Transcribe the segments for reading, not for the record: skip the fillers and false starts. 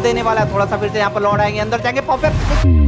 देने वाला है। थोड़ा सा फिर से यहाँ पर लौट आएंगे, अंदर जाएंगे, perfect.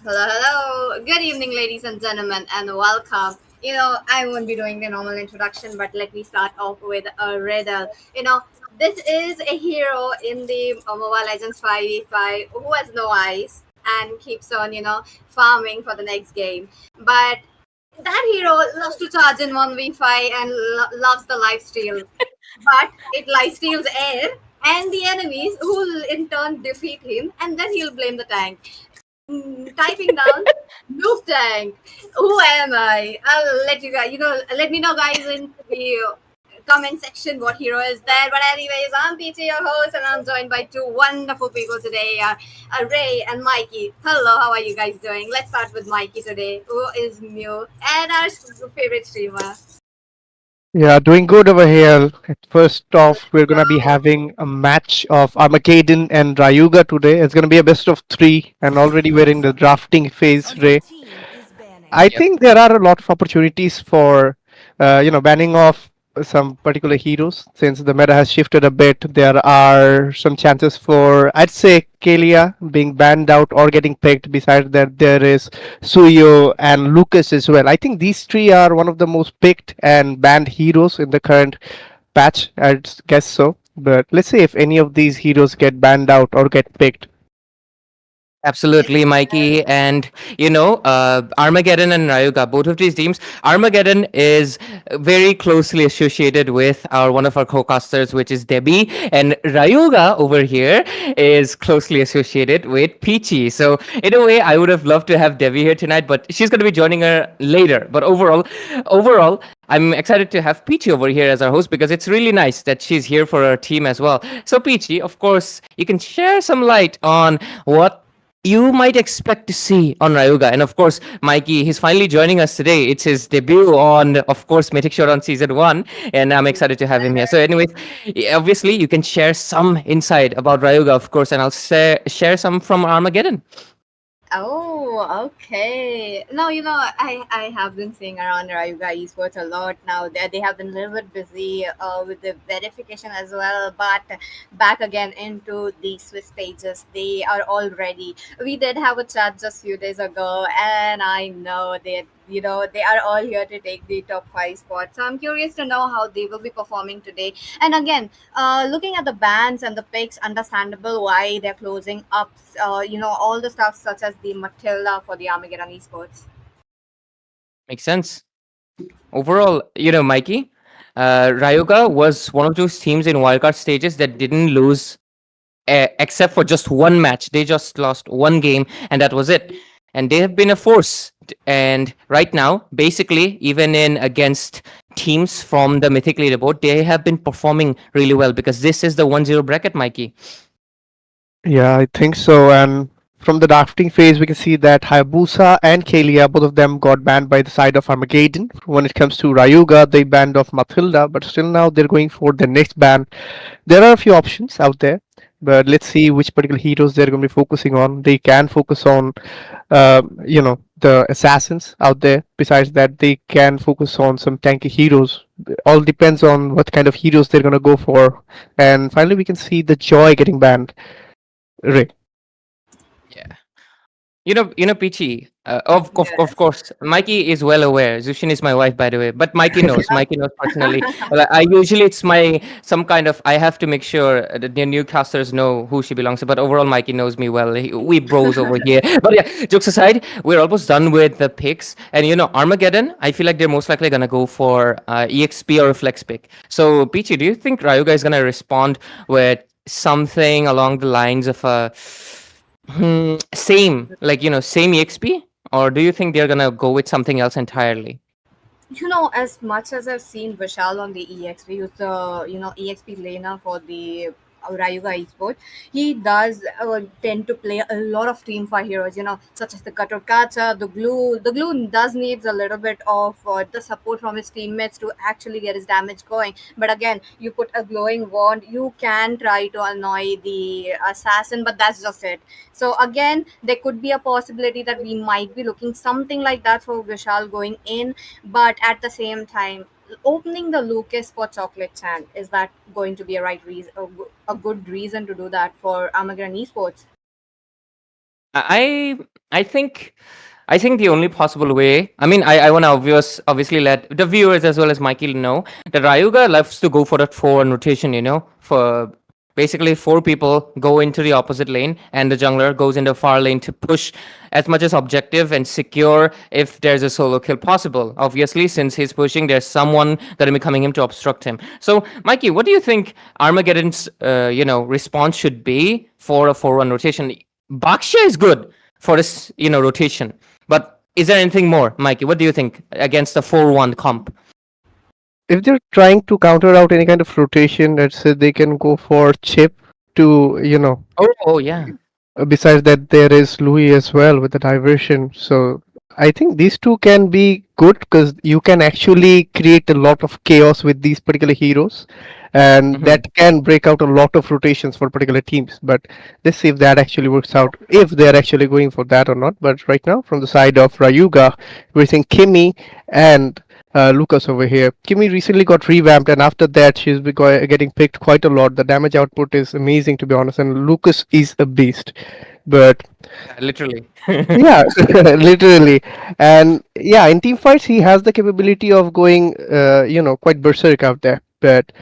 Hello. Good evening, ladies and gentlemen, and welcome. I won't be doing the normal introduction, but let me start off with a riddle. This is a hero in the Mobile Legends 5v5 who has no eyes and keeps on, farming for the next game. But that hero loves to charge in 1v5 and loves the lifesteal. But it lifesteals air and the enemies who will in turn defeat him, and then he'll blame the tank. Typing down noob tank. Who am I? I'll let you guys, let me know, guys, in the comment section what hero is there. But anyways, I'm PT, your host, and I'm joined by two wonderful people today, Ray and Mikey. Hello, how are you guys doing? Let's start with Mikey today, who is Mew and our favorite streamer. Yeah, doing good over here. First off, we're gonna be having a match of Armageddon and Rayuga today. It's gonna be a best of three, and already we're in the drafting phase, Ray. I think there are a lot of opportunities for, banning off some particular heroes. Since the meta has shifted a bit, there are some chances for, I'd say, Kalia being banned out or getting picked. Besides that, there is Suyo and Lucas as well. I think these three are one of the most picked and banned heroes in the current patch. I'd guess so. But let's see if any of these heroes get banned out or get picked. Absolutely, Mikey. And, Armageddon and Rayuga, both of these teams. Armageddon is very closely associated with one of our co-casters, which is Debbie. And Rayuga over here is closely associated with Peachy. So, in a way, I would have loved to have Debbie here tonight, but she's going to be joining her later. But overall, I'm excited to have Peachy over here as our host because it's really nice that she's here for our team as well. So, Peachy, of course, you can share some light on what you might expect to see on Rayuga. And of course, Mikey, he's finally joining us today. It's his debut on, of course, Mythic Showdown Season 1. And I'm excited to have him here. So, anyways, obviously, you can share some insight about Rayuga, of course, and I'll share some from Armageddon. Oh, okay. Now, I have been seeing around Rayuga esports a lot now. They have been a little bit busy with the verification as well, but back again into the Swiss pages, they are all ready. We did have a chat just few days ago, and I know they are all here to take the top 5 spots. So I'm curious to know how they will be performing today. And again, looking at the bans and the picks, understandable why they're closing up. All the stuff such as the Matilda for the Armageddon esports. Makes sense. Overall, Mikey, Rayuga was one of those teams in wildcard stages that didn't lose except for just one match. They just lost one game, and that was it. And they have been a force. And right now, basically, even in against teams from the Mythic leaderboard, they have been performing really well because this is the 1-0 bracket, Mikey. Yeah, I think so. And from the drafting phase, we can see that Hayabusa and Kalia, both of them got banned by the side of Armageddon. When it comes to Rayuga, they banned off Matilda, but still now they're going for their next ban. There are a few options out there, but let's see which particular heroes they're going to be focusing on. They can focus on, the assassins out there. Besides that, they can focus on some tanky heroes. All depends on what kind of heroes they're going to go for. And finally, we can see the Joy getting banned. Ray. Peachy, of course, Mikey is well aware. Zushin is my wife, by the way, but Mikey knows. Mikey knows personally. Well, I usually it's some kind of. I have to make sure that the new casters know who she belongs to. But overall, Mikey knows me well. We bros over here. But yeah, jokes aside, we're almost done with the picks. And Armageddon, I feel like they're most likely gonna go for EXP or a flex pick. So, Peachy, do you think Rayuga is gonna respond with something along the lines of a same exp, or do you think they're gonna go with something else entirely? As much as I've seen Vishal on the exp, who's the exp laner for the Rayuga esports, he does tend to play a lot of team fight heroes, such as the Katorkacha, the glue. The glue does needs a little bit of the support from his teammates to actually get his damage going. But again, you put a glowing wand, you can try to annoy the assassin, but that's just it. So again, there could be a possibility that we might be looking something like that for Vishal going in, but at the same time, opening the Lucas for Chocolate Chan, is that going to be a right reason, a good reason to do that for Armageddon esports? I think the only possible way. I mean, I want to obviously let the viewers as well as Mikey know that Rayuga loves to go for that 4-1 rotation. For basically 4 people go into the opposite lane, and the jungler goes into far lane to push as much as objective and secure if there's a solo kill possible. Obviously, since he's pushing, there's someone that will be coming him to obstruct him. So, Mikey, what do you think Armageddon's response should be for a 4-1 rotation? Baksha is good for this rotation, but is there anything more, Mikey? What do you think against the 4-1 comp? If they're trying to counter out any kind of rotation, let's say they can go for Chip to, Oh yeah. Besides that, there is Louis as well with the diversion. So I think these two can be good because you can actually create a lot of chaos with these particular heroes, and that can break out a lot of rotations for particular teams. But let's see if that actually works out, if they're actually going for that or not. But right now, from the side of Rayuga, we're seeing Kimmy and Lucas over here. Kimmy recently got revamped, and after that, she's getting picked quite a lot. The damage output is amazing, to be honest, and Lucas is a beast. But literally, yeah, literally, and yeah, in team fights, he has the capability of going, quite berserk out there. But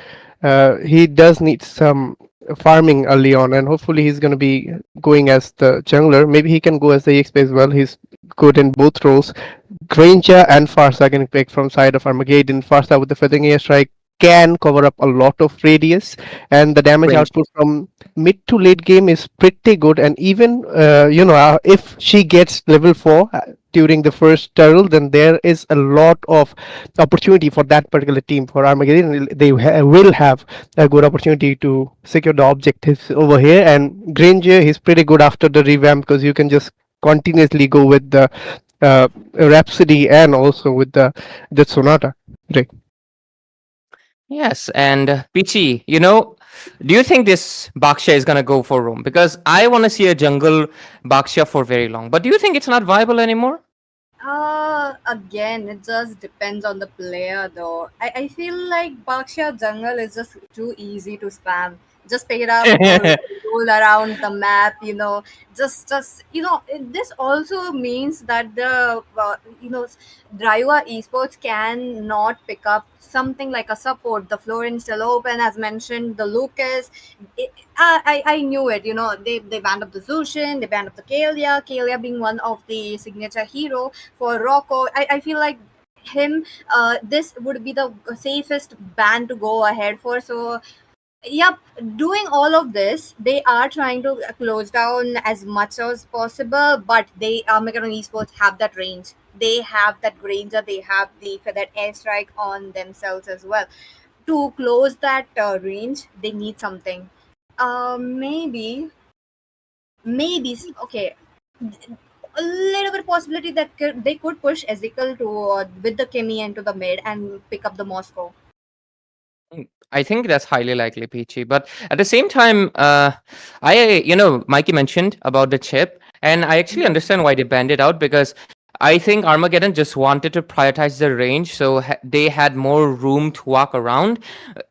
he does need some farming early on, and hopefully he's going to be going as the jungler. Maybe he can go as the EXP as well. He's good in both roles. Granger and Farsa getting picked from side of Armageddon. Farsa with the feathering airstrike can cover up a lot of radius, and the damage Range. output from mid to late game is pretty good. And even if she gets level 4 during the first turtle, then there is a lot of opportunity for that particular team. For Armageddon, they will have a good opportunity to secure the objectives over here. And Granger, he's pretty good after the revamp, because you can just continuously go with the Rhapsody and also with the Sonata. Right. Yes, and Pichi, do you think this Baksha is gonna go for roam? Because I want to see a jungle Baksha for very long. But do you think it's not viable anymore? Again, it just depends on the player though. I feel like Baksha Jungle is just too easy to spam. Just pick it up, roll around the map, this also means that Rayuga esports can not pick up something like a support. The Florence still open, as mentioned, the Lucas. I knew it. They banned up the Zushin, they banned up the Kalia being one of the signature hero for Rocco. I feel like him, this would be the safest ban to go ahead for. So yep, doing all of this, they are trying to close down as much as possible, but they Armageddon esports have that range. They have that Granger, they have the feathered airstrike on themselves as well. To close that range, they need something. Maybe okay, a little bit possibility that they could push Ezekiel to with the Kimi into the mid and pick up the Moscow. I think that's highly likely, Peachy. But at the same time, Mikey mentioned about the chip, and I actually understand why they banned it out, because I think Armageddon just wanted to prioritize the range, so they had more room to walk around,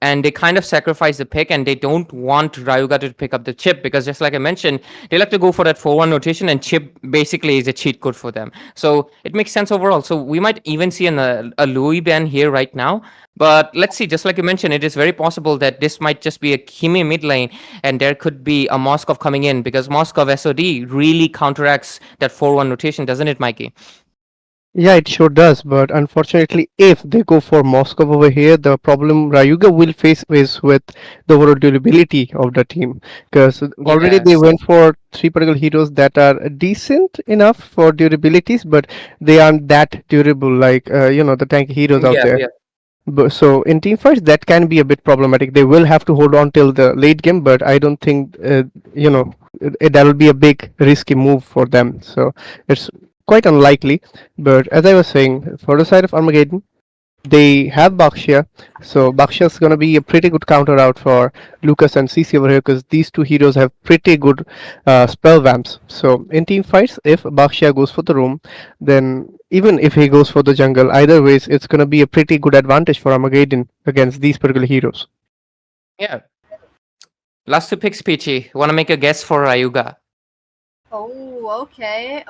and they kind of sacrificed the pick, and they don't want Rayuga to pick up the chip, because just like I mentioned, they like to go for that 4-1 rotation, and chip basically is a cheat code for them. So it makes sense overall. So we might even see a Louis ban here right now. But let's see, just like you mentioned, it is very possible that this might just be a Kimi mid lane, and there could be a Moskov coming in, because Moskov SOD really counteracts that 4-1 rotation, doesn't it, Mikey? Yeah, it sure does. But unfortunately, if they go for Moscow over here, the problem Rayuga will face is with the overall durability of the team. Because already they Yes. went for three particular heroes that are decent enough for durabilities, but they aren't that durable like the tanky heroes out Yeah, there. yeah. So in team fights, that can be a bit problematic. They will have to hold on till the late game, but I don't think that will be a big risky move for them. So it's quite unlikely. But as I was saying, for the side of Armageddon, they have Bakshia, so Bakshia's gonna be a pretty good counter out for Lucas and CC over here, because these two heroes have pretty good spell vamps. So in team fights, if Bakshia goes for the room, then even if he goes for the jungle, either ways, it's gonna be a pretty good advantage for Armageddon against these particular heroes. Yeah. Last two picks, Peachy. Want to make a guess for Rayuga? Oh, okay.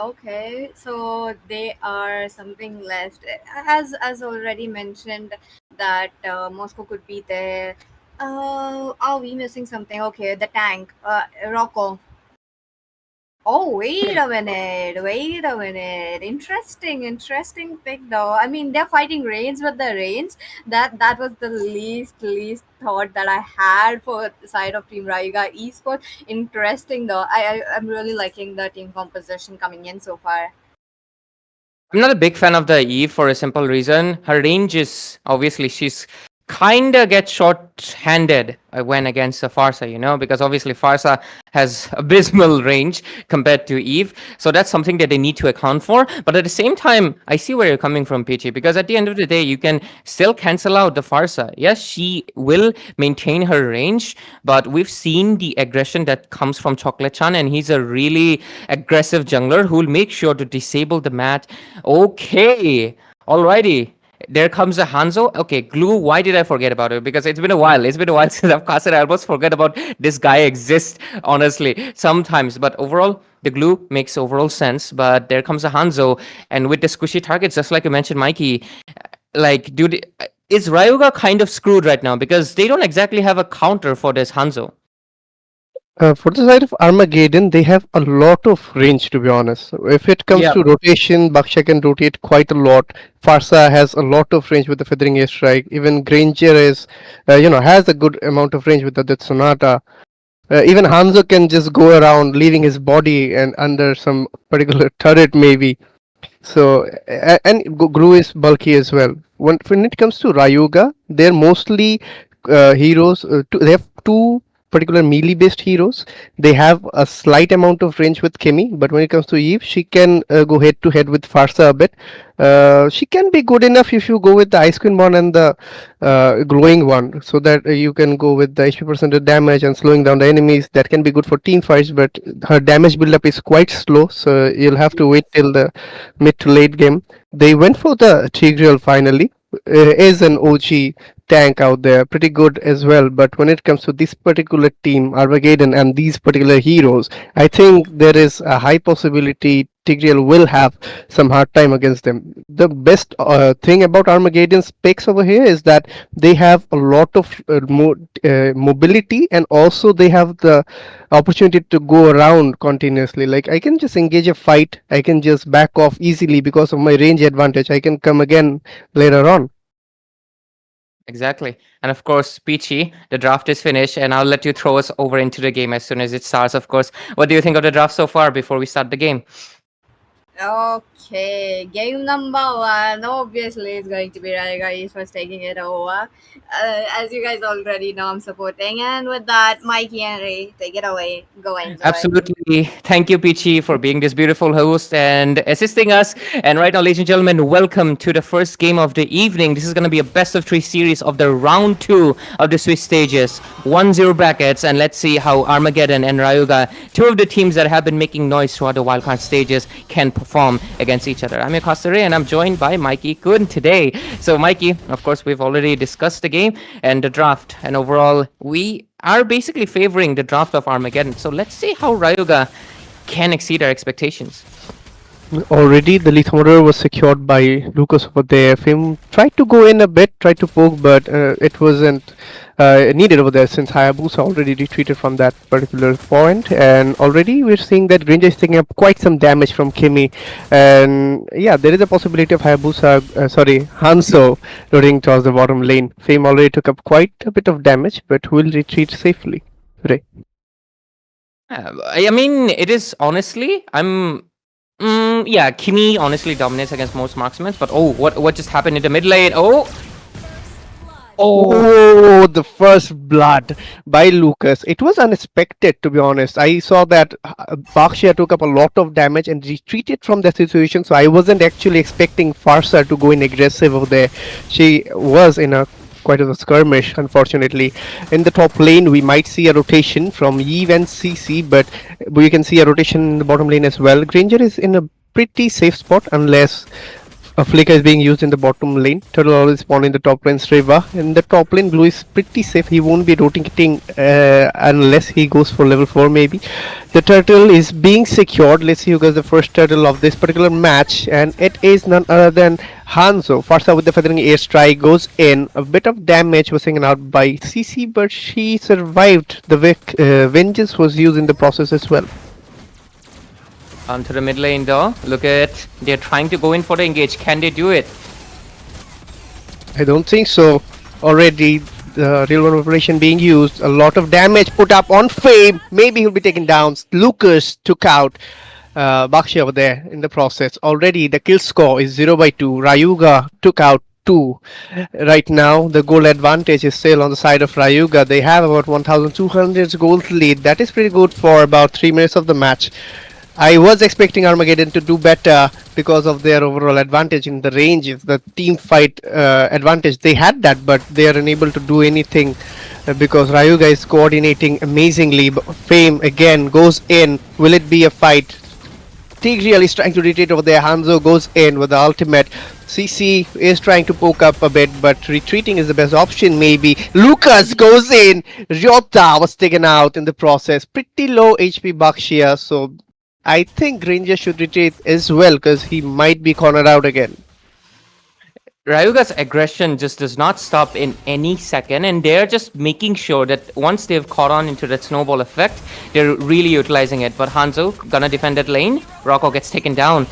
So they are something left. As already mentioned, that Moscow could be there. Are we missing something? Okay, the tank, Rocco. Oh, wait a minute. Interesting pick though. I mean, they're fighting range, but the range, that was the least thought that I had for the side of Team Rayuga Esports. Interesting though. I'm really liking the team composition coming in so far. I'm not a big fan of the Eve for a simple reason. Her range is obviously she's kinda gets short-handed when against the Farsa, because obviously Farsa has abysmal range compared to Eve. So that's something that they need to account for. But at the same time, I see where you're coming from, Peachy, because at the end of the day, you can still cancel out the Farsa. Yes, she will maintain her range, but we've seen the aggression that comes from Chocolate-chan, and he's a really aggressive jungler who will make sure to disable the mat. Okay, alrighty. There comes a Hanzo. Okay, Glue, why did I forget about it? Because it's been a while. It's been a while since I've cast it. I almost forget about this guy exists, honestly, sometimes. But overall, the Glue makes overall sense. But there comes a Hanzo. And with the squishy targets, just like you mentioned, Mikey, like, dude, is Rayuga kind of screwed right now? Because they don't exactly have a counter for this Hanzo. For the side of Armageddon, they have a lot of range, to be honest. So if it comes Yeah, to rotation, Baksha can rotate quite a lot. Farsa has a lot of range with the Feathering Airstrike. Even Granger has a good amount of range with the Death Sonata. Even Hanzo can just go around, leaving his body and under some particular turret, maybe. So and Gru is bulky as well. When it comes to Rayuga, they're mostly heroes. They have two particular melee based heroes. They have a slight amount of range with Kimi, but when it comes to Eve, she can go head to head with Farsa a bit. She can be good enough if you go with the Ice Queen one and the glowing one, so that you can go with the HP percentage damage and slowing down the enemies. That can be good for team fights, but her damage build-up is quite slow, so you'll have to wait till the mid to late game. They went for the Tigreal finally. Is an OG tank out there, pretty good as well. But when it comes to this particular team, Armageddon, and these particular heroes, I think there is a high possibility Tigreal will have some hard time against them. The best thing about Armageddon's picks over here is that they have a lot of mobility, and also they have the opportunity to go around continuously. Like, I can just engage a fight, I can just back off easily because of my range advantage. I can come again later on. exactly. And of course, Peachy, the draft is finished, and I'll let you throw us over into the game as soon as it starts, of course. What do you think of the draft so far before we start the game? Okay, game number one. Obviously, it's going to be Rayuga. He's first taking it over. As you guys already know, I'm supporting. And with that, Mikey and Ray, take it away. Go enjoy. Absolutely. Thank you, Peachy, for being this beautiful host and assisting us. And right now, ladies and gentlemen, welcome to the first game of the evening. This is going to be a best of three series of the round two of the Swiss stages. 1-0 brackets. And let's see how Armageddon and Rayuga, two of the teams that have been making noise throughout the wildcard stages, can perform against each other. I'm your caster Ray, and I'm joined by Mikey Kun today. So, Mikey, of course, we've already discussed the game and the draft. And overall, we are basically favoring the draft of Armageddon. So let's see how Rayuga can exceed our expectations. Already the lithometer was secured by Lucas over there. Fim tried to go in a bit, tried to poke, but it wasn't needed over there since Hayabusa already retreated from that particular point. And already we're seeing that Granger is taking up quite some damage from Kimi. And yeah, there is a possibility of Hanzo rotating towards the bottom lane. Fim already took up quite a bit of damage, but will retreat safely. Ray. I mean, it is honestly, yeah, Kimi honestly dominates against most marksmen, but oh, what just happened in the mid lane? Oh, the first blood by Lucas. It was unexpected, to be honest. I saw that Bakshia took up a lot of damage and retreated from that situation, so I wasn't actually expecting Farsa to go in aggressive over there. She was in a quite a skirmish, unfortunately. In the top lane, we might see a rotation from Eve and CC, but we can see a rotation in the bottom lane as well. Granger is in a pretty safe spot unless a flicker is being used in the bottom lane. Turtle always spawn in the top lane. Streva in the top lane. Blue is pretty safe. He won't be rotating unless he goes for level 4 maybe. The turtle is being secured. Let's see who gets the first turtle of this particular match, and it is none other than Hanzo. Farsa with the feathering airstrike goes in. A bit of damage was taken out by CC, but she survived. The vengeance was used in the process as well. Onto the mid lane though. Look at, they're trying to go in for the engage. Can they do it? I don't think so. Already the real world operation being used. A lot of damage put up on Fame. Maybe he'll be taken down. Lucas took out Bakshi over there in the process. Already the kill score is 0/2. Rayuga took out 2. Right now the goal advantage is still on the side of Rayuga. They have about 1200 gold lead. That is pretty good for about 3 minutes of the match. I was expecting Armageddon to do better because of their overall advantage in the ranges, the team fight advantage. They had that, but they are unable to do anything because Rayuga is coordinating amazingly. Fame again goes in. Will it be a fight? Tigreal is trying to retreat over there. Hanzo goes in with the ultimate. CC is trying to poke up a bit, but retreating is the best option maybe. Lucas goes in. Ryota was taken out in the process. Pretty low HP Bakshia, so I think Granger should retreat as well because he might be cornered out again. Rayuga's aggression just does not stop in any second, and they're just making sure that once they've caught on into that snowball effect, they're really utilizing it. But Hanzo gonna defend that lane. Rocco gets taken down.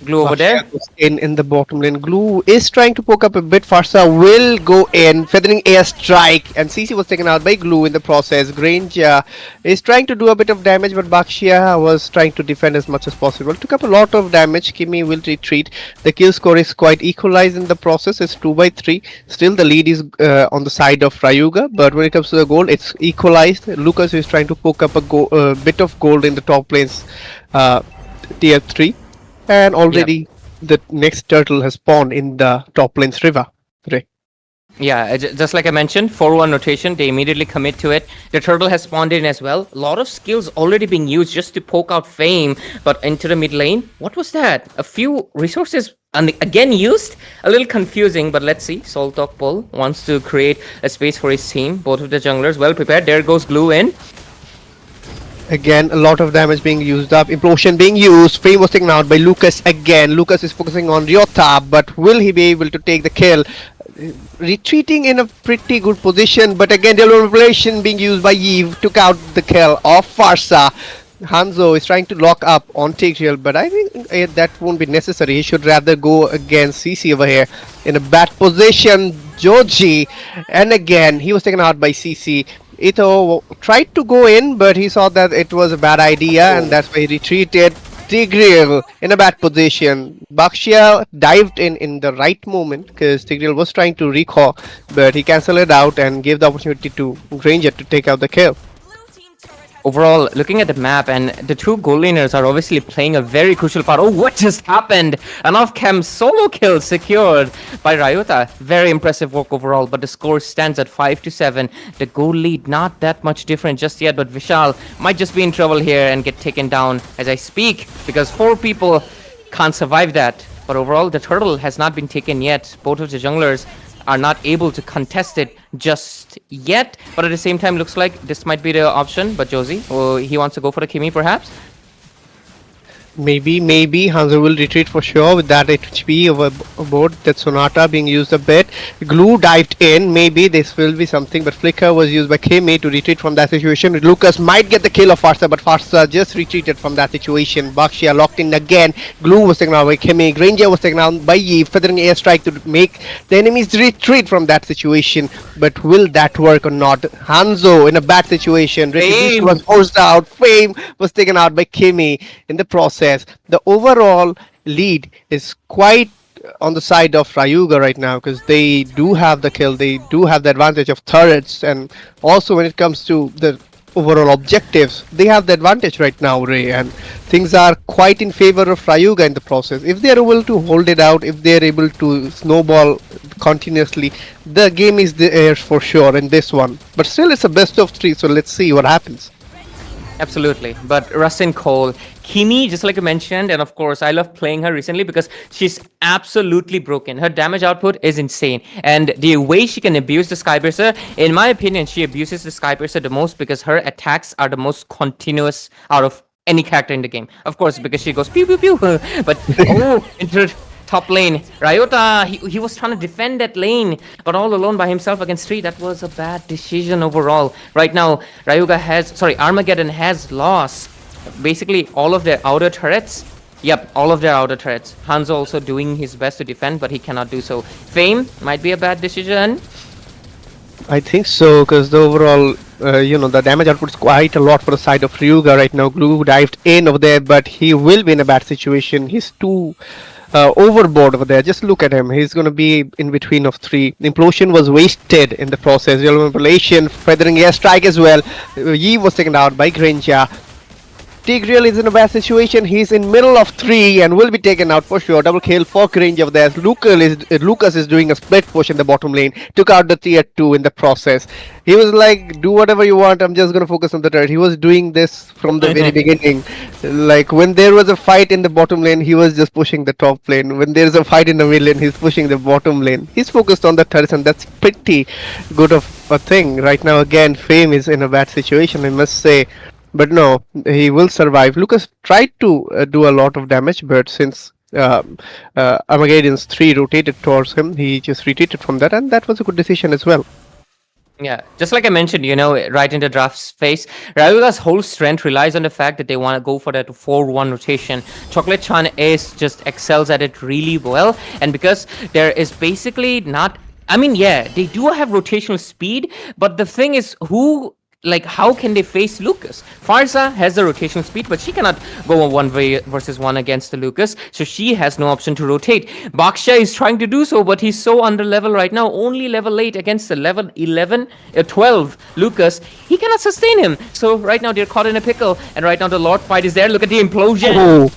Glue over there. In the bottom lane. Glue is trying to poke up a bit. Farsa will go in, feathering air strike, and CC was taken out by Glue in the process. Granger is trying to do a bit of damage, but Bakshia was trying to defend as much as possible. Took up a lot of damage. Kimi will retreat. The kill score is quite equalized in the process. It's 2-3. Still the lead is on the side of Rayuga, but when it comes to the gold, it's equalized. Lucas is trying to poke up a bit of gold in the top lanes, tier 3. And already the next turtle has spawned in the top lane's river. Ray. Yeah, just like I mentioned, 4-1 rotation, they immediately commit to it. The turtle has spawned in as well. A lot of skills already being used just to poke out Fame, but into the mid lane. What was that? A few resources again used? A little confusing, but let's see. Soltok Bull wants to create a space for his team. Both of the junglers well prepared. There goes Glue in. Again, a lot of damage being used up. Implosion being used. Fame was taken out by Lucas again. Lucas is focusing on Ryota, but will he be able to take the kill? Retreating in a pretty good position, but again, the revelation being used by Eve took out the kill of Farsa. Hanzo is trying to lock up on Tigreal, but I think that won't be necessary. He should rather go against CC over here in a bad position. Joji, and again, he was taken out by CC. Ito tried to go in, but he saw that it was a bad idea, and that's why he retreated. Tigreal in a bad position. Bakshia dived in the right moment because Tigreal was trying to recall, but he cancelled it out and gave the opportunity to Granger to take out the kill. Overall, looking at the map, and the two gold laners are obviously playing a very crucial part. Oh, what just happened? An off-cam solo kill secured by Ryota. Very impressive work overall, but the score stands at 5-7. The goal lead not that much different just yet, but Vishal might just be in trouble here and get taken down as I speak, because 4 people can't survive that. But overall, the turtle has not been taken yet. Both of the junglers are not able to contest it just yet, but at the same time looks like this might be the option. But Josie, he wants to go for the Kimi perhaps. Maybe Hanzo will retreat for sure with that HP aboard that Sonata being used a bit. Glue dived in, maybe this will be something, but Flicker was used by Kimi to retreat from that situation. Lucas might get the kill of Farsa, but Farsa just retreated from that situation. Bakshia locked in again. Glue was taken out by Kimi. Granger was taken out by Yi, feathering airstrike to make the enemies retreat from that situation. But will that work or not? Hanzo in a bad situation. Retribution was forced out. Fame was taken out by Kimi in the process. The overall lead is quite on the side of Rayuga right now because they do have the kill, they do have the advantage of turrets, and also when it comes to the overall objectives, they have the advantage right now, Ray, and things are quite in favor of Rayuga in the process. If they are able to hold it out, if they are able to snowball continuously, the game is theirs for sure in this one. But still, it's a best of 3, so let's see what happens. Absolutely, but Rustin Cole, Kimi, just like I mentioned, and of course, I love playing her recently because she's absolutely broken. Her damage output is insane, and the way she can abuse the Skyburster, in my opinion, she abuses the Skyburster the most because her attacks are the most continuous out of any character in the game. Of course, because she goes pew pew pew, but into top lane. Ryota, he was trying to defend that lane, but all alone by himself against 3. That was a bad decision overall. Right now, Armageddon has lost basically all of their outer turrets. Yep, all of their outer turrets. Hanzo also doing his best to defend, but he cannot do so. Fame might be a bad decision. I think so, because the overall, the damage output is quite a lot for the side of Ryuga right now. Glue dived in over there, but he will be in a bad situation. He's too overboard over there. Just look at him. He's going to be in between of 3. The implosion was wasted in the process. Real manipulation, feathering airstrike as well. Yi was taken out by Granger. Tigreal is in a bad situation. He's in middle of 3 and will be taken out for sure. Double kill for Granger over there. Lucas is doing a split push in the bottom lane. Took out the tier 2 in the process. He was like, do whatever you want. I'm just going to focus on the turret. He was doing this from the very beginning. Like when there was a fight in the bottom lane, he was just pushing the top lane. When there's a fight in the mid lane, he's pushing the bottom lane. He's focused on the turrets, and that's pretty good of a thing. Right now, again, Fame is in a bad situation, I must say. But no, he will survive. Lucas tried to do a lot of damage, but since Armageddon's 3 rotated towards him. He just retreated from that, and that was a good decision as well. Yeah, just like I mentioned, right in the draft phase, Rayuga's whole strength relies on the fact that they want to go for that 4-1 rotation. Chocolate Chan is just excels at it really well, and because there is basically not. I mean, yeah, they do have rotational speed, but the thing is, how can they face Lucas? Farza has the rotational speed, but she cannot go on 1v1 against the Lucas, so she has no option to rotate. Baksha is trying to do so, but he's so under level right now, only level 8 against the level 12 Lucas. He cannot sustain him, so right now they're caught in a pickle, and right now the Lord fight is there. Look at the implosion. Oh.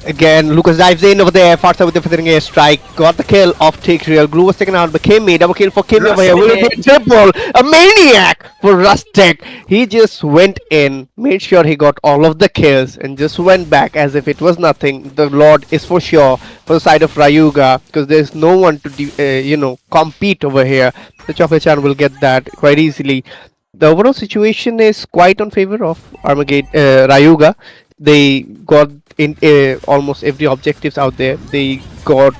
Again, Lucas dives in over there. Farsa with the fitting air strike. Got the kill off Take Real. Glue was taken out by Kimmy. Double kill for Kimmy over here. Will it be triple? A maniac for Rustic. He just went in, made sure he got all of the kills, and just went back as if it was nothing. The Lord is for sure for the side of Rayuga, because there's no one to, compete over here. The Chocolate Chan will get that quite easily. The overall situation is quite on favor of Armageddon, Rayuga. They got in almost every objectives out there. They got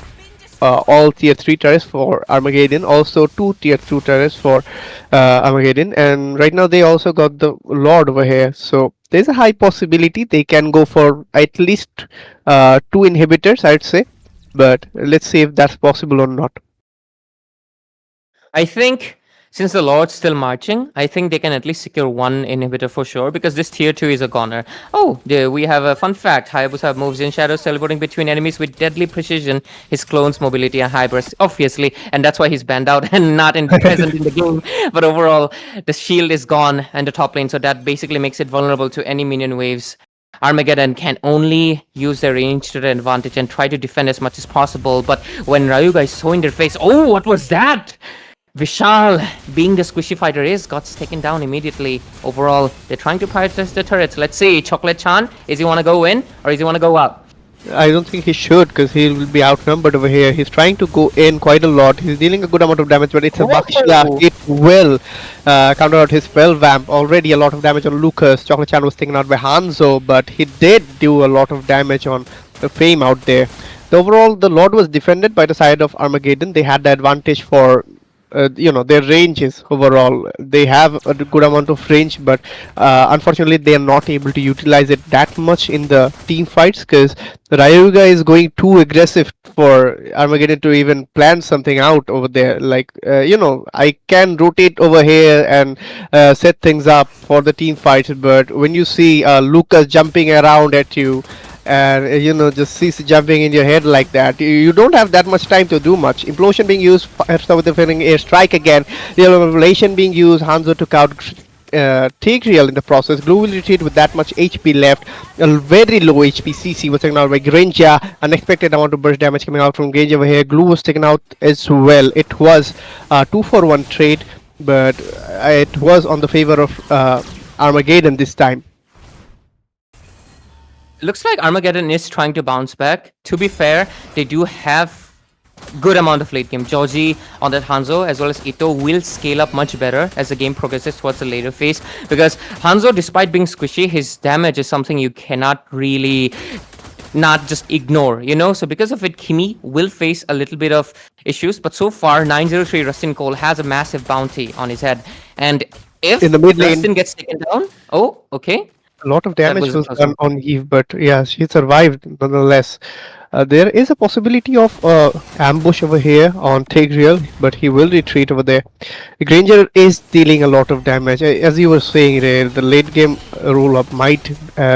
all tier 3 turrets for Armageddon, also 2 tier 2 turrets for Armageddon, and right now they also got the Lord over here. So there's a high possibility they can go for at least 2 inhibitors, I'd say, but let's see if that's possible or not. I think since the Lord's still marching, I think they can at least secure 1 inhibitor for sure, because this tier 2 is a goner. Oh, we have a fun fact. Hayabusa moves in shadows, teleporting between enemies with deadly precision. His clones, mobility, and high burst, obviously, and that's why he's banned out and not present in the game. But overall, the shield is gone and the top lane, so that basically makes it vulnerable to any minion waves. Armageddon can only use their range to their advantage and try to defend as much as possible, but when Rayuga is so in their face, oh, what was that? Vishal, being the squishy fighter is, got taken down immediately. Overall, they're trying to prioritize the turrets. Let's see, Chocolate Chan, is he want to go in or is he want to go out? I don't think he should, because he will be outnumbered over here. He's trying to go in quite a lot. He's dealing a good amount of damage, but it's a Baksha. It will counter out his spell vamp. Already a lot of damage on Lucas. Chocolate Chan was taken out by Hanzo, but he did do a lot of damage on the Fame out there. Overall, the Lord was defended by the side of Armageddon. They had the advantage for their ranges overall. They have a good amount of range, but unfortunately they are not able to utilize it that much in the team fights, because Rayuga is going too aggressive for Armageddon to even plan something out over there. Like I can rotate over here and set things up for the team fights, but when you see Lucas jumping around at you and just cease jumping in your head like that, you don't have that much time to do much. Implosion being used, with the filling air strike again, real revelation being used. Hanzo took out Take Real in the process. Glue will retreat with that much HP left. A very low HP CC was taken out by Grinja. Unexpected amount of burst damage coming out from Gage over here. Glue was taken out as well. It was 2-for-1 trade, but it was on the favor of Armageddon this time. Looks like Armageddon is trying to bounce back. To be fair, they do have good amount of late game. Joji on that Hanzo as well as Ito will scale up much better as the game progresses towards the later phase, because Hanzo, despite being squishy, his damage is something you cannot really not just ignore, so because of it, Kimi will face a little bit of issues, but so far 903 Rustin Cole has a massive bounty on his head, and if in the mid lane, Rustin gets taken down, oh, okay, a lot of damage was done on Eve, but yeah, she survived nonetheless. There is a possibility of ambush over here on Take Real, but he will retreat over there. Granger is dealing a lot of damage. As you were saying, Ray, the late game roll-up might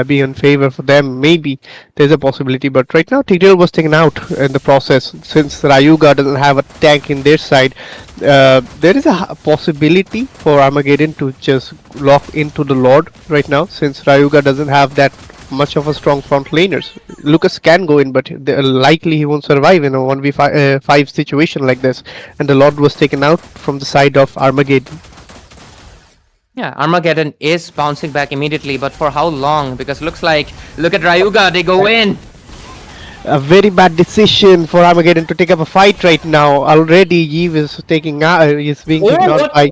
be in favor for them. Maybe there's a possibility, but right now Take Real was taken out in the process. Since Rayuga doesn't have a tank in their side, there is a possibility for Armageddon to just lock into the Lord right now, since Rayuga doesn't have that much of a strong front laners. Lucas can go in, but likely he won't survive in a 1v5 situation like this, and the Lord was taken out from the side of Armageddon. Yeah, Armageddon is bouncing back immediately, but for how long? Because look at Rayuga, they go in. A very bad decision for Armageddon to take up a fight right now. Already Eve is taking is being taken out by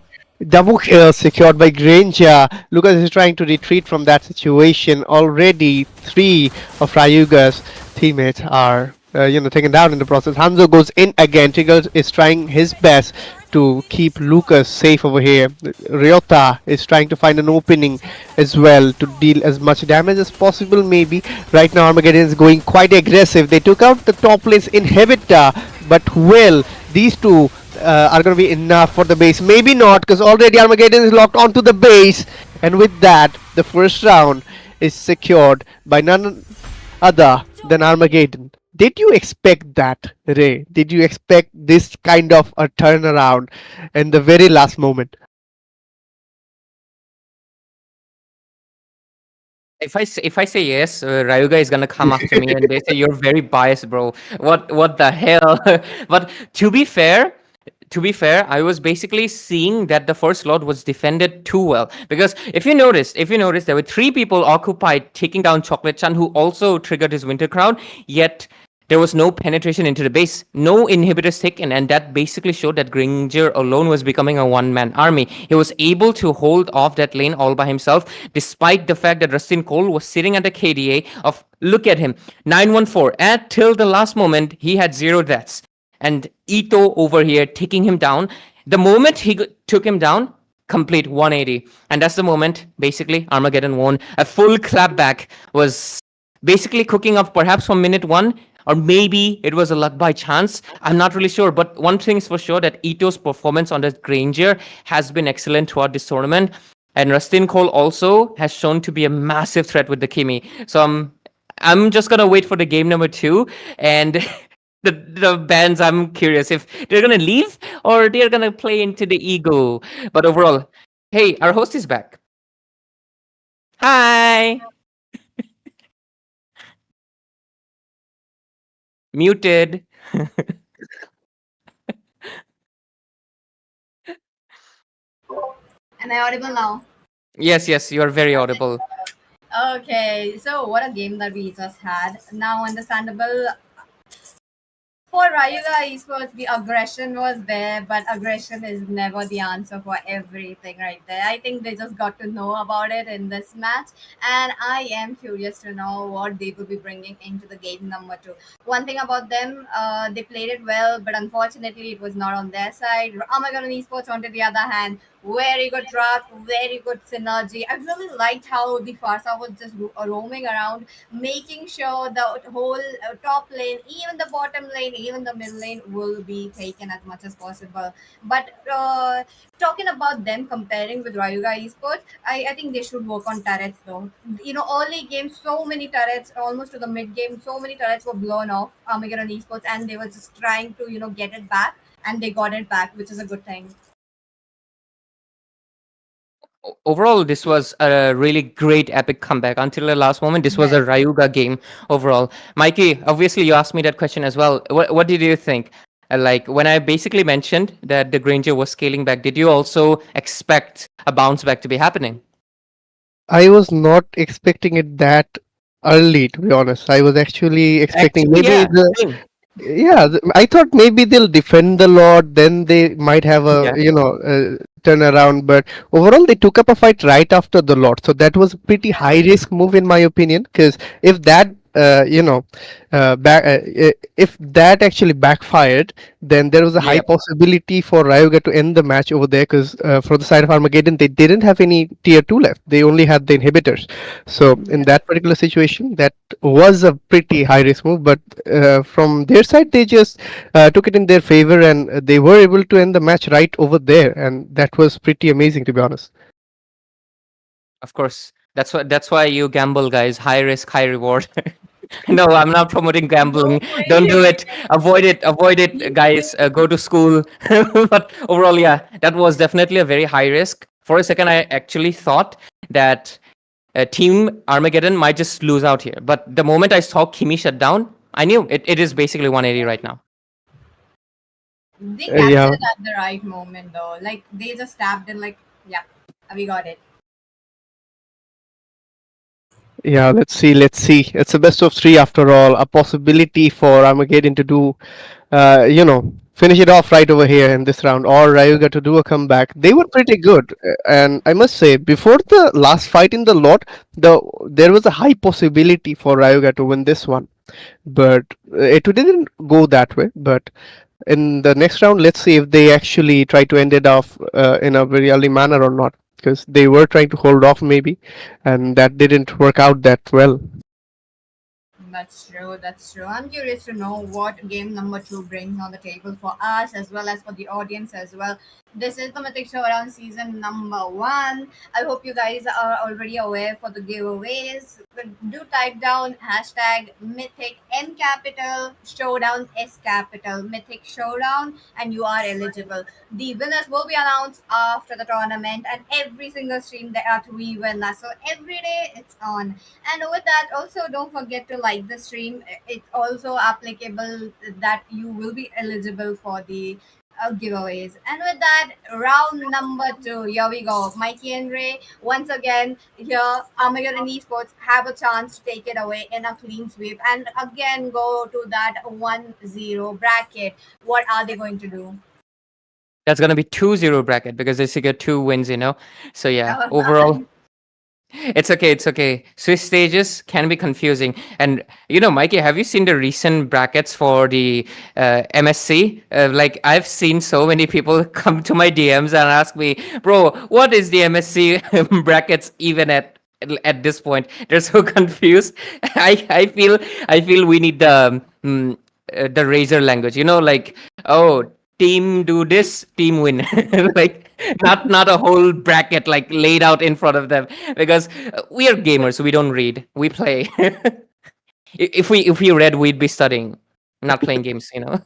Double secured by Granger. Lucas is trying to retreat from that situation. Already, three of Rayuga's teammates are, taken down in the process. Hanzo goes in again. Trigger is trying his best to keep Lucas safe over here. Ryota is trying to find an opening as well to deal as much damage as possible. Maybe right now Armageddon is going quite aggressive. They took out the top lane's inhibitor, but will these two are going to be enough for the base? Maybe not, because already Armageddon is locked onto the base, and with that, the first round is secured by none other than Armageddon. Did you expect that, Ray? Did you expect this kind of a turnaround in the very last moment? If I say yes, Rayuga is gonna come after me and they say you're very biased, bro. What the hell? But to be fair, I was basically seeing that the first lot was defended too well, because if you notice, there were three people occupied taking down Chocolate Chan, who also triggered his Winter Crown, yet there was no penetration into the base, no inhibitors taken, and that basically showed that Granger alone was becoming a one-man army. He was able to hold off that lane all by himself, despite the fact that Rustin Cole was sitting at the KDA of, look at him, 914. At till the last moment, he had 0 deaths. And Ito over here taking him down. The moment he took him down, complete 180. And that's the moment, basically, Armageddon won. A full clapback was basically cooking up perhaps from minute 1, or maybe it was a luck by chance. I'm not really sure. But one thing is for sure, that Ito's performance on the Granger has been excellent throughout this tournament. And Rustin Cole also has shown to be a massive threat with the Kimi. So I'm just going to wait for the game number 2. And the bands, I'm curious if they're gonna leave or they're gonna play into the ego. But overall, hey, our host is back. Hi. Muted. Am I audible now? Yes, you are very audible. Okay, so what a game that we just had. Now, understandable. For Rayuga Esports, the aggression was there, but aggression is never the answer for everything right there. I think they just got to know about it in this match, and I am curious to know what they will be bringing into the game number 2. One thing about them, they played it well, but unfortunately, it was not on their side. Armageddon Esports, on the other hand, very good draft, very good synergy. I really liked how the Farsa was just roaming around, making sure the whole top lane, even the bottom lane, even the middle lane will be taken as much as possible. But talking about them comparing with Rayuga Esports, I think they should work on turrets though. Early game, so many turrets, almost to the mid game, so many turrets were blown off Armageddon Esports, and they were just trying to, get it back, and they got it back, which is a good thing. Overall, this was a really great epic comeback. Until the last moment, this was a Rayuga game overall. Mikey, obviously, you asked me that question as well. What did you think? Like, when I basically mentioned that the Granger was scaling back, did you also expect a bounce back to be happening? I was not expecting it that early, to be honest. I was actually expecting maybe yeah, the same. yeah. I thought maybe they'll defend the Lord, then they might have a Yeah. turnaround. But overall, they took up a fight right after the Lord, so that was a pretty high risk move in my opinion. Because if that if that actually backfired, then there was a high Yep. possibility for Rayuga to end the match over there. Because for the side of Armageddon, they didn't have any tier 2 left. They only had the inhibitors. So in that particular situation, that was a pretty high risk move. But from their side, they just took it in their favor, and they were able to end the match right over there. And that was pretty amazing, to be honest. Of course. That's why you gamble, guys. High risk, high reward. No, I'm not promoting gambling. Don't do it. Avoid it. Avoid it, guys. Go to school. But overall, yeah, that was definitely a very high risk. For a second, I actually thought that Team Armageddon might just lose out here. But the moment I saw Kimi shut down, I knew it is basically 180 right now. They Yeah. captured it at the right moment though. Like they just tapped in like, yeah, we got it. Yeah, let's see. Let's see. It's a best of 3 after all. A possibility for Armageddon to do, finish it off right over here in this round, or Rayuga to do a comeback. They were pretty good, and I must say, before the last fight in the lot, there was a high possibility for Rayuga to win this one, but it didn't go that way. But in the next round, let's see if they actually try to end it off in a very early manner or not, because they were trying to hold off maybe, and that didn't work out that well. That's true. That's true. I'm curious to know what game number two brings on the table for us as well as for the audience as well. This is the Mythic Showdown season number one. I hope you guys are already aware for the giveaways. But do type down hashtag Mythic M capital Showdown S capital Mythic Showdown and you are eligible. The winners will be announced after the tournament, and every single stream there are three winners. So every day it's on. And with that, also don't forget to like the stream. It's also applicable that you will be eligible for the giveaways. And with that, round number two, here we go. Mikey and Ray, once again, here, Armageddon Esports have a chance to take it away in a clean sweep and again go to that 1-0 bracket. What are they going to do? That's gonna be 2-0 bracket because they secured 2 wins, you know. So yeah, overall, it's okay. It's okay. Swiss stages can be confusing. And you know, Mikey, have you seen the recent brackets for the MSC? Like I've seen so many people come to my DMs and ask me, "Bro, what is the MSC brackets even at this point?" They're so confused. I feel we need the razor language. You know, like, oh, team do this, team win. Like not a whole bracket like laid out in front of them, because we are gamers, we don't read, we play. If we read, we'd be studying, not playing games, you know.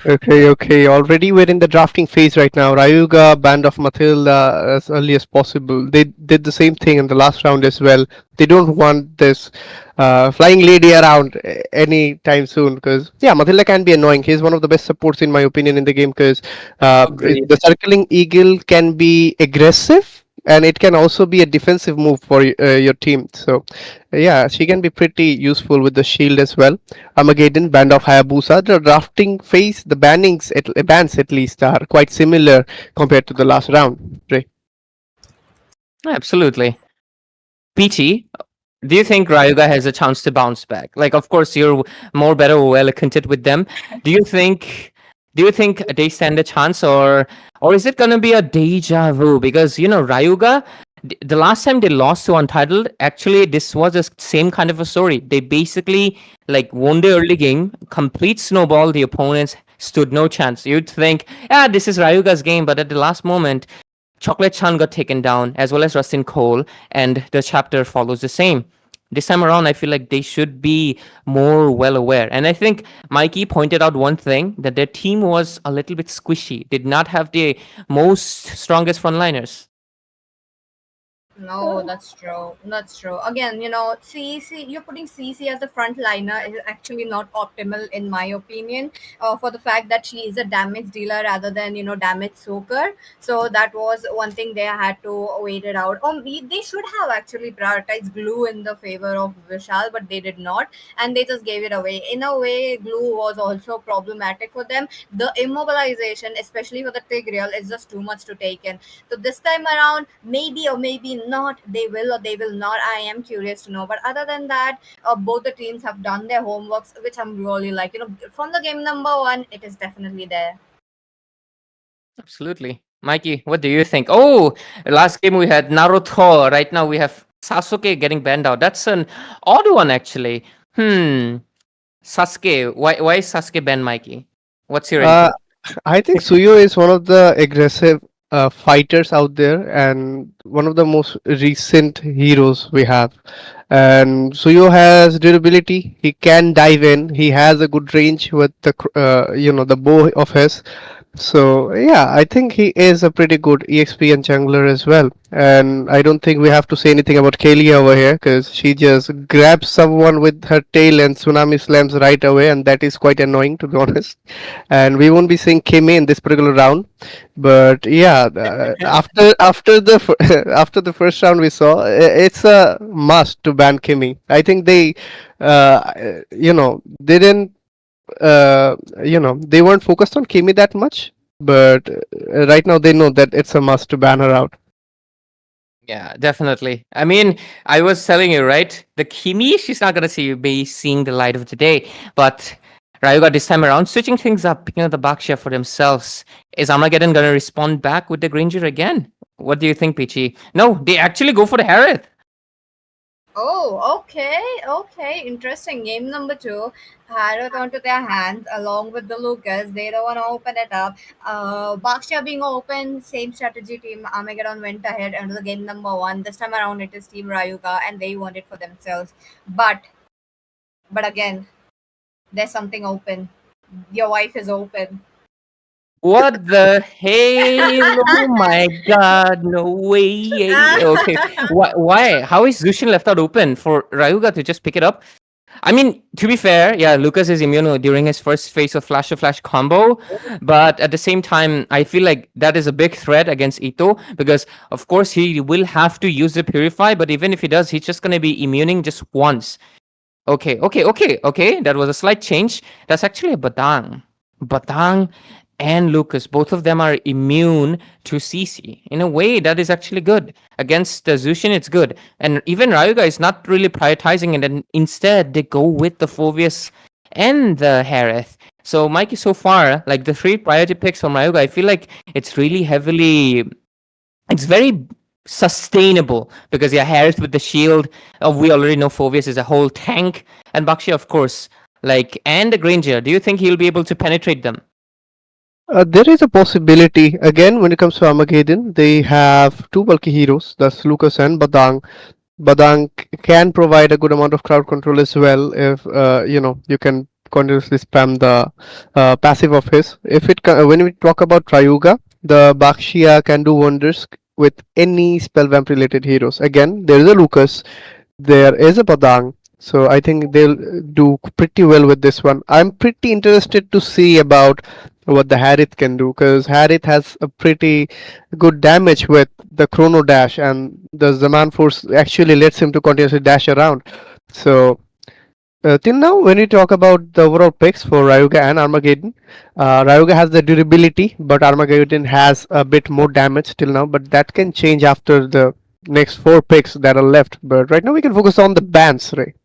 Okay. Already we're in the drafting phase right now. Rayuga, Band of Matilda as early as possible. They did the same thing in the last round as well. They don't want this flying lady around any time soon, because yeah, Matilda can be annoying. He's one of the best supports in my opinion in the game, because Agreed. the circling eagle can be aggressive and it can also be a defensive move for your team. So yeah, she can be pretty useful with the shield as well. Armageddon, Band of Hayabusa. The drafting phase, the bans at least are quite similar compared to the last round. Right? Absolutely. PT, do you think Ryuga has a chance to bounce back? Like, of course, you're more better well acquainted with them. Do you think they stand a chance, or is it gonna be a deja vu? Because you know, Ryuga, the last time they lost to Untitled, actually this was the same kind of a story. They basically like won the early game, complete snowball, the opponents stood no chance. You'd think, yeah, this is Ryuga's game, but at the last moment, Chocolate Chan got taken down, as well as Rustin Cole, and the chapter follows the same. This time around, I feel like they should be more well aware. And I think Mikey pointed out one thing, that their team was a little bit squishy, did not have the most strongest frontliners. No, that's true. That's true. Again, CC, you're putting CC as the front liner is actually not optimal in my opinion. For the fact that she is a damage dealer rather than damage soaker. So that was one thing they had to wait it out. They should have actually prioritized glue in the favor of Vishal, but they did not, and they just gave it away. In a way, glue was also problematic for them. The immobilization, especially for the Tigreal, is just too much to take in. So this time around, maybe or maybe not, they will or they will not. I am curious to know. But other than that, both the teams have done their homeworks, which I'm really like. From the game number one, it is definitely there. Absolutely. Mikey, what do you think? Oh, last game we had Naruto. Right now we have Sasuke getting banned out. That's an odd one, actually. Sasuke. Why is Sasuke banned, Mikey? What's your input? I think Suyo is one of the aggressive fighters out there, and one of the most recent heroes we have. And Suyo has durability. He can dive in. He has a good range with the bow of his. So yeah, I think he is a pretty good EXP and jungler as well. And I don't think we have to say anything about Kaylee over here, because she just grabs someone with her tail and tsunami slams right away, and that is quite annoying to be honest. And we won't be seeing Kimmy in this particular round, but yeah, after the after the first round we saw, it's a must to ban Kimmy. I think they didn't they weren't focused on Kimi that much, but right now they know that it's a must to ban her out. Yeah, definitely. I mean, I was telling you, right? The Kimi, she's not gonna be seeing the light of the day. But Rayuga this time around, switching things up, picking up the Baksha for themselves. Is Armageddon gonna respond back with the Granger again? What do you think, Peachy? No, they actually go for the Harith. Oh, okay. Interesting. Game number two. Had it onto their hands along with the Lucas. They don't want to open it up. Baksha being open, same strategy team. Armageddon went ahead into the game number one. This time around, it is Team Rayuga, and they want it for themselves. But again, there's something open. Your wife is open. What the hell? Oh my god, no way. Okay. Why? How is Zushin left out open for Rayuga to just pick it up? I mean, to be fair, yeah, Lucas is immune during his first phase of Flash to Flash combo, but at the same time, I feel like that is a big threat against Ito because, of course, he will have to use the Purify, but even if he does, he's just gonna be immuning just once. Okay. That was a slight change. That's actually a Badang. Badang and Lucas, both of them are immune to CC. In a way, that is actually good. Against Zushin, it's good. And even Rayuga is not really prioritizing it, and instead they go with the Phoveus and the Harith. So, Mikey, so far, like the three priority picks from Rayuga, I feel like it's really heavily. It's very sustainable because yeah, Harris with the shield. We already know Phoveus is a whole tank, and Bakshi, of course, and the Granger. Do you think he'll be able to penetrate them? There is a possibility. Again, when it comes to Armageddon, they have two bulky heroes, that's Lucas and Badang. Badang can provide a good amount of crowd control as well if you can continuously spam the passive of his. When we talk about Rayuga, the Bakshia can do wonders with any spell vamp related heroes. Again, there is a Lucas, there is a Badang, so I think they'll do pretty well with this one. I'm pretty interested to see about what the Harith can do because Harith has a pretty good damage with the Chrono Dash, and the Zaman Force actually lets him to continuously dash around. So till now, when we talk about the overall picks for Rayuga and Armageddon, Rayuga has the durability, but Armageddon has a bit more damage till now. But that can change after the next four picks that are left. But right now, we can focus on the bans, Ray.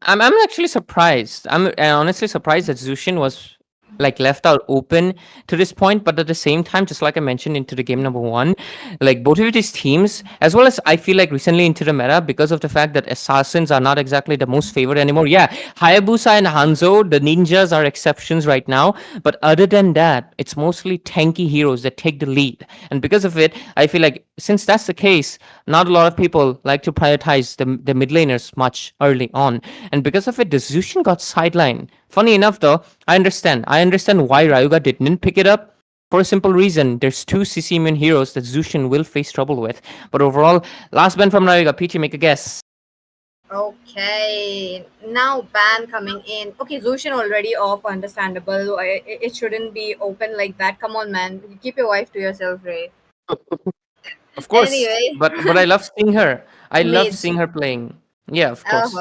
I'm actually surprised. I'm honestly surprised that Zushin was left out open to this point, but at the same time, just like I mentioned into the game number one, like both of these teams, as well as I feel like recently into the meta, because of the fact that assassins are not exactly the most favored anymore. Yeah, Hayabusa and Hanzo, the ninjas are exceptions right now, but other than that, it's mostly tanky heroes that take the lead. And because of it, I feel like since that's the case, not a lot of people like to prioritize the mid laners much early on. And because of it, the Zushin got sidelined. Funny enough, though, I understand why Rayuga didn't pick it up. For a simple reason, there's two CC immune heroes that Zushin will face trouble with. But overall, last ban from Rayuga. Peachy, make a guess. Okay, now ban coming in. Okay, Zushin already off, understandable. It shouldn't be open like that. Come on, man. Keep your wife to yourself, Ray. Of course, Anyway, but I love seeing her. I love mage. seeing her playing. Yeah, of course.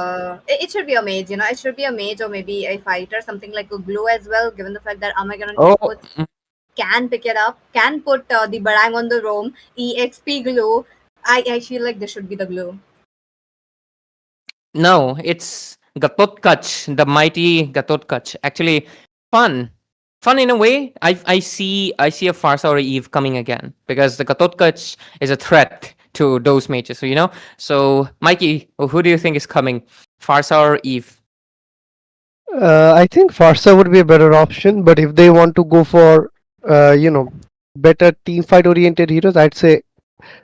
It should be a mage, It should be a mage or maybe a fighter, something like a glue as well, given the fact that Armageddon Oh, Esports can pick it up, can put the barang on the roam, EXP glue. I feel like this should be the glue. no, it's Gatotkach, the mighty Gatotkach. Actually, fun. Fun in a way. I see a Farsa or a Eve coming again because the Gatotkach is a threat to those mages. So So Mikey, who do you think is coming? Farsa or Eve? I think Farsa would be a better option, but if they want to go for better team fight oriented heroes, I'd say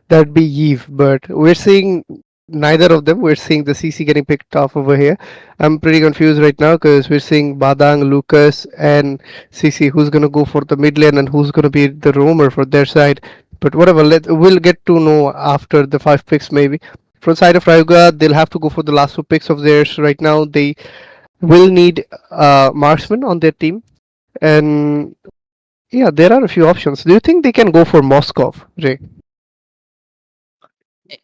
that'd be Eve. But we're seeing neither of them. We're seeing the CC getting picked off over here. I'm pretty confused right now because we're seeing Badang, Lucas, and CC. Who's gonna go for the mid lane and who's gonna be the roamer for their side? But whatever, we'll get to know after the 5 picks maybe. From the side of Ryuga, they'll have to go for the last 2 picks of theirs. Right now, they will need marksman on their team, and yeah, there are a few options. Do you think they can go for Moskov, Ray?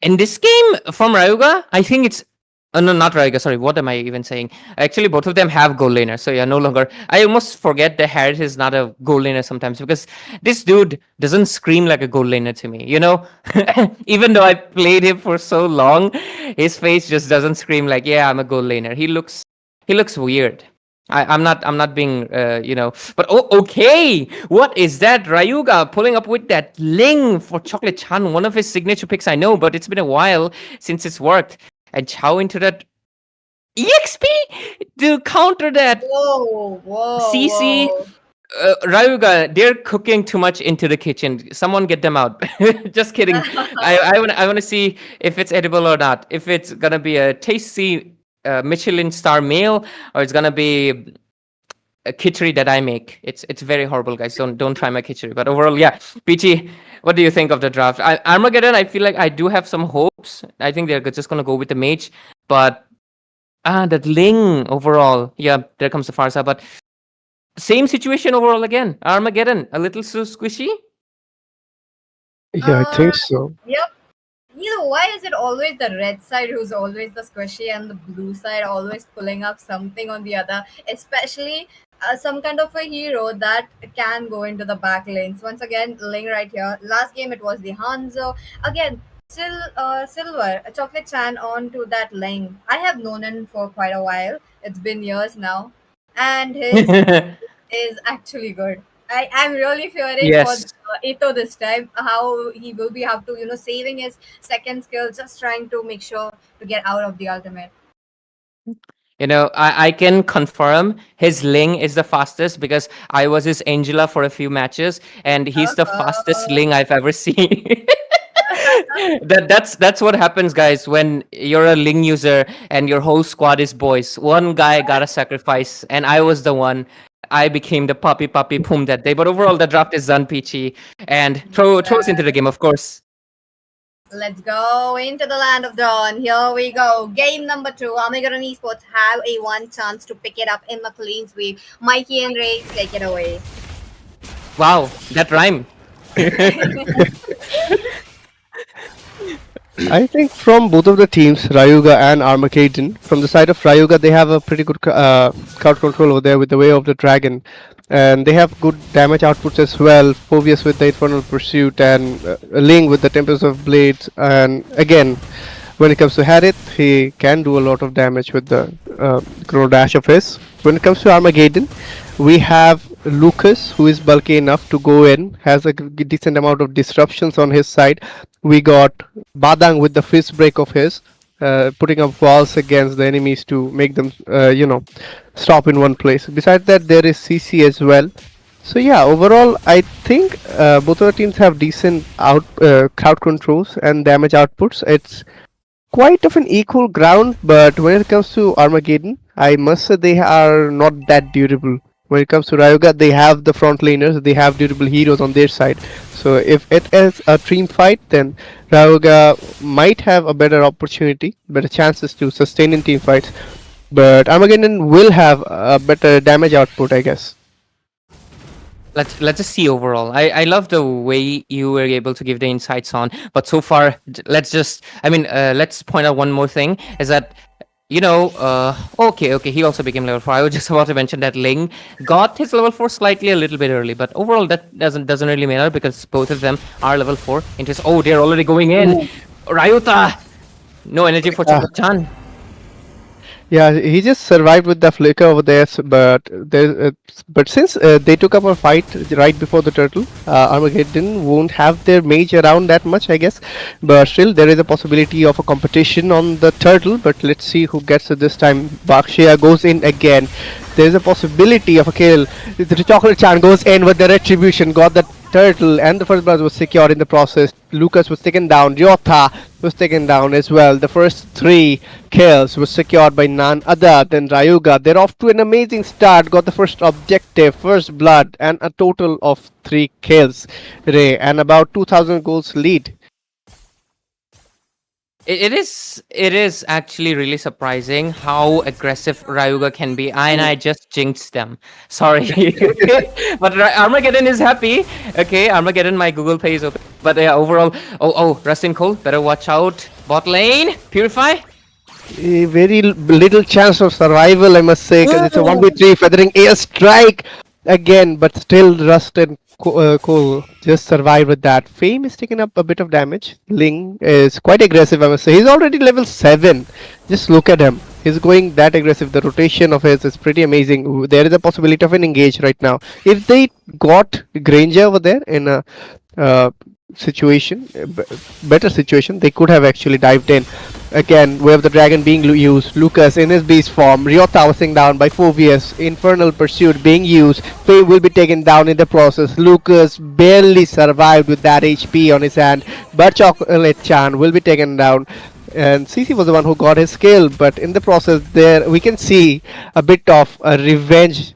In this game from Rayuga, I think it's No, not Rayuga. Sorry, what am I even saying? Actually, both of them have gold laner. So yeah, no longer. I almost forget that Harris is not a gold laner sometimes because this dude doesn't scream like a gold laner to me. You know, even though I played him for so long, his face just doesn't scream like, yeah, I'm a gold laner. He looks weird. I'm not being, but okay. What is that? Rayuga pulling up with that Ling for Chocolate Chan, one of his signature picks, I know, but it's been a while since it's worked. And Chow into that EXP to counter that Whoa, CC. whoa. Rayuga, they're cooking too much into the kitchen. Someone get them out. Just kidding. I want to see if it's edible or not. If it's gonna be a tasty Michelin star meal or it's gonna be a khichdi that I make. It's very horrible, guys. Don't try my khichdi. But overall, yeah. Peachy, what do you think of the draft? Armageddon, I feel like I do have some hopes. I think they're just gonna go with the mage, but that Ling overall, yeah, there comes the Farsa. But same situation overall again. Armageddon, a little so squishy. Yeah, I think Uh, so. Yep. Why is it always the red side who's always the squishy and the blue side always pulling up something on the other, especially some kind of a hero that can go into the back lanes. Once again, Ling right here. Last game it was the Hanzo. Again, Silver, Chocolate Chan on to that Ling. I have known him for quite a while. It's been years now. And his is actually good. I'm really fearing for Yes. Ito this time, how he will be have to, saving his second skill, just trying to make sure to get out of the ultimate. I can confirm his Ling is the fastest because I was his Angela for a few matches, and he's the fastest Ling I've ever seen. That's what happens, guys, when you're a Ling user and your whole squad is boys. One guy got a sacrifice, and I was the one. I became the puppy pum that day. But overall, the draft is done, Peachy, and throw us into the game, of course. Let's go into the land of dawn. Here we go. Game number 2. Armageddon Esports have a one chance to pick it up in the clean sweep. Mikey and Ray, take it away. Wow, that rhyme. I think from both of the teams, Rayuga and Armageddon, from the side of Rayuga, they have a pretty good crowd control over there with the Way of the Dragon. And they have good damage outputs as well. Phobius with the Infernal Pursuit and Ling with the Tempest of Blades. And again, when it comes to Harith, he can do a lot of damage with the Chrono Dash of his. When it comes to Armageddon, we have Lucas, who is bulky enough to go in, has a decent amount of disruptions on his side. We got Badang with the fist break of his, putting up walls against the enemies to make them, stop in one place. Besides that, there is CC as well. So yeah, overall, I think both of the teams have decent crowd controls and damage outputs. It's quite of an equal ground, but when it comes to Armageddon, I must say they are not that durable. When it comes to Rayuga, they have the front laners, they have durable heroes on their side. So if it is a team fight, then Rayuga might have a better opportunity, better chances to sustain in team fights. But Armageddon will have a better damage output, I guess. Let's just see overall. I love the way you were able to give the insights on, but so far, let's point out one more thing is that okay, he also became level 4. I was just about to mention that Ling got his level 4 slightly a little bit early, but overall that doesn't really matter because both of them are level 4. They're already going in. Ryuta, no energy for Chan. Yeah, he just survived with the flicker over there, but since they took up a fight right before the turtle, Armageddon won't have their mage around that much, I guess. But still, there is a possibility of a competition on the turtle. But let's see who gets it this time. Bakshia goes in again. There's a possibility of a kill. The Chocolate Chan goes in with the retribution, got the turtle, and the first blood was secured in the process. Lucas was taken down. Ryota was taken down as well. The first 3 kills was secured by none other than Rayuga. They're off to an amazing start. Got the first objective, first blood, and a total of 3 kills. Ray, and about 2,000 goals lead. It is actually really surprising how aggressive Rayuga can be, and I just jinxed them. Sorry, but Armageddon is happy. Okay, Armageddon, my Google Pay is open. But yeah, overall, Rustin Cole, better watch out. Bot lane, Purify. A very little chance of survival, I must say, because it's a 1v3 feathering air strike again, but still Rust and Cole just survive with that. Fame is taking up a bit of damage. Ling is quite aggressive, I must say. He's already level 7. Just look at him. He's going that aggressive. The rotation of his is pretty amazing. There is a possibility of an engage right now. If they got Granger over there in a uh, situation, better situation, they could have actually dived in. Again, we have the dragon being used. Lucas in his beast form. Ryota was taken down by Phobius. Infernal Pursuit being used. Faye will be taken down in the process. Lucas barely survived with that HP on his hand. But Chocolate Chan will be taken down. And CC was the one who got his kill, but in the process there we can see a bit of a revenge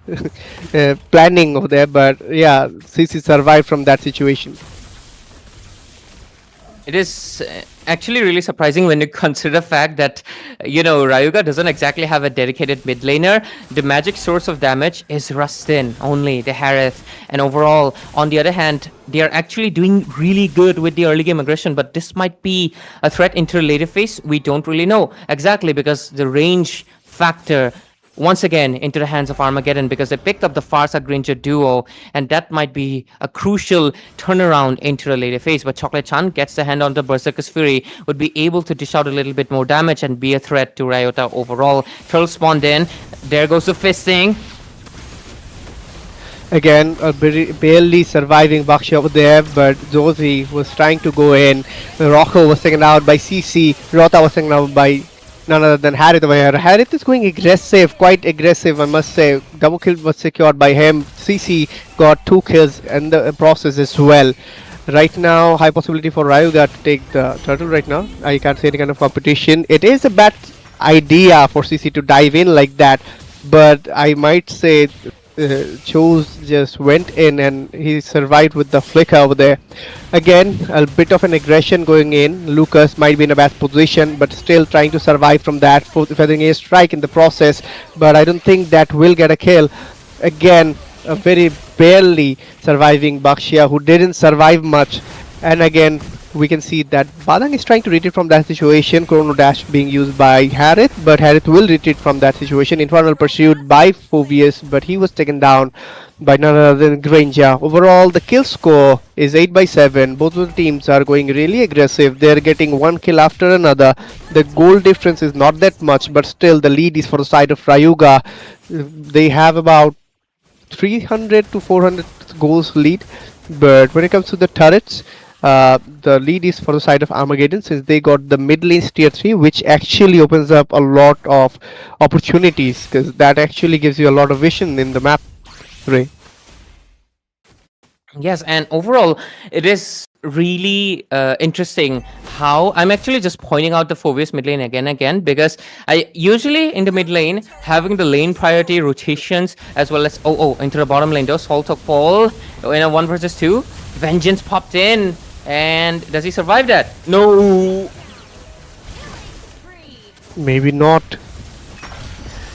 planning over there. But yeah, CC survived from that situation. It is actually really surprising when you consider the fact that, Rayuga doesn't exactly have a dedicated mid laner. The magic source of damage is Rustin only, the Harith. And overall, on the other hand, they are actually doing really good with the early game aggression, but this might be a threat into the later phase. We don't really know exactly because the range factor once again into the hands of Armageddon, because they picked up the Farsa Granger duo, and that might be a crucial turnaround into the later phase. But Chocolate Chan gets the hand on the Berserker's Fury, would be able to dish out a little bit more damage and be a threat to Ryota overall. Turtle spawned in. There goes the fisting. Again, barely surviving Bakshi over there, but Josie was trying to go in. Rocco was taken out by CC. Rota was taken out by none other than Harith over here. Harith is going aggressive, quite aggressive, I must say. Double kill was secured by him. CC got 2 kills in the process as well. Right now, high possibility for Rayuga to take the turtle right now. I can't see any kind of competition. It is a bad idea for CC to dive in like that, but I might say Chose just went in and he survived with the flicker over there. Again, a bit of an aggression going in. Lucas might be in a bad position, but still trying to survive from that. Feathering a strike in the process, but I don't think that will get a kill. Again, a very barely surviving Bakshia who didn't survive much. And again, we can see that Badang is trying to retreat from that situation. Chrono Dash being used by Harith, but Harith will retreat from that situation. Infernal Pursuit by Phobius, but he was taken down by none other than Granger. Overall, the kill score is 8/7. Both of the teams are going really aggressive. They're getting one kill after another. The goal difference is not that much, but still the lead is for the side of Rayuga. They have about 300 to 400 goals lead, but when it comes to the turrets, the lead is for the side of Armageddon, since they got the mid lane tier 3, which actually opens up a lot of opportunities, because that actually gives you a lot of vision in the map. Ray. Yes, and overall, it is really interesting how I'm actually just pointing out the Phobius mid lane again, because I usually in the mid lane having the lane priority rotations as well as into the bottom lane. Though Sol took Paul in a 1 versus 2. Vengeance popped in, and does he survive that? No. Maybe not.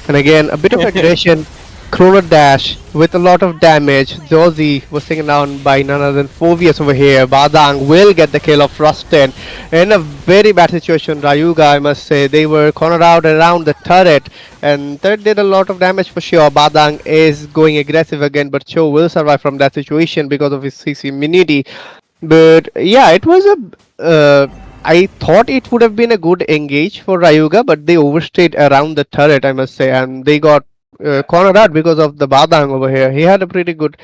And again, a bit of aggression. Chrono Dash with a lot of damage. Josie was taken down by none other than Phobius over here. Badang will get the kill of Rustin. In a very bad situation, Rayuga, I must say. They were cornered out around the turret, and that did a lot of damage for sure. Badang is going aggressive again, but Cho will survive from that situation because of his CC immunity. But yeah, it was I thought it would have been a good engage for Rayuga, but they overstayed around the turret, I must say, and they got cornered out because of the Badang over here. He had a pretty good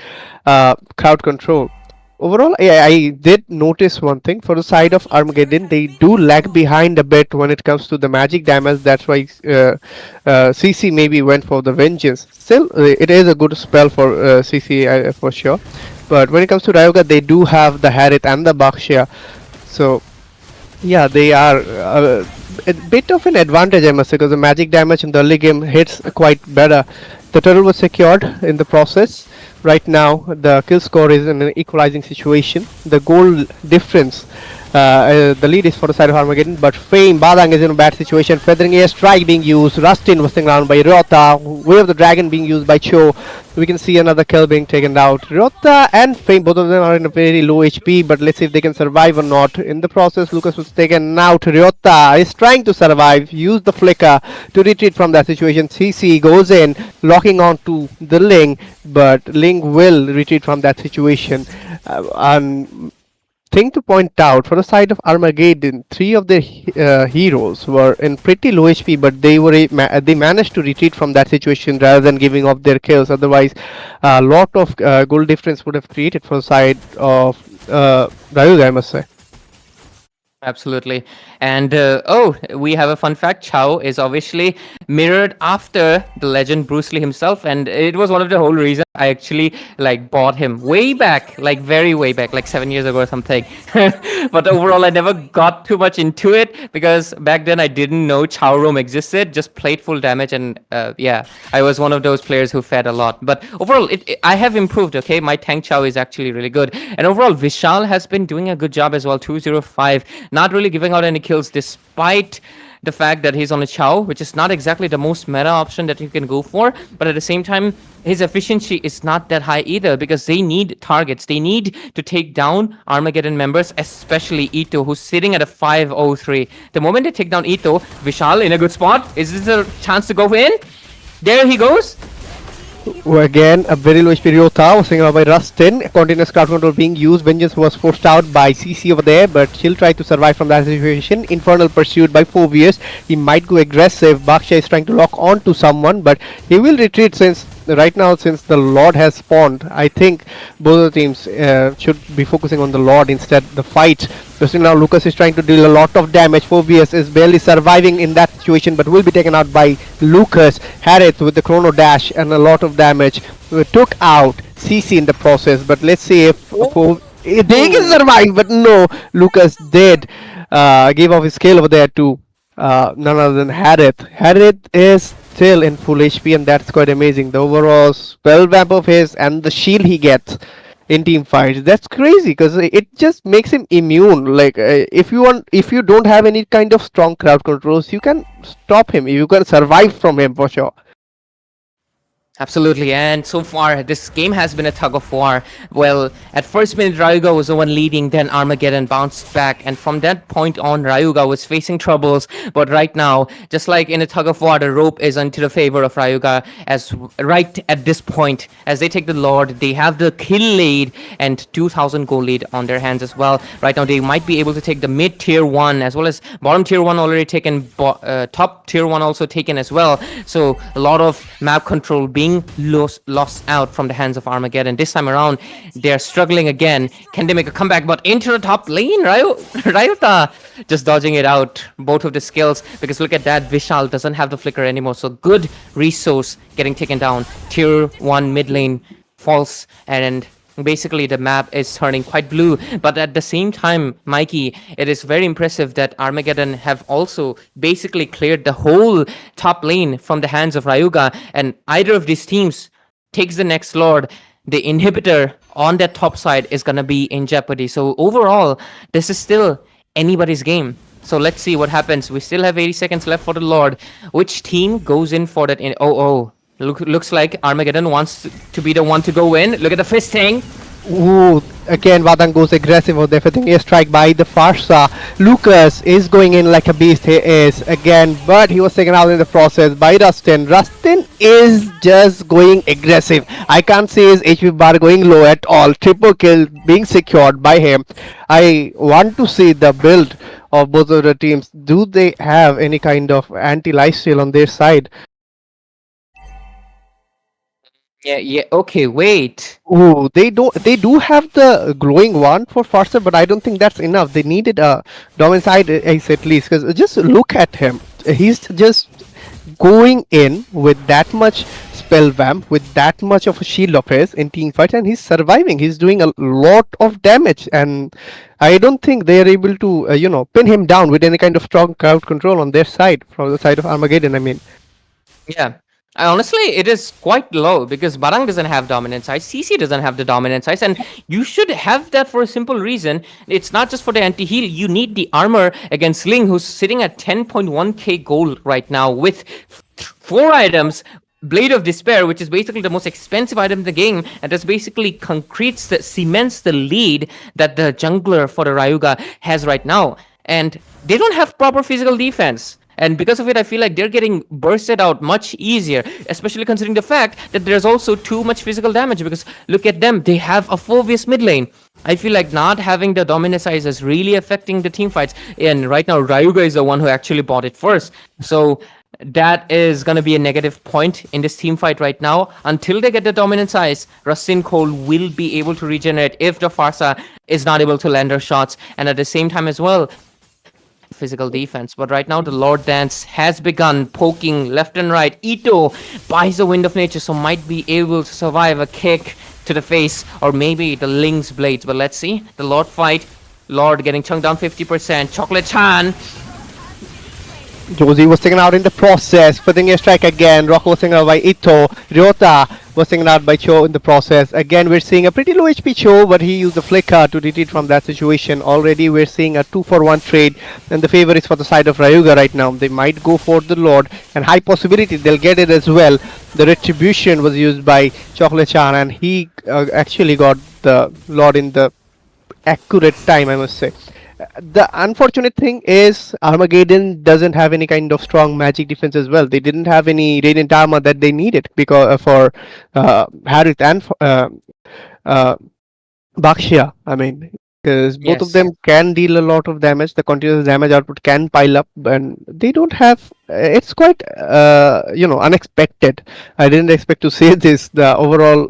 crowd control. Overall, I did notice one thing. For the side of Armageddon, they do lag behind a bit when it comes to the magic damage. That's why CC maybe went for the Vengeance. Still, it is a good spell for CC for sure. But when it comes to Rayuga, they do have the Harith and the Bakshia. So yeah, they are a bit of an advantage, I must say, because the magic damage in the early game hits quite better. The turtle was secured in the process. Right now, the kill score is in an equalizing situation. The goal difference The lead is for the side of Armageddon, but Fame, Badang is in a bad situation. Feathering Air Strike being used. Rustin was taken down by Ryota. Way of the Dragon being used by Cho. We can see another kill being taken out. Ryota and Fame, both of them are in a very low HP, but let's see if they can survive or not. In the process, Lucas was taken out. Ryota is trying to survive. Use the flicker to retreat from that situation. CC goes in, locking on to the Ling, but Ling will retreat from that situation. And thing to point out, for the side of Armageddon, three of their heroes were in pretty low HP, but they managed to retreat from that situation rather than giving up their kills. Otherwise, a lot of goal difference would have created for the side of Rayuga, I must say. Absolutely. And we have a fun fact. Chao is obviously mirrored after the legend Bruce Lee himself, and it was one of the whole reasons I actually bought him way back, very way back, 7 years ago or something. But overall, I never got too much into it because back then I didn't know Chao Roam existed. Just played full damage, and I was one of those players who fed a lot. But overall, I have improved. Okay, my tank Chao is actually really good, and overall Vishal has been doing a good job as well. 205, not really giving out any kills despite the fact that he's on a Chao, which is not exactly the most meta option that you can go for, but at the same time, his efficiency is not that high either because they need targets. They need to take down Armageddon members, especially Ito, who's sitting at a 503. The moment they take down Ito, Vishal in a good spot. Is this a chance to go in? There he goes. Again, a very low HP Ryota was taken out by Rustin. Continuous crowd control being used. Vengeance was forced out by CC over there, but she'll try to survive from that situation. Infernal pursued by Phobius. He might go aggressive. Baksha is trying to lock on to someone, but he will retreat since the Lord has spawned. I think both the teams should be focusing on the Lord instead the fight. So now Lucas is trying to deal a lot of damage. Phobius is barely surviving in that situation, but will be taken out by Lucas. Harith with the chrono dash and a lot of damage. We took out CC in the process, but let's see if they can survive. But no, Lucas did give off his skill over there to none other than Harith. Harith is still in full HP, and that's quite amazing. The overall spell vamp of his and the shield he gets in team fights, that's crazy because it just makes him immune. If you don't have any kind of strong crowd controls, you can stop him, you can survive from him for sure. Absolutely, and so far this game has been a tug of war. Well, at first minute Rayuga was the one leading, then Armageddon bounced back, and from that point on Rayuga was facing troubles. But right now, just like in a tug of war, the rope is into the favor of Rayuga, as right at this point, as they take the Lord, they have the kill lead and 2000 gold lead on their hands as well. Right now they might be able to take the mid tier 1 as well as bottom tier 1 already taken, top tier 1 also taken as well. So a lot of map control being lost out from the hands of Armageddon. This time around, they're struggling again. Can they make a comeback? But into the top lane, Ryuta just dodging it out. Both of the skills, because look at that, Vishal doesn't have the flicker anymore. So good resource getting taken down. Tier 1 mid lane falls, and basically the map is turning quite blue. But at the same time, Mikey, it is very impressive that Armageddon have also basically cleared the whole top lane from the hands of Rayuga, and either of these teams takes the next Lord, the inhibitor on that top side is gonna be in jeopardy. So overall, this is still anybody's game. So let's see what happens. We still have 80 seconds left for the Lord. Which team goes in for that? Looks like Armageddon wants to be the one to go in. Look at the fisting. Ooh, again Vadang goes aggressive with everything. A strike by the Farsa. Lucas is going in like a beast. He is again, but he was taken out in the process by Rustin. Rustin is just going aggressive. I can't see his HP bar going low at all. Triple kill being secured by him. I want to see the build of both of the teams. Do they have any kind of anti-lifesteal on their side? Yeah, okay, wait. Oh, they do have the glowing one for Farsa, but I don't think that's enough. They needed a dominant side ace at least, because just look at him. He's just going in with that much spell vamp, with that much of a shield of his in team fights, and he's surviving. He's doing a lot of damage, and I don't think they're able to pin him down with any kind of strong crowd control on their side, from the side of Armageddon, I mean. Yeah. Honestly, it is quite low because Barang doesn't have dominant size, CC doesn't have the dominant size, and you should have that for a simple reason. It's not just for the anti heal, you need the armor against Ling, who's sitting at 10.1k gold right now with 4 items. Blade of Despair, which is basically the most expensive item in the game, and just basically cements the lead that the jungler for the Rayuga has right now. And they don't have proper physical defense. And because of it, I feel like they're getting bursted out much easier, especially considering the fact that there's also too much physical damage. Because look at them, they have a Phobius mid lane. I feel like not having the dominant size is really affecting the team fights. And right now, Rayuga is the one who actually bought it first. So that is going to be a negative point in this team fight right now. Until they get the dominant size, Rustin Cole will be able to regenerate if the Farsa is not able to land her shots. And at the same time as well, physical defense. But right now, the Lord Dance has begun poking left and right. Ito buys the Wind of Nature, so might be able to survive a kick to the face, or maybe the Ling's Blades. But let's see. The Lord fight. Lord getting chunked down 50%. Chocolate Chan. Josie was taken out in the process. Fitting a strike again. Rock was taken out by Ito. Ryota was taken out by Cho in the process. Again, we're seeing a pretty low HP Cho, but he used the flicker to retreat from that situation. Already, we're seeing a 2-for-1 trade, and the favor is for the side of Rayuga right now. They might go for the Lord, and high possibility they'll get it as well. The retribution was used by Chocolate Chan, and he actually got the Lord in the accurate time, I must say. The unfortunate thing is Armageddon doesn't have any kind of strong magic defense as well. They didn't have any radiant armor that they needed because for Harith and Bakshia. I mean, because both of Yes. them can deal a lot of damage. The continuous damage output can pile up, and they don't have. It's quite unexpected. I didn't expect to say this. The overall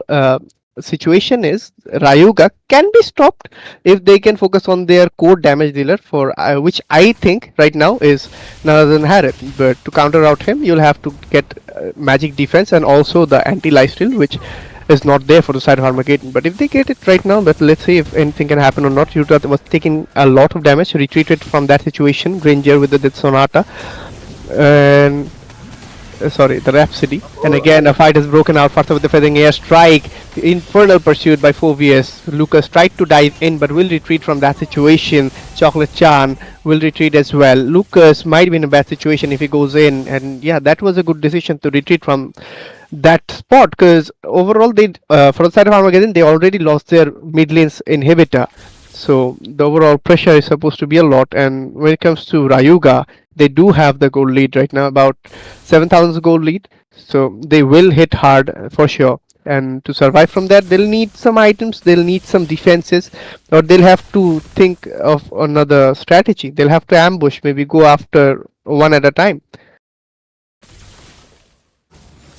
situation is Rayuga can be stopped if they can focus on their core damage dealer, for which I think right now is none other than Harith. But to counter out him, you'll have to get magic defense and also the anti lifesteal, which is not there for the side of Armageddon. But if they get it right now, but let's see if anything can happen or not. Yuta was taking a lot of damage, retreated from that situation. Granger with the Death Sonata, and sorry, the Rhapsody. And again, a fight has broken out. First with the feathering air strike. Infernal pursued by Phobius. Lucas tried to dive in but will retreat from that situation. Chocolate Chan will retreat as well. Lucas might be in a bad situation if he goes in. And yeah, that was a good decision to retreat from that spot, because overall they for the side of Armageddon they already lost their mid lane's inhibitor. So the overall pressure is supposed to be a lot, and when it comes to Rayuga, they do have the gold lead right now, about 7,000 gold lead. So they will hit hard for sure. And to survive from that, they'll need some items, they'll need some defenses, or they'll have to think of another strategy. They'll have to ambush, maybe go after one at a time.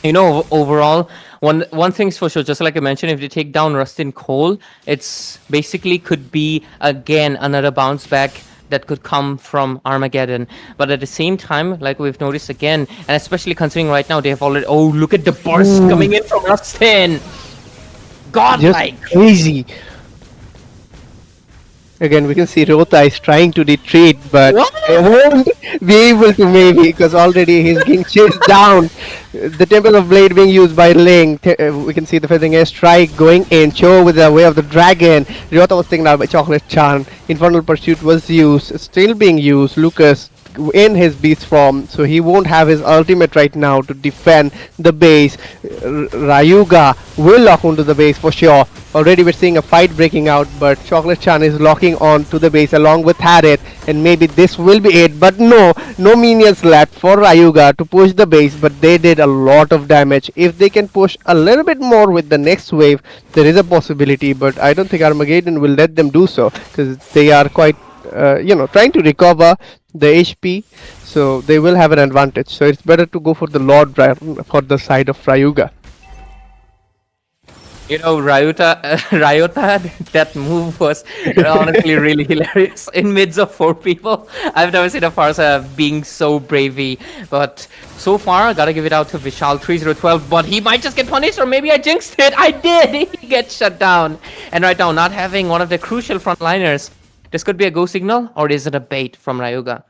Overall, one thing's for sure, just like I mentioned, if they take down Rustin Cole, it's basically could be again another bounce back that could come from Armageddon. But at the same time, like we've noticed again, and especially considering right now they have already, oh, look at the burst coming in from Rustin. Godlike. Just crazy. Again, we can see Rota is trying to retreat, but he won't be able to, maybe, because already he's getting chased down. The Temple of Blade being used by Ling. We can see the feathering air strike going in. Cho with the Way of the Dragon. Ryota was taken out by Chocolate Chan. Infernal Pursuit was used, still being used. Lucas in his beast form, so he won't have his ultimate right now to defend the base. Rayuga will lock onto the base for sure. Already we're seeing a fight breaking out, but Chocolate Chan is locking on to the base along with Harith, and maybe this will be it. But no minions left for Rayuga to push the base, but they did a lot of damage. If they can push a little bit more with the next wave, there is a possibility, but I don't think Armageddon will let them do so, because they are quite trying to recover the HP, so they will have an advantage. So it's better to go for the Lord for the side of Rayuga. Ryota, that move was honestly really hilarious in midst of 4 people. I've never seen a Farsa being so bravey, but so far, I gotta give it out to Vishal 3012, but he might just get punished, or maybe I jinxed it. I did! He gets shut down. And right now, not having one of the crucial frontliners, this could be a go signal, or is it a bait from Rayuga?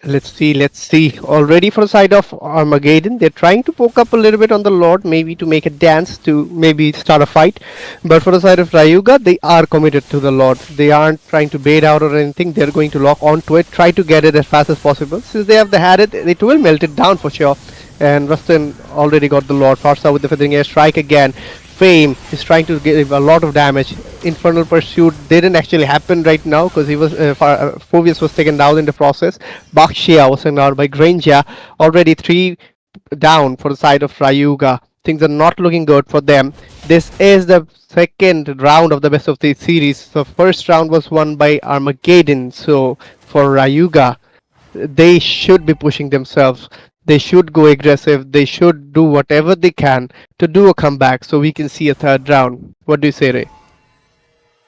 Let's see, let's see. Already for the side of Armageddon, they're trying to poke up a little bit on the Lord, maybe to make a dance, to maybe start a fight. But for the side of Rayuga, they are committed to the Lord. They aren't trying to bait out or anything. They're going to lock onto it, try to get it as fast as possible. Since they have the had it, it will melt it down for sure. And Rustin already got the Lord. Farsa with the feathering air strike again. Fame is trying to give a lot of damage. Infernal Pursuit didn't actually happen right now because he was Phobius was taken down in the process. Bakshia was taken out by Granger. Already 3 down for the side of Rayuga. Things are not looking good for them. This is the second round of the best of the series. The first round was won by Armageddon. So for Rayuga, they should be pushing themselves. They should go aggressive. They should do whatever they can to do a comeback so we can see a third round. What do you say, Ray?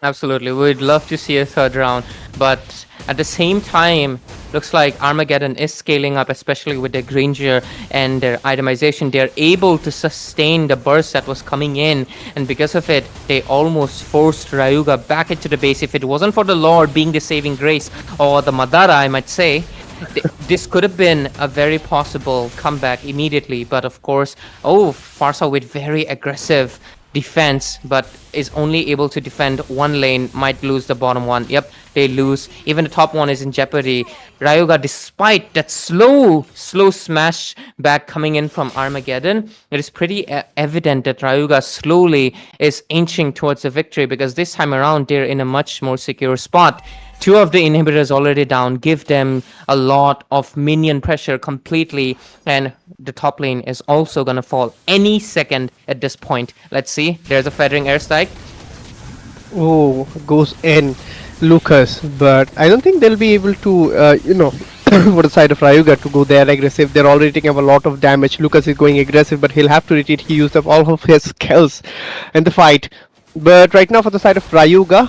Absolutely, we'd love to see a third round, but at the same time, looks like Armageddon is scaling up, especially with their Granger and their itemization. They're able to sustain the burst that was coming in, and because of it, they almost forced Rayuga back into the base. If it wasn't for the Lord being the saving grace, or the Madara, I might say, this could have been a very possible comeback immediately. But of course, Farsa with very aggressive defense, but is only able to defend one lane, might lose the bottom one. Yep, they lose. Even the top one is in jeopardy. Rayuga, despite that slow smash back coming in from Armageddon, it is pretty evident that Rayuga slowly is inching towards the victory, because this time around they're in a much more secure spot. Two of the inhibitors already down, give them a lot of minion pressure completely, and the top lane is also gonna fall any second at this point. Let's see, there's a feathering airstrike. Oh, goes in Lucas, but I don't think they'll be able to, for the side of Rayuga to go there aggressive. They're already taking up a lot of damage. Lucas is going aggressive, but he'll have to retreat. He used up all of his skills in the fight. But right now, for the side of Rayuga,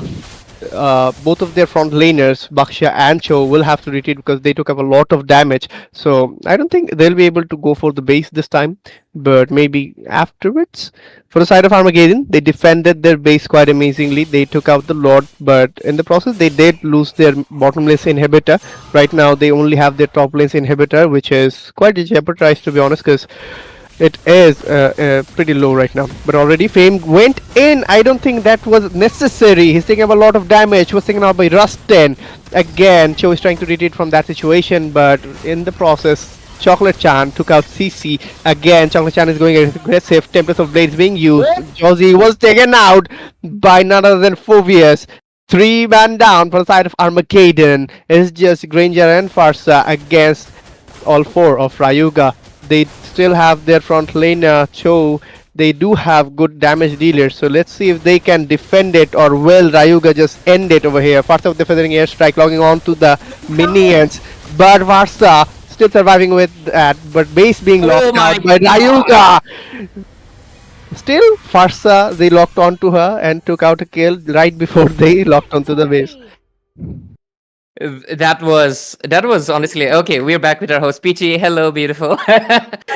both of their front laners, Baksha and Cho, will have to retreat because they took up a lot of damage. So I don't think they'll be able to go for the base this time, but maybe afterwards. For the side of Armageddon, they defended their base quite amazingly. They took out the Lord, but in the process, they did lose their bottom lane's inhibitor. Right now, they only have their top lane's inhibitor, which is quite jeopardized to be honest, because it is pretty low right now. But already Fame went in. I don't think that was necessary. He's taking up a lot of damage. Was taken out by Rustin. Again, Cho is trying to retreat from that situation, but in the process, Chocolate Chan took out CC. Again, Chocolate Chan is going aggressive. Tempest of Blades being used. Josie was taken out by none other than Phobius. 3-man down for the side of Armageddon. It's just Granger and Farsa against all 4 of Rayuga. They still have their front laner Cho. They do have good damage dealers, so let's see if they can defend it, or will Rayuga just end it over here. Farsa with the feathering airstrike logging on to the minions, but Farsa still surviving with that, but base being locked out by Rayuga. Still, Farsa, they locked onto her and took out a kill right before they locked onto the base. That was honestly okay. We're back with our host Peachy. Hello, beautiful.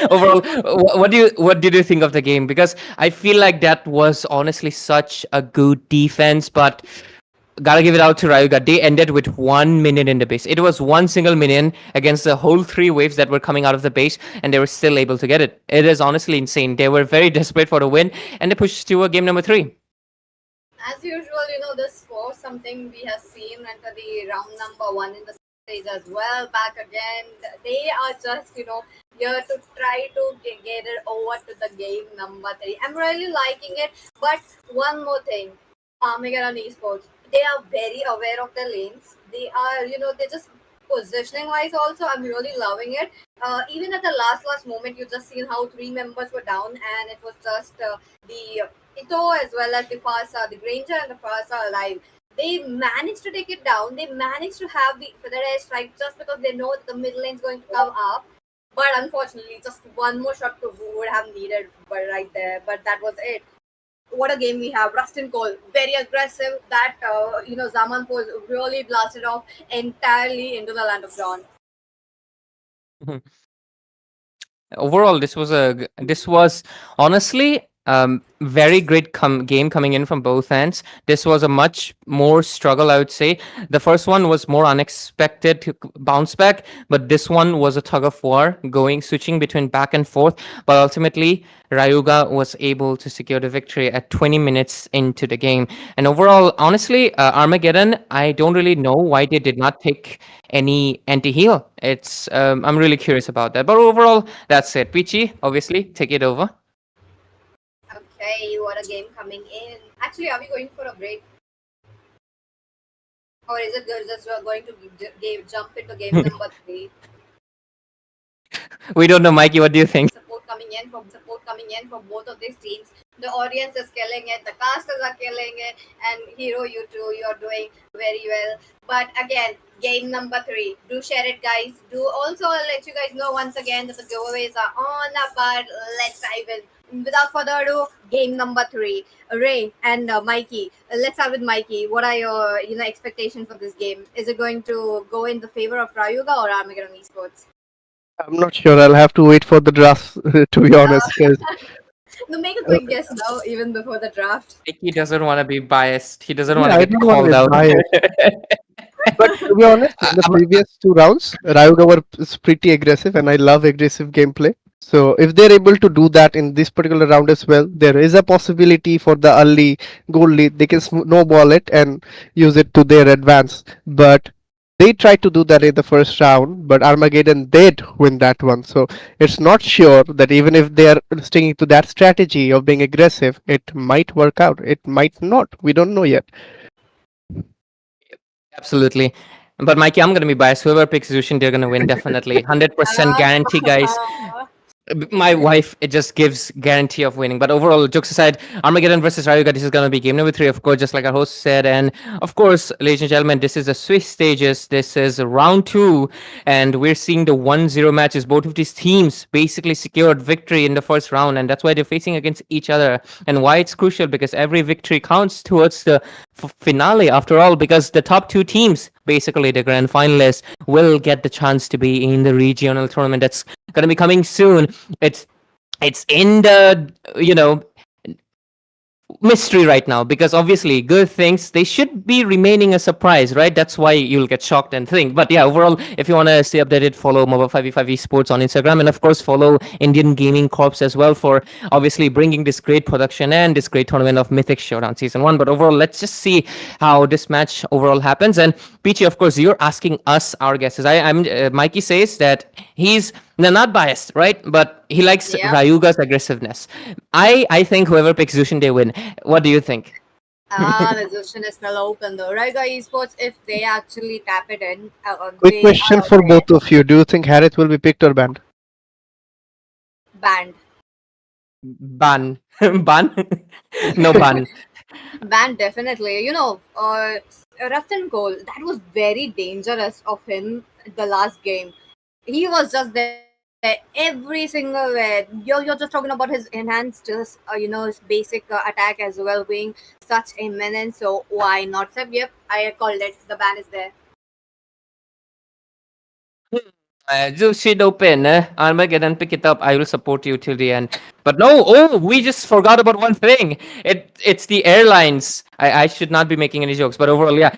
Overall, what did you think of the game? Because I feel like that was honestly such a good defense, but gotta give it out to Rayuga. They ended with 1 minion in the base. It was one single minion against the whole 3 waves that were coming out of the base, and they were still able to get it. It is honestly insane. They were very desperate for the win, and they pushed to a game number 3. As usual, this was something we have seen into the round number 1 in the stage as well. Back again, they are just, here to try to get it over to the game number 3. I'm really liking it, but one more thing, Armageddon Esports, they are very aware of their lanes. They are, they're just positioning wise also, I'm really loving it. Even at the last moment, you just seen how 3 members were down, and it was just the Ito as well as the Farsa, the Granger and the Farsa alive. They managed to take it down. They managed to have the feather strike just because they know that the mid lane is going to come up. But unfortunately, just one more shot to would have needed right there. But that was it. What a game we have. Rustin Cole, very aggressive. That, Zaman was really blasted off entirely into the land of Dawn. Overall, this was honestly Very great game coming in from both ends. This was a much more struggle, I would say. The first one was more unexpected bounce back, but this one was a tug of war, switching between back and forth. But ultimately, Rayuga was able to secure the victory at 20 minutes into the game. And overall, honestly, Armageddon, I don't really know why they did not take any anti-heal. I'm really curious about that. But overall, that's it. Peachy, obviously, take it over. Okay, what a game coming in. Actually, are we going for a break? Or is it just going to jump into game number 3? We don't know, Mikey. What do you think? Support coming in from both of these teams. The audience is killing it, the casters are killing it, and Hero, you too, you're doing very well. But again, game number 3. Do share it, guys. Do also let you guys know once again that the giveaways are on. But let's dive in. Without further ado, game number 3. Ray and Mikey. Let's start with Mikey. What are your expectations for this game? Is it going to go in the favor of Rayuga or Armageddon Esports? I'm not sure. I'll have to wait for the draft, to be honest. 'Cause No, make a quick guess now, even before the draft. He doesn't want to be biased. He doesn't Yeah, want I to get don't want called to out. be But to be honest, in the previous 2 rounds, Rayuga was pretty aggressive, and I love aggressive gameplay. So if they're able to do that in this particular round as well, there is a possibility for the early goal lead. They can snowball it and use it to their advance. But they tried to do that in the first round, but Armageddon did win that one. So it's not sure that even if they are sticking to that strategy of being aggressive, it might work out. It might not. We don't know yet. Absolutely. But Mikey, I'm going to be biased. Whoever picks Zushin, they're going to win definitely. 100% guarantee, guys. My wife, it just gives guarantee of winning. But overall, jokes aside, Armageddon versus Rayuga, this is going to be game number 3, of course, just like our host said. And of course, ladies and gentlemen, this is a Swiss stages. This is round 2. And we're seeing the 1-0 matches. Both of these teams basically secured victory in the first round. And that's why they're facing against each other. And why it's crucial, because every victory counts towards the finale, after all, because the top 2 teams, basically the grand finalists, will get the chance to be in the regional tournament that's going to be coming soon. It's in the mystery right now, because obviously good things, they should be remaining a surprise, right? That's why you'll get shocked and think. But yeah, overall, if you want to stay updated, follow Moba 5v5 Esports on Instagram, and of course follow Indian Gaming Corps as well for obviously bringing this great production and this great tournament of Mythic Showdown Season 1. But overall, let's just see how this match overall happens. And Peachy, of course, you're asking us our guesses. Mikey says that he's not biased, right? But he likes Rayuga's aggressiveness. I think whoever picks Zushin, they win. What do you think? The Zushin is still open though. Rayuga Esports, if they actually tap it in. Quick question for both of you. Do you think Harith will be picked or banned? Banned. Ban. Ban? No ban. Banned, definitely. Rustin Cole, that was very dangerous of him the last game. He was just there every single way. You're just talking about his enhanced, his basic attack as well being such a menace. So why not? So, yep, I called it. The ban is there. Shit open. Armageddon, pick it up. I will support you till the end. But no, we just forgot about one thing. It's the airlines. I should not be making any jokes, but overall, yeah.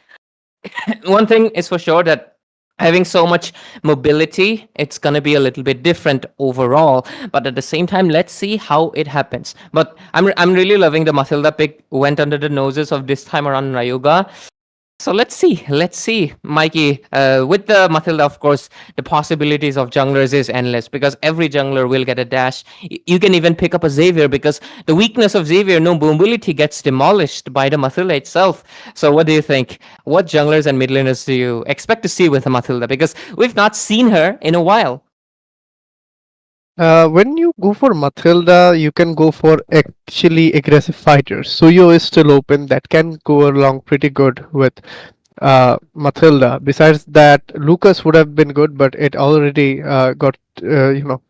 One thing is for sure, that having so much mobility, it's gonna be a little bit different overall. But at the same time, let's see how it happens. But I'm really loving the Mathilda pick. Went under the noses of this time around Rayuga. So let's see, Mikey. With the Mathilda, of course, the possibilities of junglers is endless, because every jungler will get a dash. You can even pick up a Xavier, because the weakness of Xavier, no mobility, gets demolished by the Mathilda itself. So what do you think? What junglers and mid laners do you expect to see with the Mathilda? Because we've not seen her in a while. When you go for Mathilda, you can go for actually aggressive fighters. Suyo is still open. That can go along pretty good with Mathilda. Besides that, Lucas would have been good, but it already got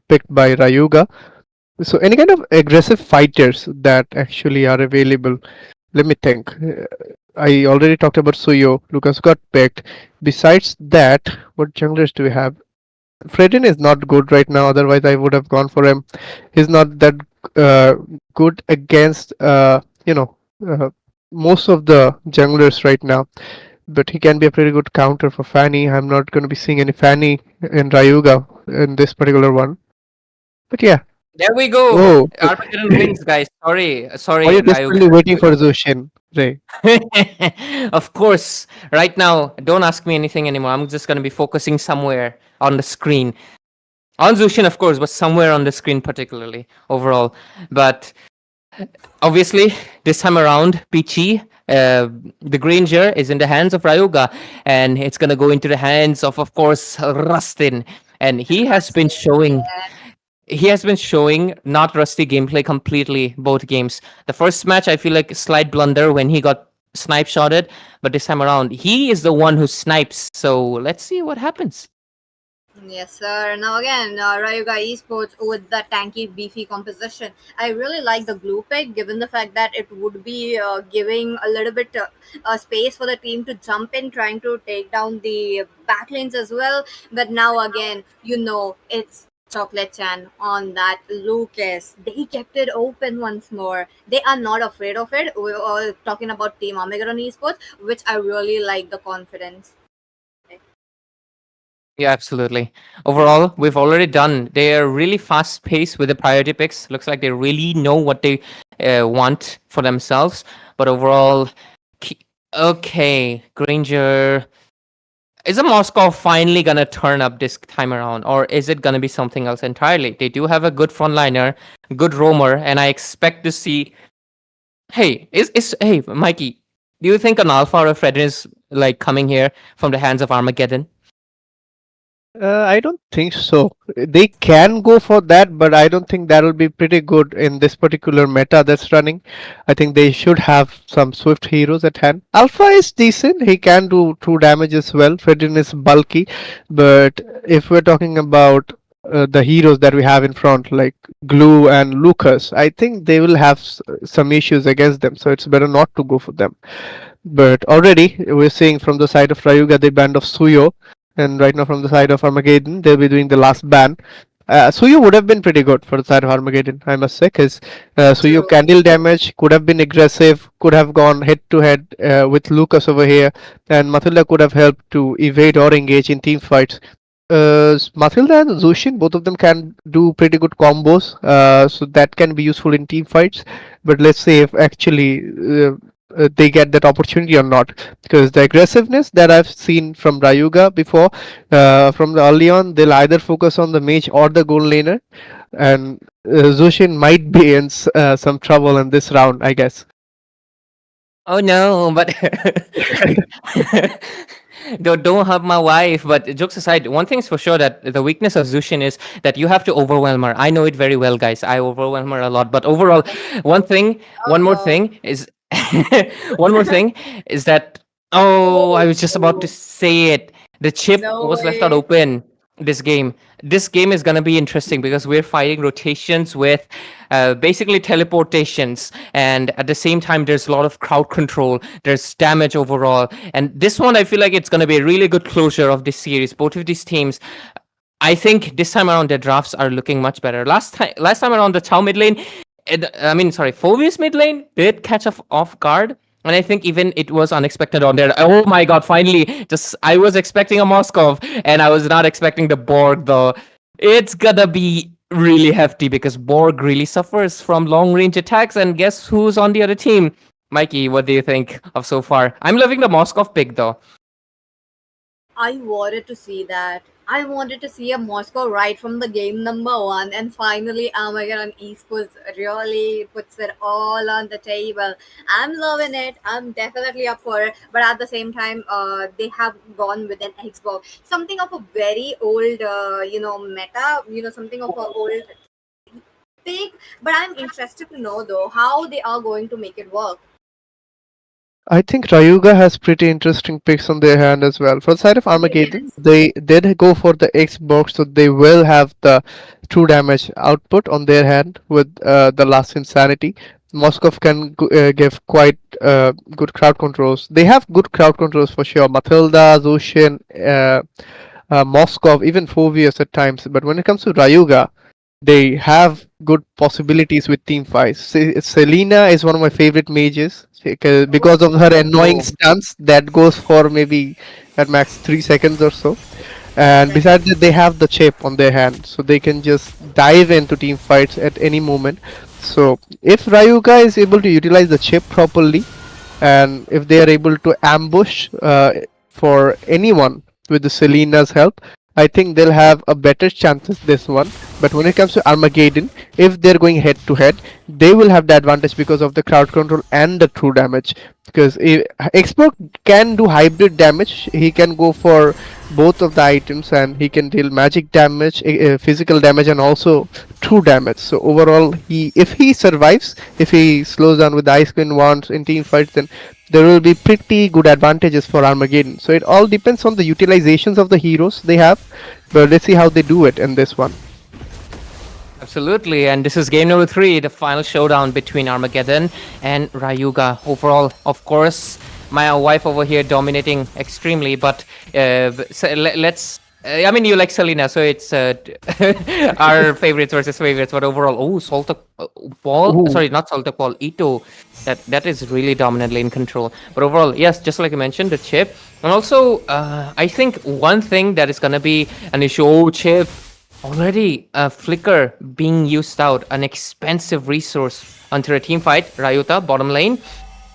picked by Rayuga. So any kind of aggressive fighters that actually are available. Let me think. I already talked about Suyo. Lucas got picked. Besides that, what junglers do we have? Fredin is not good right now, otherwise I would have gone for him. He's not that uh, good against uh, most of the junglers right now. But he can be a pretty good counter for Fanny. I'm not going to be seeing any Fanny in Rayuga in this particular one. But yeah. There we go. Oh, Armageddon wins, guys. Sorry, are sorry, you Rayuga. desperately waiting for Zushin, Ray? Of course. Right now, don't ask me anything anymore. I'm just gonna be focusing somewhere on the screen. On Zushin, of course, but somewhere on the screen particularly overall. But obviously, this time around, Pichi, the Granger is in the hands of Rayuga, and it's gonna go into the hands of course, Rustin. And he has been showing not rusty gameplay completely both games. The first match, I feel like slight blunder when he got snipe shotted, but this time around, he is the one who snipes. So let's see what happens. Yes, sir. Now again, Rayuga Esports with the tanky, beefy composition. I really like the glue pick, given the fact that it would be giving a little bit space for the team to jump in, trying to take down the backlanes as well. But now again, it's Chocolate Chan on that Lucas. They kept it open once more. They are not afraid of it. We're all talking about Team Armageddon Esports, which I really like the confidence. Yeah, absolutely. Overall, we've already done. They're really fast paced with the priority picks. Looks like they really know what they want for themselves. But overall, okay, Granger. Is a Moscow finally gonna turn up this time around, or is it gonna be something else entirely? They do have a good frontliner, good roamer, and I expect to see. Hey, hey Mikey? Do you think an Alpha or a Fredrin is like coming here from the hands of Armageddon? I don't think so. They can go for that, but I don't think that will be pretty good in this particular meta that's running. I think they should have some swift heroes at hand. Alpha is decent. He can do true damage as well. Fredrin is bulky, but if we're talking about the heroes that we have in front, like Glue and Lucas, I think they will have some issues against them. So it's better not to go for them. But already we're seeing from the side of Rayuga the band of Suyo, and right now from the side of Armageddon they'll be doing the last ban. Suyo would have been pretty good for the side of Armageddon, I must say, because Suyo True. can deal damage, could have been aggressive, could have gone head to head with Lucas over here, and Matilda could have helped to evade or engage in team fights. Matilda and Zushin, both of them can do pretty good combos, so that can be useful in team fights. But let's say if actually they get that opportunity or not, because the aggressiveness that I've seen from Rayuga before, from the early on, they'll either focus on the mage or the gold laner, and Zushin might be in some trouble in this round, I guess. Oh no, but don't hurt my wife. But jokes aside, one thing's for sure that the weakness of Zushin is that you have to overwhelm her. I know it very well, guys. I overwhelm her a lot. But overall, one more Oh, thing is, one more thing is that. Oh, I was just about to say it. The chip no was left out way. open. This game is gonna be interesting because we're fighting rotations with basically teleportations, and at the same time there's a lot of crowd control, there's damage overall, and this one I feel like it's gonna be a really good closure of this series. Both of these teams, I think this time around their drafts are looking much better. Last time around the Chao mid lane, Phoveus mid lane did catch off guard. And I think even it was unexpected on there. Oh my god, finally. Just I was expecting a Moskov and I was not expecting the Borg though. It's gonna be really hefty because Borg really suffers from long range attacks, and guess who's on the other team? Mikey, what do you think of so far? I'm loving the Moskov pick though. I wanted to see that. I wanted to see a Moscow right from the game number one, and finally Armageddon Esports really puts it all on the table. I'm loving it. I'm definitely up for it. But at the same time, they have gone with an Xbox, something of a very old, meta. Something of a old take. But I'm interested to know though how they are going to make it work. I think Rayuga has pretty interesting picks on their hand as well. For the side of Armageddon, Yes. they did go for the Xbox, so they will have the true damage output on their hand with the last insanity. Moskov can give quite good crowd controls. They have good crowd controls for sure. Matilda, Zushin, Moskov, even Phoveus at times. But when it comes to Rayuga, they have good possibilities with team fights. Selena is one of my favorite mages because of her annoying stunts that goes for maybe at max 3 seconds or so. And besides that, they have the chip on their hand, so they can just dive into team fights at any moment. So if Rayuga is able to utilize the chip properly, and if they are able to ambush for anyone with the Selena's help, I think they'll have a better chances this one. But when it comes to Armageddon, if they're going head to head, they will have the advantage because of the crowd control and the true damage. Because Xbox can do hybrid damage, he can go for both of the items and he can deal magic damage, physical damage, and also true damage. So overall, if he survives, if he slows down with the Ice Queen wands in team fights, then there will be pretty good advantages for Armageddon. So it all depends on the utilizations of the heroes they have, but let's see how they do it in this one. Absolutely, and this is game number 3, the final showdown between Armageddon and Rayuga. Overall, of course, my wife over here dominating extremely, but let's. I mean, you like Selena, so it's our favorites versus favorites. But overall, Saltok Ball. Sorry, not Saltok Ball. Ito. That is really dominantly in control. But overall, yes, just like I mentioned, the chip, and also I think one thing that is gonna be an issue. Chip. Already a flicker being used out, an expensive resource onto a team fight. Rayuta, bottom lane,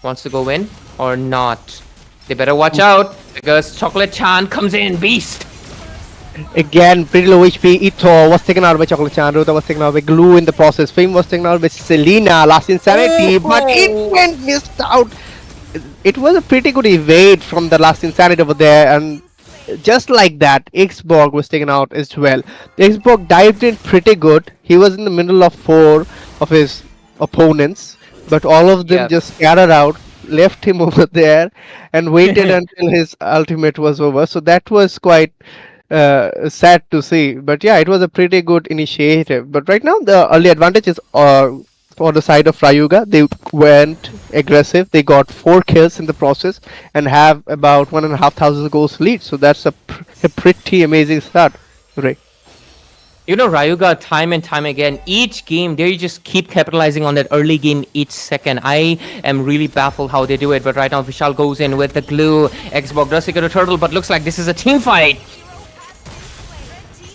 wants to go in or not. They better watch out because Chocolate Chan comes in, beast. Again, pretty low HP. Ito was taken out by Chocolate Chan. Ruta was taken out by Glue in the process. Fame was taken out by Selena. Last Insanity, but it went missed out. It was a pretty good evade from the Last Insanity over there, and just like that, Xborg was taken out as well. Xborg dived in pretty good. He was in the middle of 4 of his opponents, but all of them just scattered out, left him over there, and waited until his ultimate was over. So that was quite sad to see. But yeah, it was a pretty good initiative. But right now, the early advantage is for the side of Rayuga. They went aggressive. They got 4 kills in the process and have about 1,500 goals lead. So that's a pretty amazing start, Ray. You know, Rayuga, time and time again, each game, they just keep capitalizing on that early game each second. I am really baffled how they do it. But right now, Vishal goes in with the glue. Xbox does get a turtle, but looks like this is a team fight.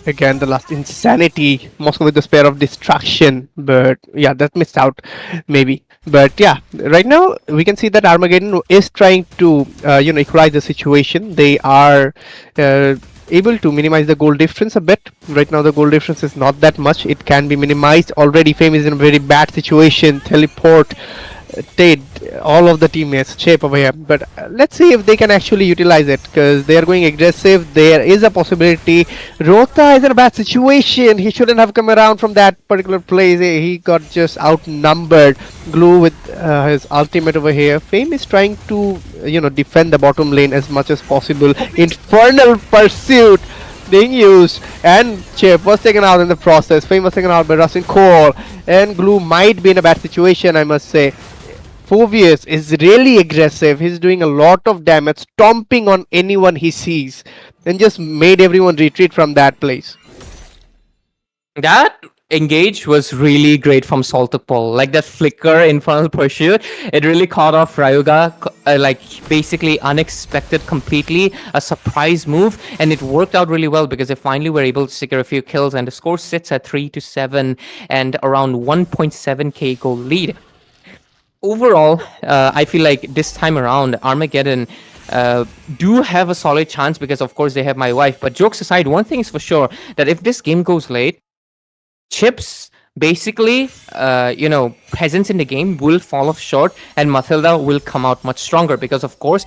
Again, the Last Insanity, Moscow with the Spear of Destruction, but yeah, that missed out, maybe. But yeah, right now we can see that Armageddon is trying to, equalize the situation. They are able to minimize the goal difference a bit. Right now, the goal difference is not that much. It can be minimized. Already, Fame is in a very bad situation. Teleport. All of the teammates shape over here, but let's see if they can actually utilize it, because they are going aggressive. There is a possibility. Rota is in a bad situation. He shouldn't have come around from that particular place. He got just outnumbered. Glue with his ultimate over here. Fame is trying to defend the bottom lane as much as possible. Infernal Pursuit being used, and Chip was taken out in the process. Fame was taken out by Rustin Core, and Glue might be in a bad situation, I must say. Phoveus is really aggressive. He's doing a lot of damage, stomping on anyone he sees, and just made everyone retreat from that place. That engage was really great from Saltopol. Like that flicker Infernal Pursuit, it really caught off Rayuga, like basically unexpected completely, a surprise move, and it worked out really well because they finally were able to secure a few kills, and the score sits at 3-7 and around 1.7k goal lead. Overall, I feel like this time around, Armageddon do have a solid chance because, of course, they have my wife. But jokes aside, one thing is for sure, that if this game goes late, Chips, basically, presence in the game will fall off short, and Mathilda will come out much stronger because, of course,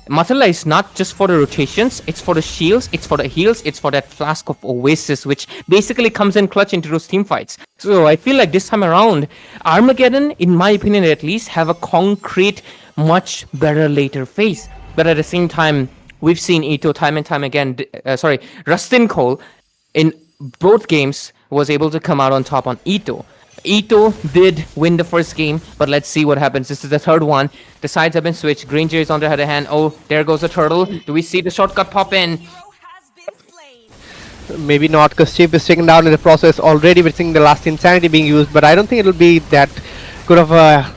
Mathilda is not just for the rotations, it's for the shields, it's for the heals, it's for that Flask of Oasis, which basically comes in clutch into those team fights. So I feel like this time around, Armageddon, in my opinion at least, have a concrete, much better later phase. But at the same time, we've seen Ito time and time again, Rustin Cole, in both games, was able to come out on top on Ito. Ito did win the first game, but let's see what happens. This is the third one. The sides have been switched. Granger is on the other hand. Oh, there goes the turtle. Do we see the shortcut pop in? Maybe not, because Chip is taken down in the process already. We're seeing the last insanity being used, but I don't think it'll be that good of a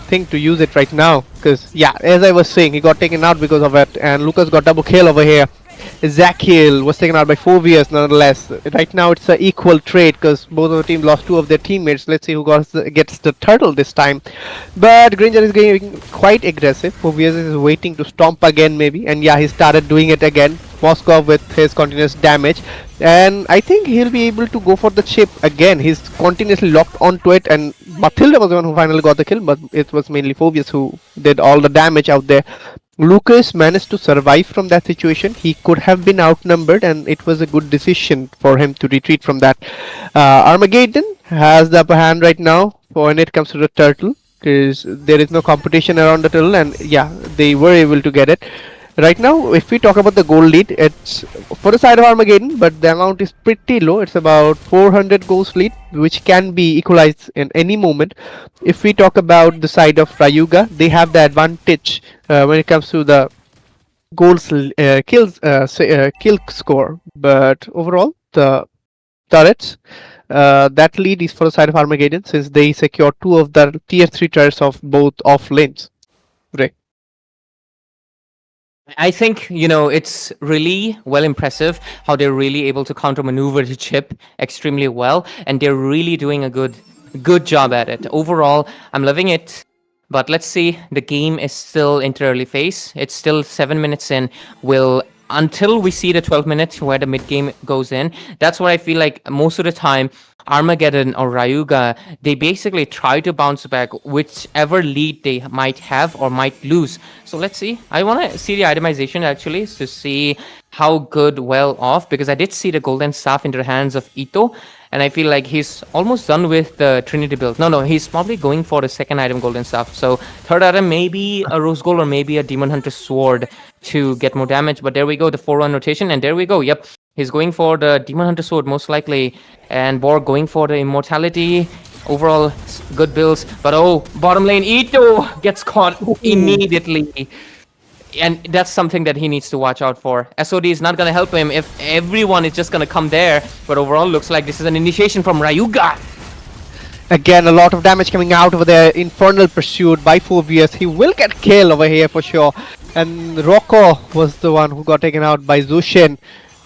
thing to use it right now. Because yeah, as I was saying, he got taken out because of it, and Lucas got double kill over here. Ezekiel was taken out by Phobius nonetheless. Right now it's an equal trade because both of the teams lost two of their teammates. Let's see who gets the turtle this time. But Granger is getting quite aggressive. Phobius is waiting to stomp again maybe. And yeah, he started doing it again. Moskov with his continuous damage. And I think he'll be able to go for the chip again. He's continuously locked onto it, and Matilda was the one who finally got the kill, but it was mainly Phobius who did all the damage out there. Lucas managed to survive from that situation. He could have been outnumbered, and it was a good decision for him to retreat from that. Armageddon has the upper hand right now when it comes to the turtle, because there is no competition around the turtle, and yeah, they were able to get it. Right now, if we talk about the gold lead, it's for the side of Armageddon, but the amount is pretty low. It's about 400 gold lead, which can be equalized in any moment. If we talk about the side of Rayuga, they have the advantage when it comes to the kill score. But overall, the turrets, that lead is for the side of Armageddon, since they secure two of the tier 3 turrets of both off lanes. Ray. I think, it's really well impressive how they're really able to counter maneuver the chip extremely well, and they're really doing a good job at it. Overall, I'm loving it. But let's see, the game is still in the early phase. It's still 7 minutes in. Until we see the 12 minutes where the mid game goes in, that's what I feel like most of the time. Armageddon or Rayuga, they basically try to bounce back whichever lead they might have or might lose. So let's see. I want to see the itemization actually to see how good well off, because I did see the golden staff in the hands of Ito, and I feel like he's almost done with the Trinity build. No, he's probably going for the second item golden staff. So third item maybe a rose gold or maybe a demon hunter sword to get more damage. But there we go, the 4-1 rotation, and there we go. Yep. He's going for the Demon Hunter Sword, most likely. And Borg going for the Immortality. Overall, good builds. But bottom lane, Ito gets caught immediately. And that's something that he needs to watch out for. SOD is not going to help him if everyone is just going to come there. But overall, looks like this is an initiation from Rayuga. Again, a lot of damage coming out over there. Infernal Pursuit by Phobius. He will get killed over here for sure. And Rocco was the one who got taken out by Zushin.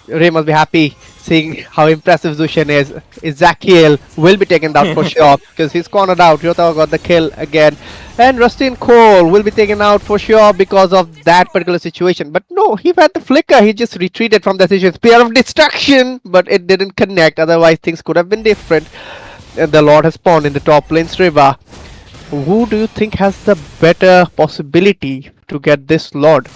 Ray must be happy seeing how impressive Zushin is. Ezekiel will be taken down for sure because he's cornered out. Ryota got the kill again. And Rustin Cole will be taken out for sure because of that particular situation. But no, he had the flicker. He just retreated from that situation. Spear of Destruction, but it didn't connect. Otherwise, things could have been different. And the Lord has spawned in the top lane's river. Who do you think has the better possibility to get this Lord?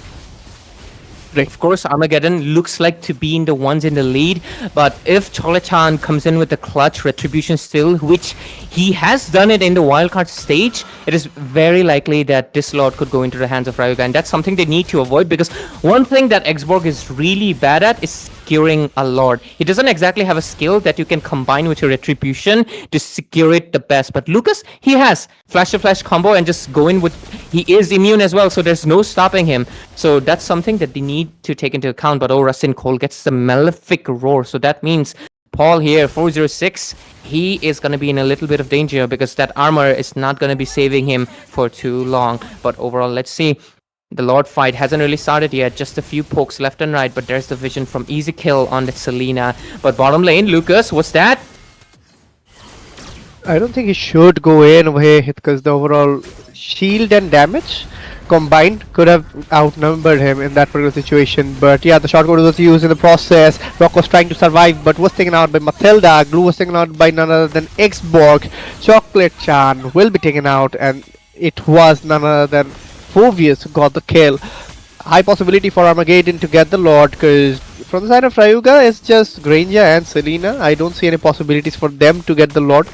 Of course, Armageddon looks like to be in the ones in the lead, but if Cholechan comes in with the clutch Retribution still, which he has done it in the wildcard stage, it is very likely that this Lord could go into the hands of Rayuga, and that's something they need to avoid, because one thing that Xborg is really bad at is securing a Lord. He doesn't exactly have a skill that you can combine with your Retribution to secure it the best, but Lucas, he has flash-to-flash combo and just go in with... He is immune as well, so there's no stopping him. So that's something that they need to take into account. But Rustin Cole gets the Malefic Roar, so that means Paul here, 406, he is going to be in a little bit of danger because that armor is not going to be saving him for too long. But overall, let's see. The Lord fight hasn't really started yet, just a few pokes left and right, but there's the vision from Easy Kill on the Selena. But bottom lane, Lucas, what's that? I don't think he should go in over here because the overall shield and damage combined could have outnumbered him in that particular situation. But yeah, the shotgun was used in the process. Rock was trying to survive but was taken out by Matilda. Glue was taken out by none other than Xborg. Chocolate Chan will be taken out, and it was none other than Phobius who got the kill. High possibility for Armageddon to get the Lord, because from the side of Rayuga it's just Granger and Selena. I don't see any possibilities for them to get the Lord.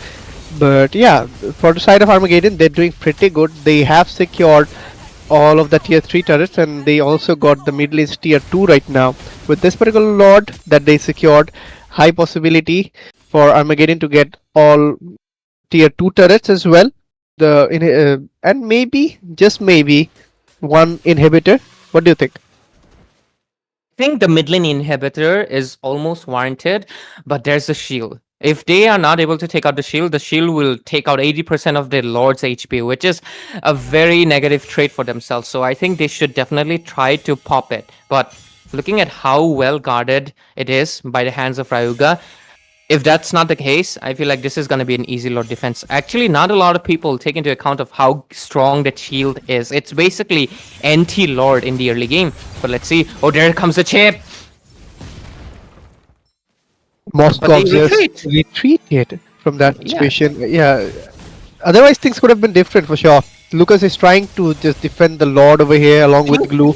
But yeah, for the side of Armageddon, they're doing pretty good. They have secured all of the tier 3 turrets, and they also got the middle is tier 2 right now. With this particular Lord that they secured, high possibility for Armageddon to get all tier 2 turrets as well. And maybe, just maybe, one inhibitor. What do you think? think the mid lane inhibitor is almost warranted, but there's a shield. If they are not able to take out the shield will take out 80% of their Lord's HP, which is a very negative trait for themselves. So I think they should definitely try to pop it. But looking at how well guarded it is by the hands of Rayuga, if that's not the case, I feel like this is going to be an easy Lord defense. Actually, not a lot of people take into account of how strong that shield is. It's basically anti-Lord in the early game. But let's see. Oh, there comes the chip. Moscow they just retreated from that situation. Yeah. Otherwise, things could have been different for sure. Lucas is trying to just defend the Lord over here along with Glue.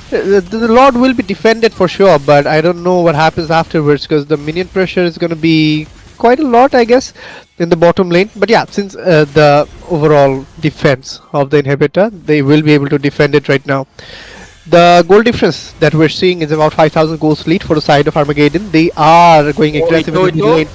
The Lord will be defended for sure, but I don't know what happens afterwards because the minion pressure is going to be quite a lot, I guess, in the bottom lane. But yeah, since the overall defense of the inhibitor, they will be able to defend it right now. The goal difference that we're seeing is about 5,000 goals lead for the side of Armageddon. They are going aggressive in the mid lane.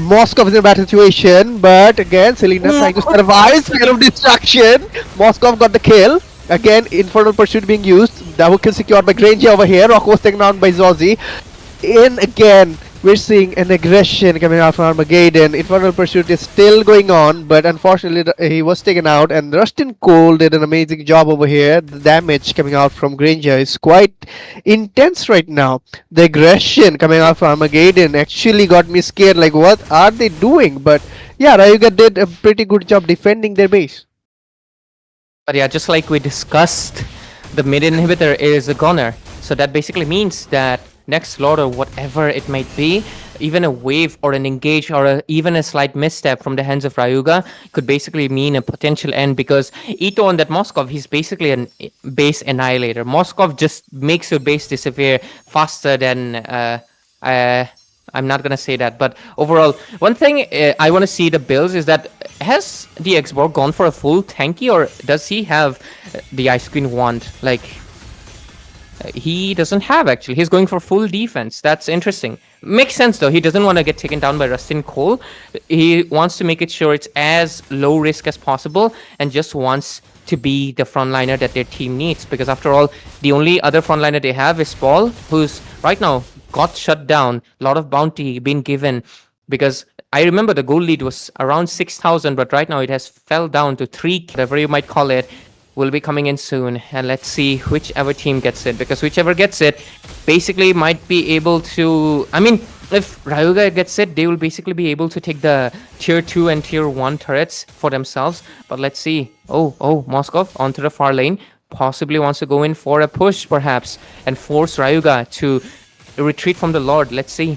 Moskov is in a bad situation, but again, Selena trying to survive. Spear of Destruction. Moskov got the kill. Again, Infernal Pursuit being used. Double kill secured by Granger over here. Rocco was taken down by Zozzy. And again, we're seeing an aggression coming out from Armageddon. Infernal Pursuit is still going on, but unfortunately he was taken out. And Rustin Cole did an amazing job over here. The damage coming out from Granger is quite intense right now. The aggression coming out from Armageddon actually got me scared. Like, what are they doing? But yeah, Rayuga did a pretty good job defending their base. But yeah, just like we discussed, the mid inhibitor is a goner. So that basically means that next Lord or whatever it might be, even a wave or an engage or even a slight misstep from the hands of Rayuga could basically mean a potential end, because Ito on that Moskov, he's basically a base annihilator. Moskov just makes your base disappear faster than... I'm not gonna say that, but overall, one thing I want to see the builds is that has the Xborg gone for a full tanky, or does he have the Ice Queen wand? Like, he doesn't have, actually. He's going for full defense. That's interesting. Makes sense though. He doesn't want to get taken down by Rustin Cole. He wants to make it sure it's as low risk as possible and just wants to be the frontliner that their team needs, because after all, the only other frontliner they have is Paul, who's right now got shut down. A lot of bounty being given, because I remember the goal lead was around 6,000, but right now it has fell down to 3, whatever you might call it, will be coming in soon. And let's see whichever team gets it, because whichever gets it basically might be able to, I mean, if Rayuga gets it, they will basically be able to take the tier 2 and tier 1 turrets for themselves. But let's see. Oh, Moskov onto the far lane, possibly wants to go in for a push perhaps and force Rayuga to retreat from the Lord. Let's see.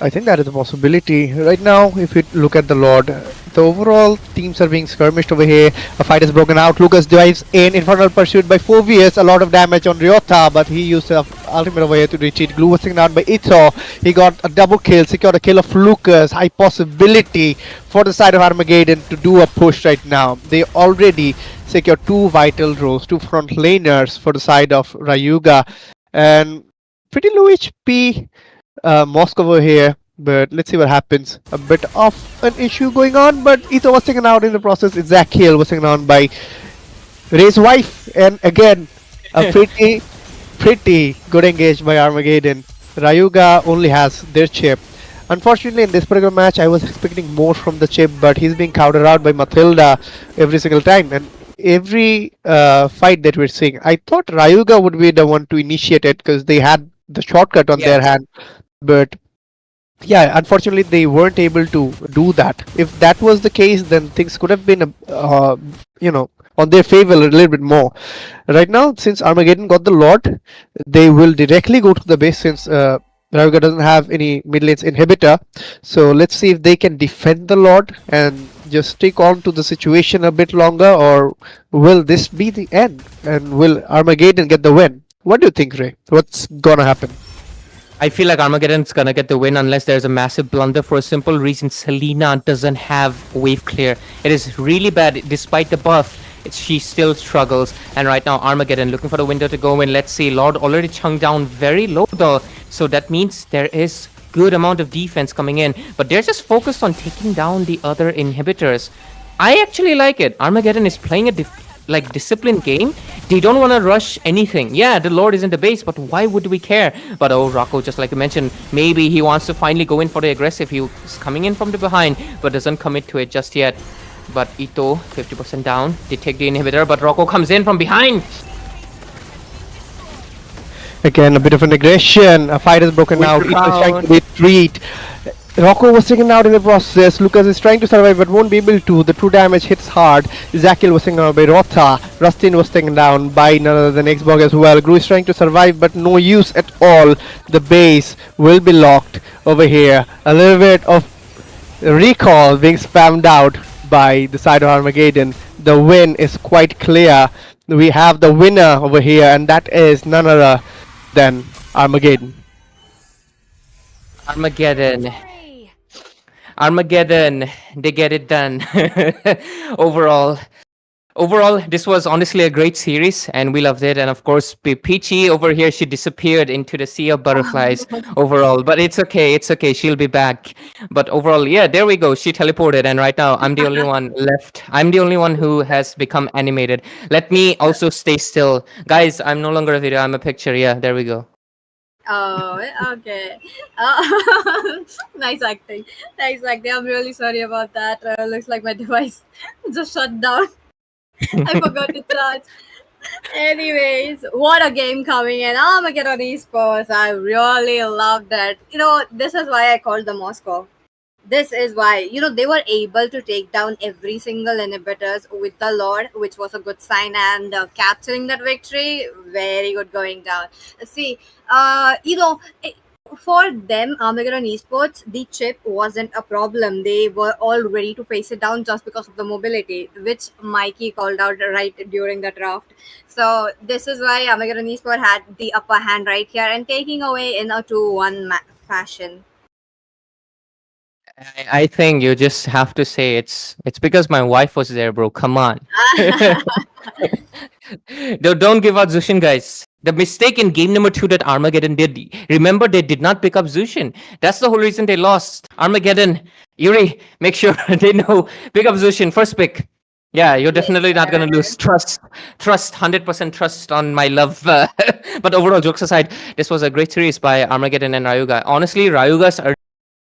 I think that is a possibility. Right now, if you look at the Lord, the overall teams are being skirmished over here. A fight is broken out. Lucas dives in. Infernal Pursuit by Phoveus. A lot of damage on Ryota, but he used the ultimate over here to retreat. Glue was taken out by Ito. He got a double kill, secured a kill of Lucas. High possibility for the side of Armageddon to do a push right now. They already secured 2 vital rows, 2 front laners for the side of Rayuga. And pretty low HP Moscow over here, but let's see what happens. A bit of an issue going on, but Ito was taken out in the process. Ezekiel was taken out by Ray's wife, and again a pretty good engage by Armageddon. Rayuga only has their chip. Unfortunately, in this particular match, I was expecting more from the chip, but he's being countered out by Matilda every single time. And every fight that we're seeing, I thought Rayuga would be the one to initiate it because they had the shortcut on their hand. But yeah, unfortunately, they weren't able to do that. If that was the case, then things could have been, on their favor a little bit more. Right now, since Armageddon got the Lord, they will directly go to the base since Rayuga doesn't have any mid lane's inhibitor. So let's see if they can defend the Lord and just stick on to the situation a bit longer, or will this be the end and will Armageddon get the win? What do you think, Ray? What's gonna happen? I feel like Armageddon's gonna get the win unless there's a massive blunder, for a simple reason. Selena doesn't have wave clear. It is really bad. Despite the buff, she still struggles. And right now, Armageddon looking for the window to go in. Let's see. Lord already chunked down very low though. So that means there is good amount of defense coming in. But they're just focused on taking down the other inhibitors. I actually like it. Armageddon is playing a like disciplined game. They don't want to rush anything. Yeah, the Lord is in the base, but why would we care? But oh, Rocco, just like you mentioned, maybe he wants to finally go in for the aggressive. He's coming in from the behind, but doesn't commit to it just yet. But Ito, 50% down. They take the inhibitor, but Rocco comes in from behind. Again, a bit of an aggression. A fight is broken With out. the It was trying to crowd. retreat. Rocco was taken out in the process. Lucas is trying to survive but won't be able to. The true damage hits hard. Zakil was taken out by Rotha. Rustin was taken down by none other than Xbog as well. Gru is trying to survive but no use at all. The base will be locked over here. A little bit of recall being spammed out by the side of Armageddon. The win is quite clear. We have the winner over here, and that is none other than Armageddon. Armageddon, they get it done. overall overall this was honestly a great series and we loved it. And of course Peachy over here, she disappeared into the sea of butterflies overall, but it's okay, she'll be back. But overall, yeah, there we go, she teleported, and right now I'm the only one left. I'm the only one who has become animated. Let me also stay still, guys. I'm no longer a video, I'm a picture. Yeah, there we go. Oh, okay. Nice acting. Nice acting. I'm really sorry about that. Looks like my device just shut down. I forgot to charge. Anyways, what a game coming in. Armageddon Esports. I really love that. This is why I called the Moscow. This is why, they were able to take down every single inhibitors with the Lord, which was a good sign, and capturing that victory, very good going down. See, for them, Armageddon Esports, the chip wasn't a problem. They were all ready to face it down just because of the mobility, which Mikey called out right during the draft. So this is why Armageddon Esports had the upper hand right here and taking away in a 2-1 fashion. I think you just have to say it's because my wife was there, bro. Come on. Don't give out Zushin, guys. The mistake in game number 2 that Armageddon did, remember, they did not pick up Zushin. That's the whole reason they lost. Armageddon, Yuri, make sure they know. Pick up Zushin, first pick. Yeah, you're definitely not going to lose. Trust, 100% trust on my love. But overall, jokes aside, this was a great series by Armageddon and Rayuga. Honestly, Rayuga's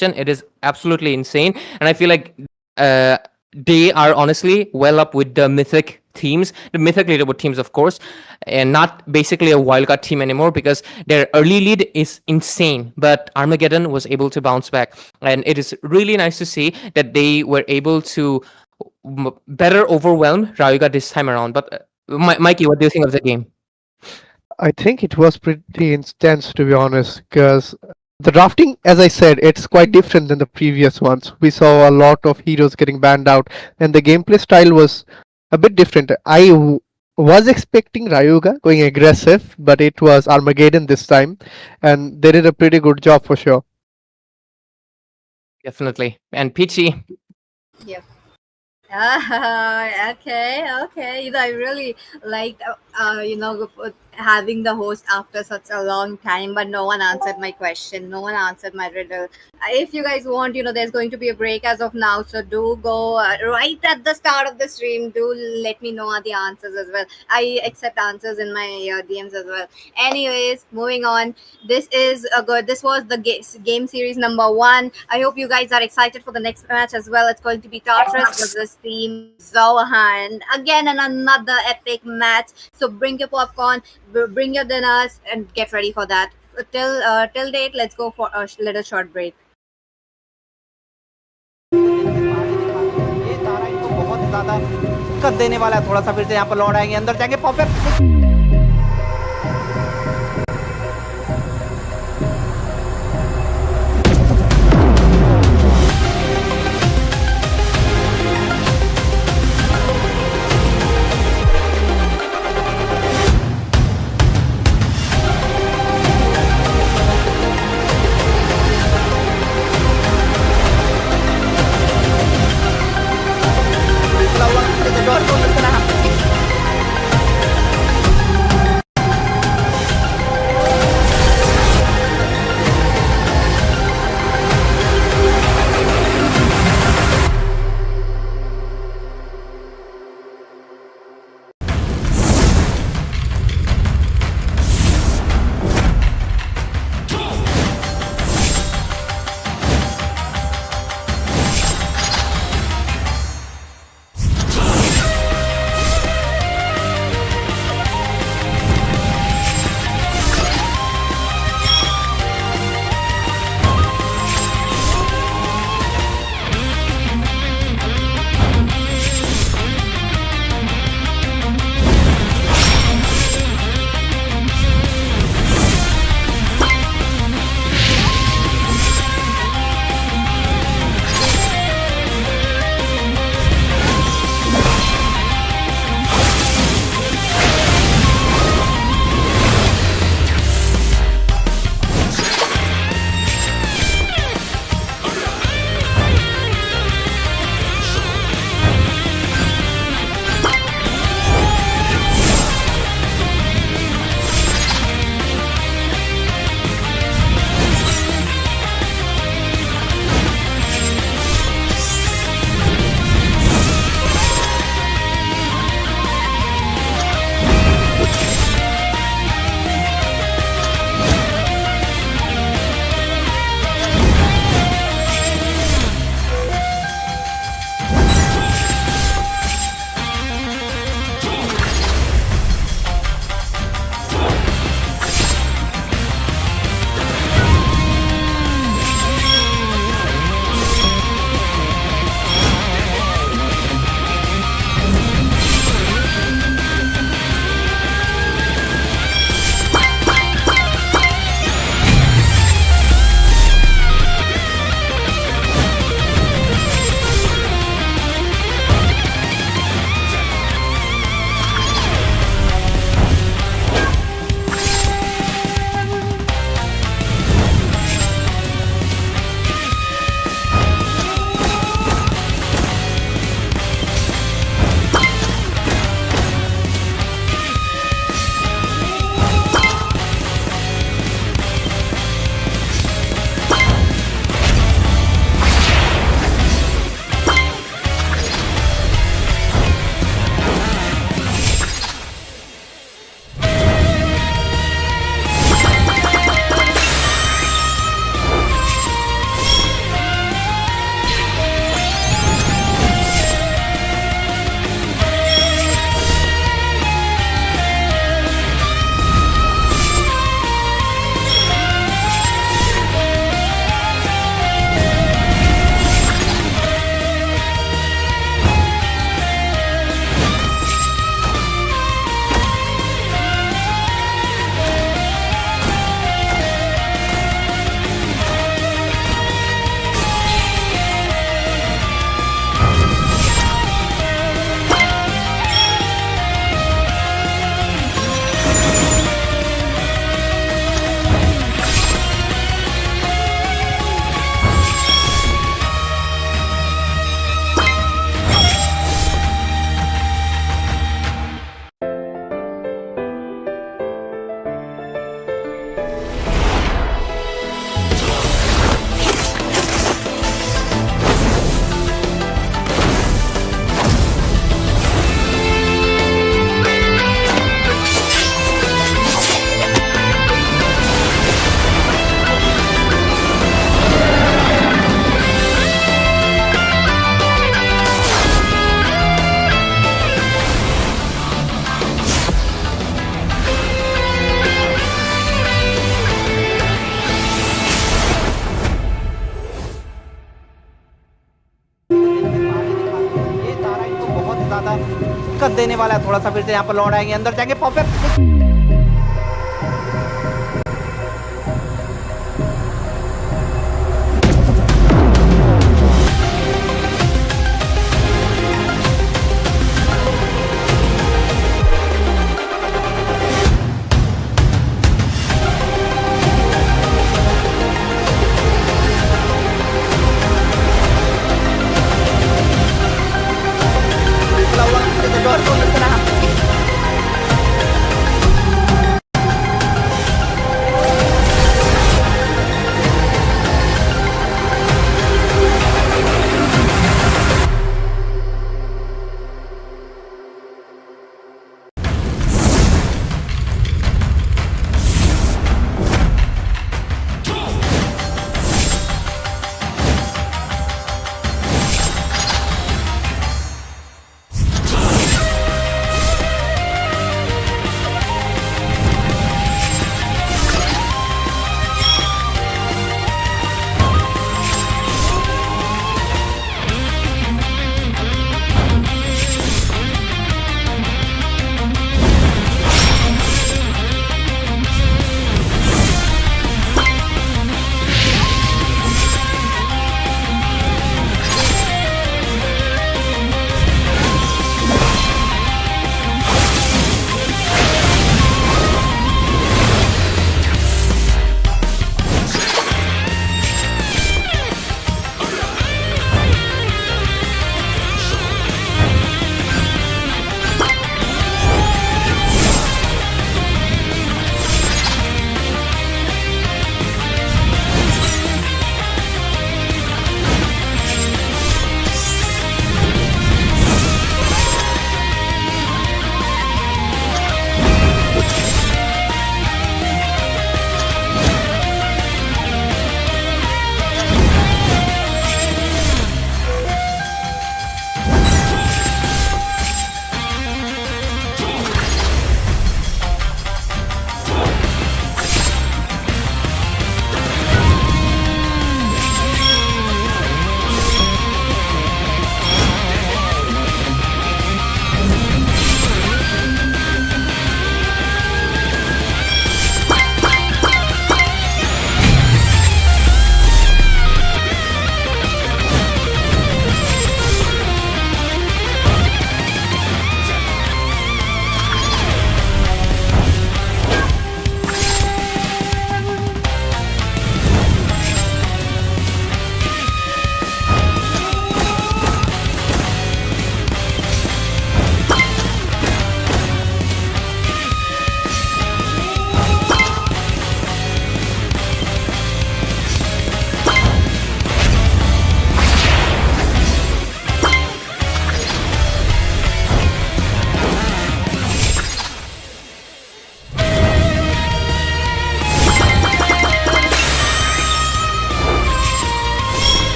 it is absolutely insane, and I feel like they are honestly well up with the mythic teams, the mythic leaderboard teams, of course, and not basically a wildcard team anymore, because their early lead is insane. But Armageddon was able to bounce back, and it is really nice to see that they were able to better overwhelm Rayuga this time around. But Mikey, what do you think of the game? I think it was pretty intense, to be honest, because the drafting, as I said, it's quite different than the previous ones. We saw a lot of heroes getting banned out, and the gameplay style was a bit different. I was expecting Rayuga going aggressive, but it was Armageddon this time, and they did a pretty good job for sure. Definitely. And Peachy. Yep. Okay. I really liked, having the host after such a long time, but no one answered my question. No one answered my riddle. If you guys want, there's going to be a break as of now, so do go right at the start of the stream. Do let me know the answers as well. I accept answers in my DMs as well. Anyways, moving on. This was the game series number 1. I hope you guys are excited for the next match as well. It's going to be Tartarus versus Team Zohunt. Again, and another epic match. So bring your popcorn, bring your dinners, and get ready for that. Till date, let's go for a little short break. ये तारा इनको बहुत ज्यादा दिक्कत देने वाला है। थोड़ा सा फिर से यहाँ पर लौट आएंगे, अंदर जाएंगे पॉपअप। देने वाला है थोड़ा सा। फिर से यहाँ पर लॉर्ड आएंगे, अंदर जाएंगे, परफेक्ट।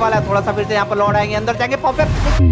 वाला है, थोड़ा सा फिर से यहाँ पर लौट आएंगे, अंदर जाएंगे पॉपअप।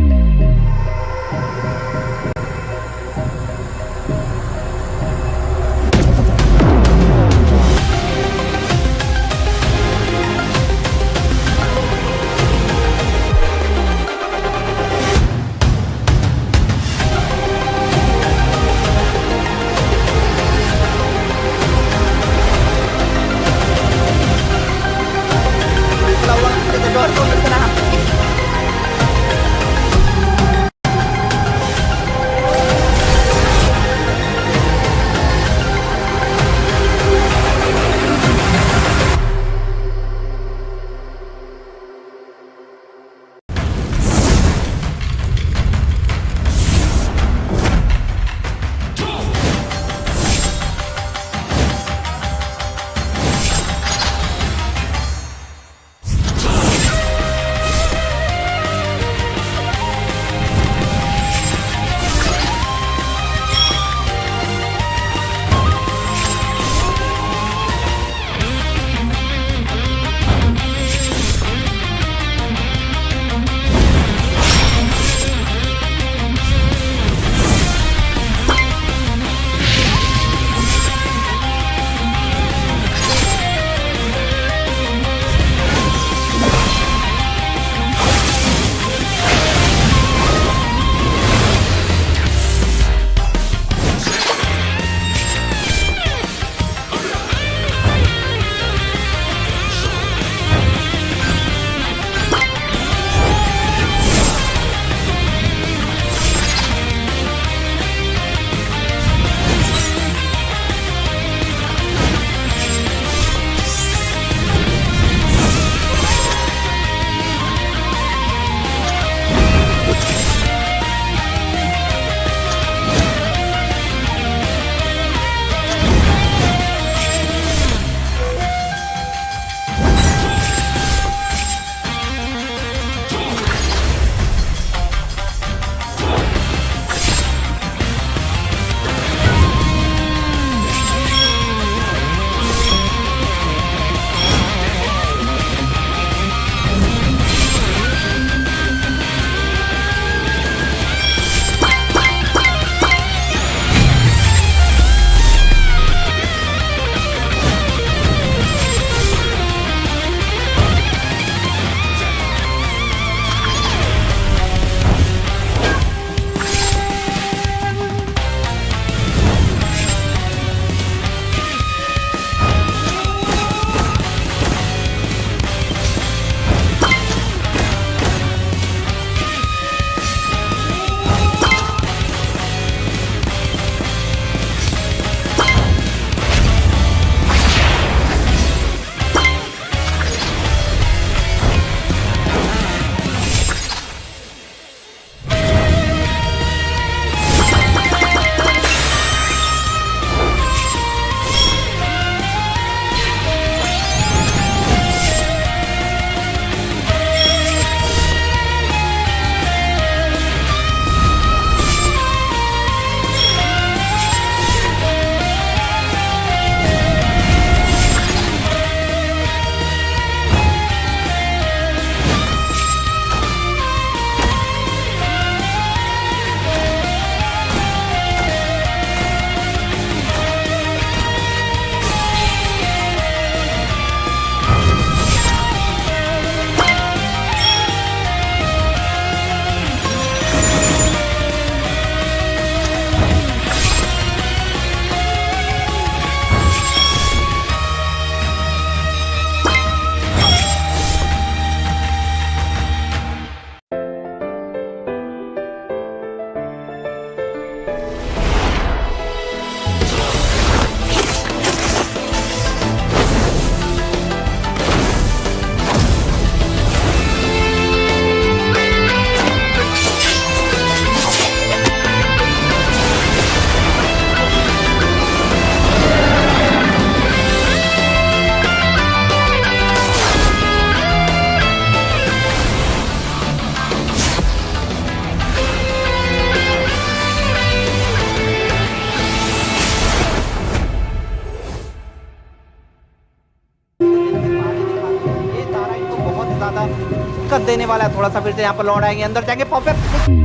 वाला है, थोड़ा सा फिर से यहाँ पर लौट आएंगे, अंदर जाएंगे popup.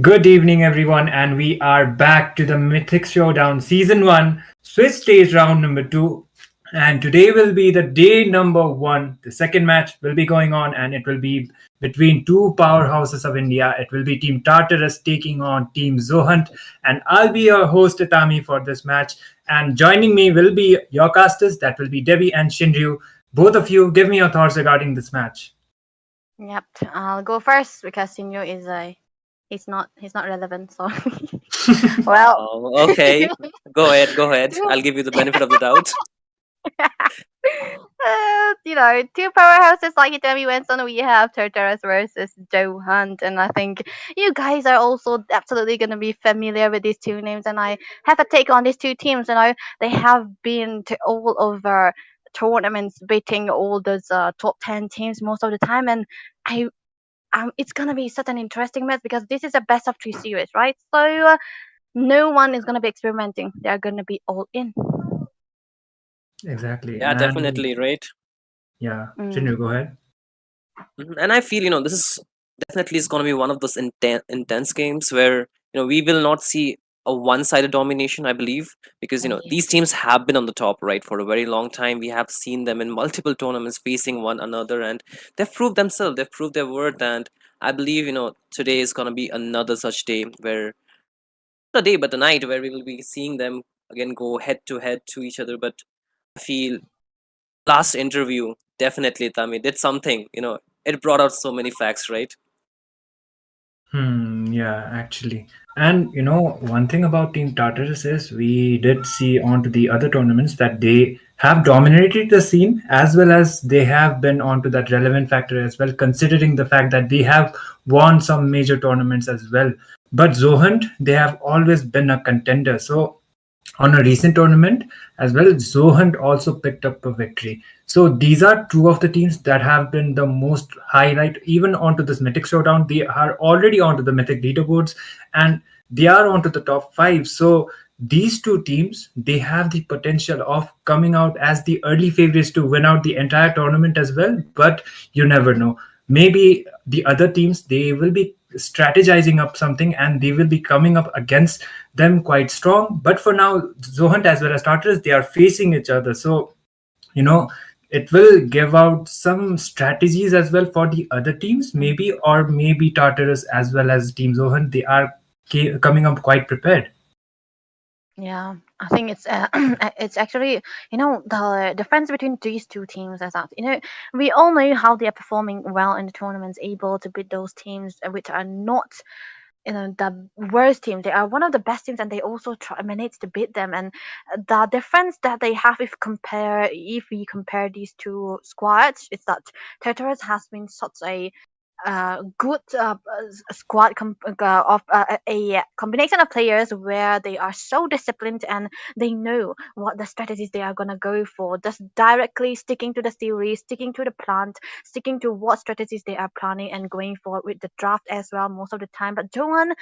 Good evening, everyone, and we are back to the Mythic Showdown Season 1, Swiss Stage Round number 2. And today will be the day number 1. The second match will be going on, and it will be between two powerhouses of India. It will be Team Tartarus taking on Team Zohunt, and I'll be your host, Itami, for this match. And joining me will be your casters, that will be Debbie and Shinryu. Both of you, give me your thoughts regarding this match. Yep, I'll go first because Sinyo is he's not relevant. So well, Oh, okay. Go ahead. I'll give you the benefit of the doubt. two powerhouses like Itami went on. We have Tartarus versus Zohunt, and I think you guys are also absolutely going to be familiar with these two names. And I have a take on these two teams. They have been to all over tournaments, beating all those top 10 teams most of the time, and I. It's gonna be such an interesting match because this is a best of 3 series, right? So no one is gonna be experimenting; they are gonna be all in. Exactly. Yeah, And definitely, right? yeah, Mm. Shinryu, go ahead. And I feel, this is definitely is going to be one of those intense games where, we will not see a one-sided domination, I believe, because, Yeah. these teams have been on the top, right, for a very long time. We have seen them in multiple tournaments facing one another, and they've proved themselves, they've proved their worth, and I believe, today is going to be another such day where, not a day, but a night where we will be seeing them again go head to each other. But I feel last interview definitely Tami did something, it brought out so many facts, right? Yeah, actually. And one thing about Team Tartarus is we did see onto the other tournaments that they have dominated the scene as well as they have been onto that relevant factor as well, considering the fact that they have won some major tournaments as well. But Zohunt, they have always been a contender. So on a recent tournament as well, Zohunt also picked up a victory. So these are two of the teams that have been the most highlight even onto this Mythic Showdown. They are already onto the Mythic leaderboards and they are onto the top 5. So these two teams, they have the potential of coming out as the early favorites to win out the entire tournament as well. But you never know. Maybe the other teams, they will be strategizing up something and they will be coming up against them quite strong. But for now, Zohunt as well as Tartarus, they are facing each other. So, it will give out some strategies as well for the other teams, maybe, or maybe Tartarus as well as Team Zohunt, they are coming up quite prepared. Yeah, I think it's it's actually the difference between these two teams is that we all know how they are performing well in the tournaments, able to beat those teams which are not the worst team. They are one of the best teams, and they also try manage to beat them. And the difference that they have, if we compare these two squads, is that Tartarus has been such a good squad of a combination of players where they are so disciplined and they know what the strategies they are gonna go for. Just directly sticking to the series, sticking to the plant, sticking to what strategies they are planning and going for with the draft as well most of the time. But Johan,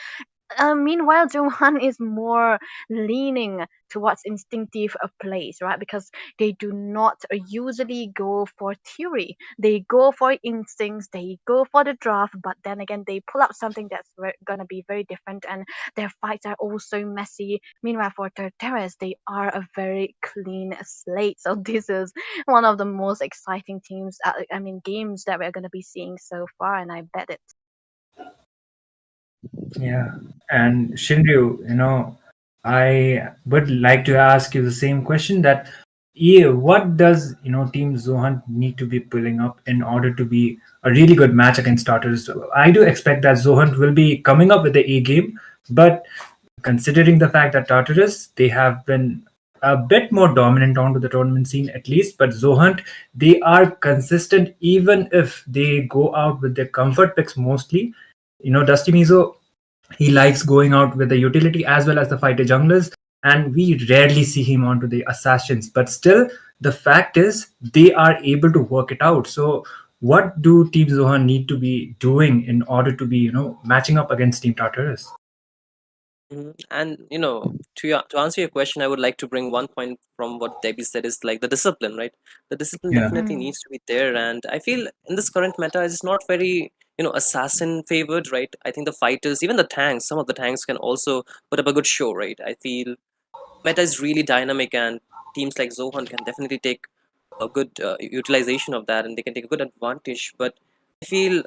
meanwhile, Johan is more leaning towards instinctive plays, right? Because they do not usually go for theory. They go for instincts. They go for the draft, but then again, they pull up something that's gonna be very different, and their fights are also messy. Meanwhile, for Tartarus, they are a very clean slate. So this is one of the most exciting teams. I mean, games that we're gonna be seeing so far, and I bet it. Yeah. And Shinryu, I would like to ask you the same question that what does Team Zohunt need to be pulling up in order to be a really good match against Tartarus? I do expect that Zohunt will be coming up with the A game, but considering the fact that Tartarus, they have been a bit more dominant onto the tournament scene at least, but Zohunt, they are consistent even if they go out with their comfort picks mostly. Dusty Mizo, he likes going out with the utility as well as the fighter junglers, and we rarely see him onto the assassins. But still, the fact is they are able to work it out. So, what do Team Zohan need to be doing in order to be, matching up against Team Tartarus? And to answer your question, I would like to bring one point from what Debbie said is like the discipline, right? The discipline Yeah. definitely needs to be there, and I feel in this current meta it's not very assassin favored, right? I think the fighters, even the tanks, some of the tanks can also put up a good show, right? I feel meta is really dynamic, and teams like Zohan can definitely take a good utilization of that, and they can take a good advantage. But I feel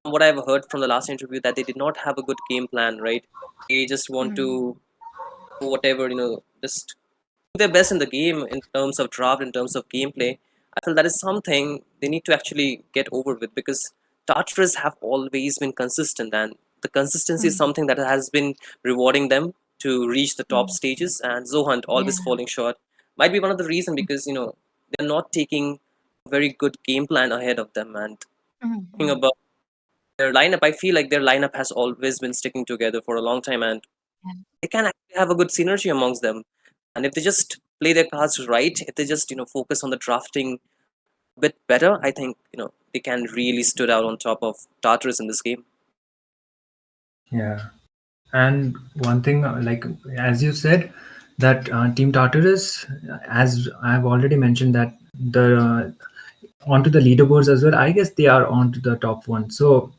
from what I've heard from the last interview that they did not have a good game plan, right? They just want to do whatever, just do their best in the game in terms of draft, in terms of gameplay. I feel that is something they need to actually get over with, because Tartarus have always been consistent, and the consistency is something that has been rewarding them to reach the top stages, and Zohunt always falling short. Might be one of the reason, because they're not taking a very good game plan ahead of them. And talking about their lineup, I feel like their lineup has always been sticking together for a long time, and they can actually have a good synergy amongst them. And if they just play their cards right, if they just focus on the drafting a bit better, I think they can really stood out on top of Tartarus in this game. Yeah. And one thing, like as you said, that Team Tartarus, as I've already mentioned, that the onto the leaderboards as well. I guess they are onto the top one, so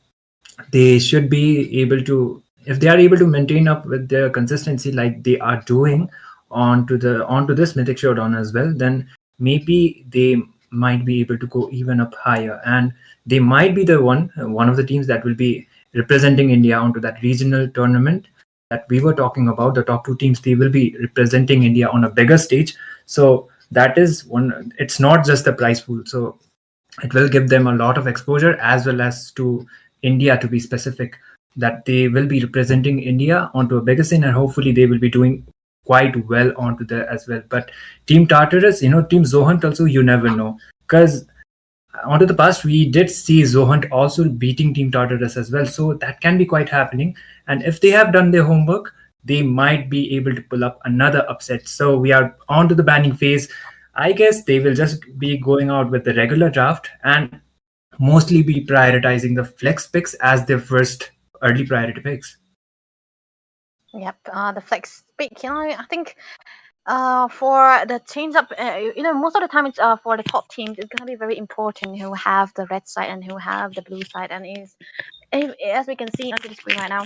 they should be able to, if they are able to maintain up with their consistency like they are doing onto this Mythic Showdown as well, then maybe they might be able to go even up higher, and they might be the one of the teams that will be representing India onto that regional tournament that we were talking about. The top two teams, they will be representing India on a bigger stage. So that is one, it's not just the prize pool, so it will give them a lot of exposure, as well as to India, to be specific, that they will be representing India onto a bigger scene, and hopefully they will be doing quite well onto there as well. But Team Tartarus, Team Zohunt also, you never know, because onto the past we did see Zohunt also beating Team Tartarus as well, so that can be quite happening. And if they have done their homework, they might be able to pull up another upset. So we are on to the banning phase. I guess they will just be going out with the regular draft and mostly be prioritizing the flex picks as their first early priority picks. Yep, the flex pick. I think for the change up, most of the time it's for the top teams, it's gonna be very important who have the red side and who have the blue side, and as we can see on the screen right now,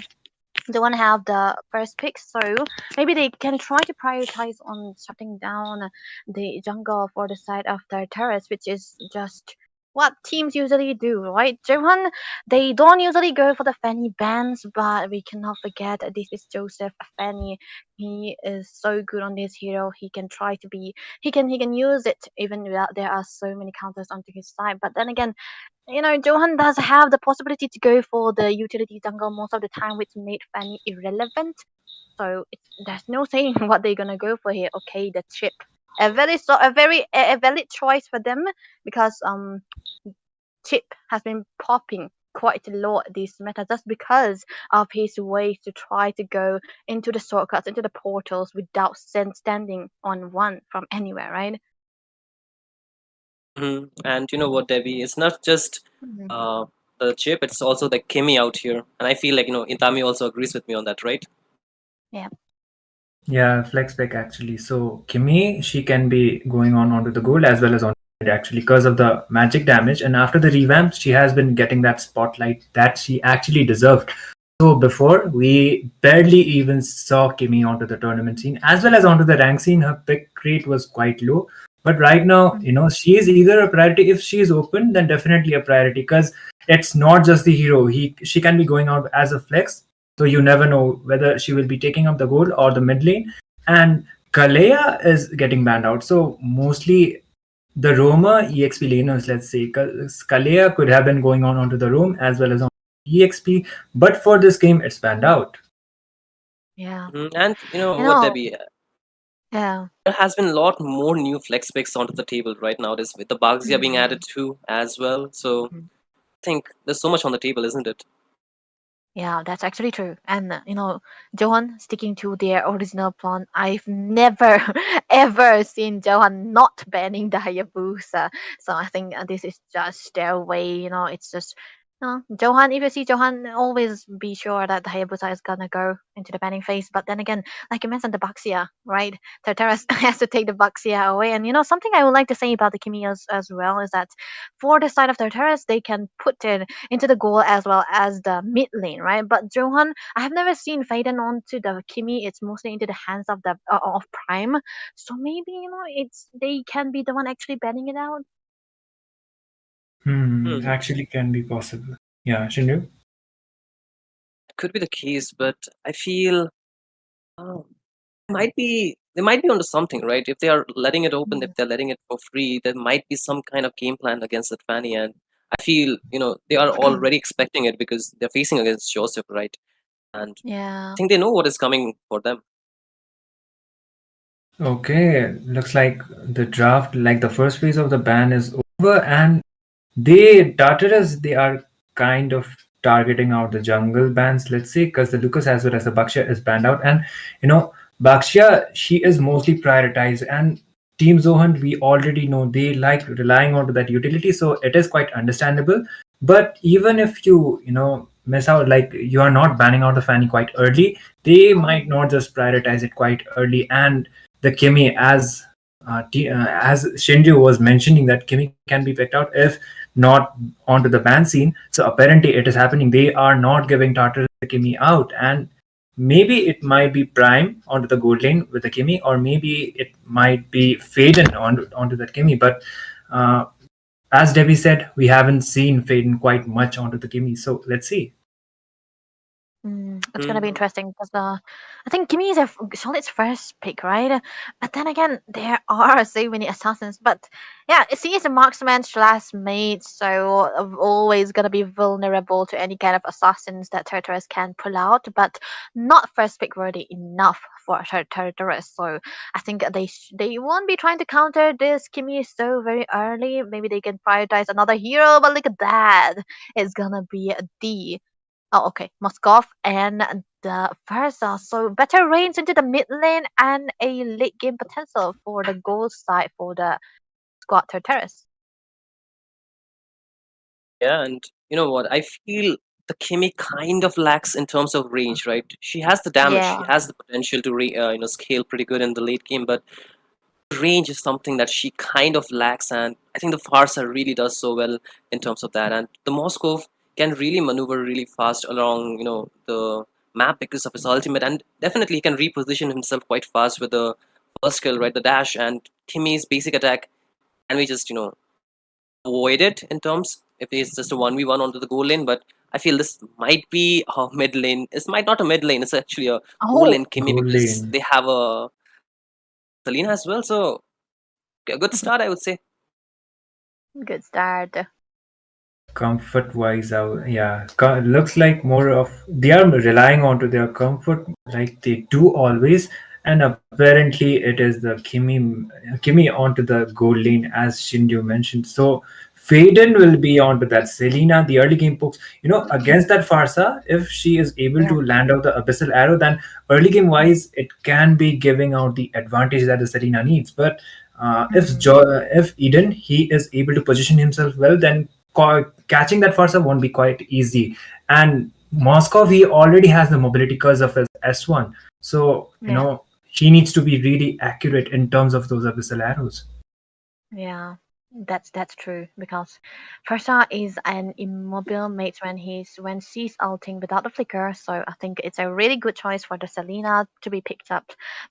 they want to have the first pick, so maybe they can try to prioritize on shutting down the jungle for the side of the terrace, which is just what teams usually do, right? Johan, they don't usually go for the Fanny bans, but we cannot forget that this is Joseph Fanny. He is so good on this hero. He can try to be, he can use it even without there are so many counters onto his side. But then again, Johan does have the possibility to go for the utility jungle most of the time, which made Fanny irrelevant. So there's no saying what they're gonna go for here. Okay, the chip, a valid choice for them, because chip has been popping quite low at this meta just because of his ways to try to go into the shortcuts, into the portals without standing on one from anywhere, right? And you know what, Debbie? It's not just Mhm. uh, the chip; it's also the Kimmy out here. And I feel like Itami also agrees with me on that, right? Yeah. Yeah, flex pick actually. So Kimi, she can be going on onto the gold as well as on red actually because of the magic damage. And after the revamp, she has been getting that spotlight that she actually deserved. So before we barely even saw Kimi onto the tournament scene as well as onto the rank scene. Her pick rate was quite low. But right now, she is either a priority. If she is open, then definitely a priority because it's not just the hero. She can be going out as a flex, so you never know whether she will be taking up the gold or the mid lane. And Kalea is getting banned out. So mostly the Roma EXP laners, let's say, Kalea could have been going on onto the roam as well as on EXP, but for this game, it's banned out. Yeah. And you know You what, know, Debbie? yeah. There has been a lot more new flex picks onto the table right now. This with the Bagzia being Mhm. added to as well. So Mhm. I think there's so much on the table, isn't it? Yeah, that's actually true. And Johan sticking to their original plan. I've never ever seen Johan not banning the Hayabusa. So I think this is just their way. It's just Johan. If you see Johan, always be sure that the Hayabusa is gonna go into the banning phase. But then again, like you mentioned, the Baxia, right? Tartarus has to take the Baxia away. And something I would like to say about the Kimi as well is that for the side of Tartarus, they can put it into the goal as well as the mid lane, right? But Johan, I have never seen Faden onto the Kimi. It's mostly into the hands of the of Prime. So maybe it's they can be the one actually banning it out. Hmm. Actually, can be possible. Yeah, Shindu. Could be the case, but I feel oh, they might be onto something, right? If they are letting it open, if Mm. they're letting it for free, there might be some kind of game plan against that Fanny. And I feel they are already expecting it because they're facing against Joseph, right? And I Yeah. think they know what is coming for them. Okay, looks like the draft, like the first phase of the ban is over, and they are kind of targeting out the jungle bans, let's say, because the Lucas as well as the Bakshia is banned out, and Bakshia, she is mostly prioritized, and Team Zohunt, we already know they like relying onto that utility, so it is quite understandable. But even if you miss out, like you are not banning out the Fanny quite early, they might not just prioritize it quite early. And the Kimi, as Shinju was mentioning, that Kimi can be picked out if not onto the ban scene. So apparently it is happening. They are not giving Tartarus the Kimi out, and maybe it might be Prime onto the gold lane with the Kimi, or maybe it might be Faden onto that Kimi. But uh, as Debbie said, we haven't seen Faden quite much onto the Kimi. So let's see. It's gonna be Hmm. interesting because I think Kimi is Solid's first pick, right? But then again, there are so many assassins. But yeah, he is a marksman slash mage, so always gonna be vulnerable to any kind of assassins that Tartarus can pull out. But not first pick worthy enough for Tartarus. So I think they won't be trying to counter this Kimi so very early. Maybe they can prioritize another hero, but look at that. It's gonna be a D. Oh, okay. Moskov and the Versa. So better range into the mid lane and a late game potential for the gold side for the squad Tartarus. Yeah, and you know what? I feel the Kimi kind of lacks in terms of range, right? She has the damage, Yeah. she has the potential to scale pretty good in the late game, but range is something that she kind of lacks, and I think the Farsa really does so well in terms of that. And the Moskov can really maneuver really fast along, the map because of his ultimate, and definitely he can reposition himself quite fast with the first skill, right? The dash and Kimi's basic attack. And we just, avoid it in terms if it's just a 1v1 onto the goal lane, but I feel this might be a mid lane. It's might not a mid lane, it's actually a goal Oh, lane Kimi Gold because lane. they have a Selena as well, so a good start, I would say. good start. Comfort wise, yeah, looks like more of they are relying onto their comfort like they do always. And apparently it is the Kimi onto the gold lane, as Shinju mentioned. So Faden will be onto that. Selena, the early game pokes, against that Farsa, if she is able Yeah. to land out the Abyssal Arrow, then early game wise, it can be giving out the advantage that the Selena needs. But if Eden, he is able to position himself well, then catching that Farsa won't be quite easy. And Moskov, he already has the mobility curse of his S1. So, Yeah. he needs to be really accurate in terms of those Abyssal Arrows. Yeah, that's true because Farsa is an immobile mate when she's ulting without the flicker, so I think it's a really good choice for the Selena to be picked up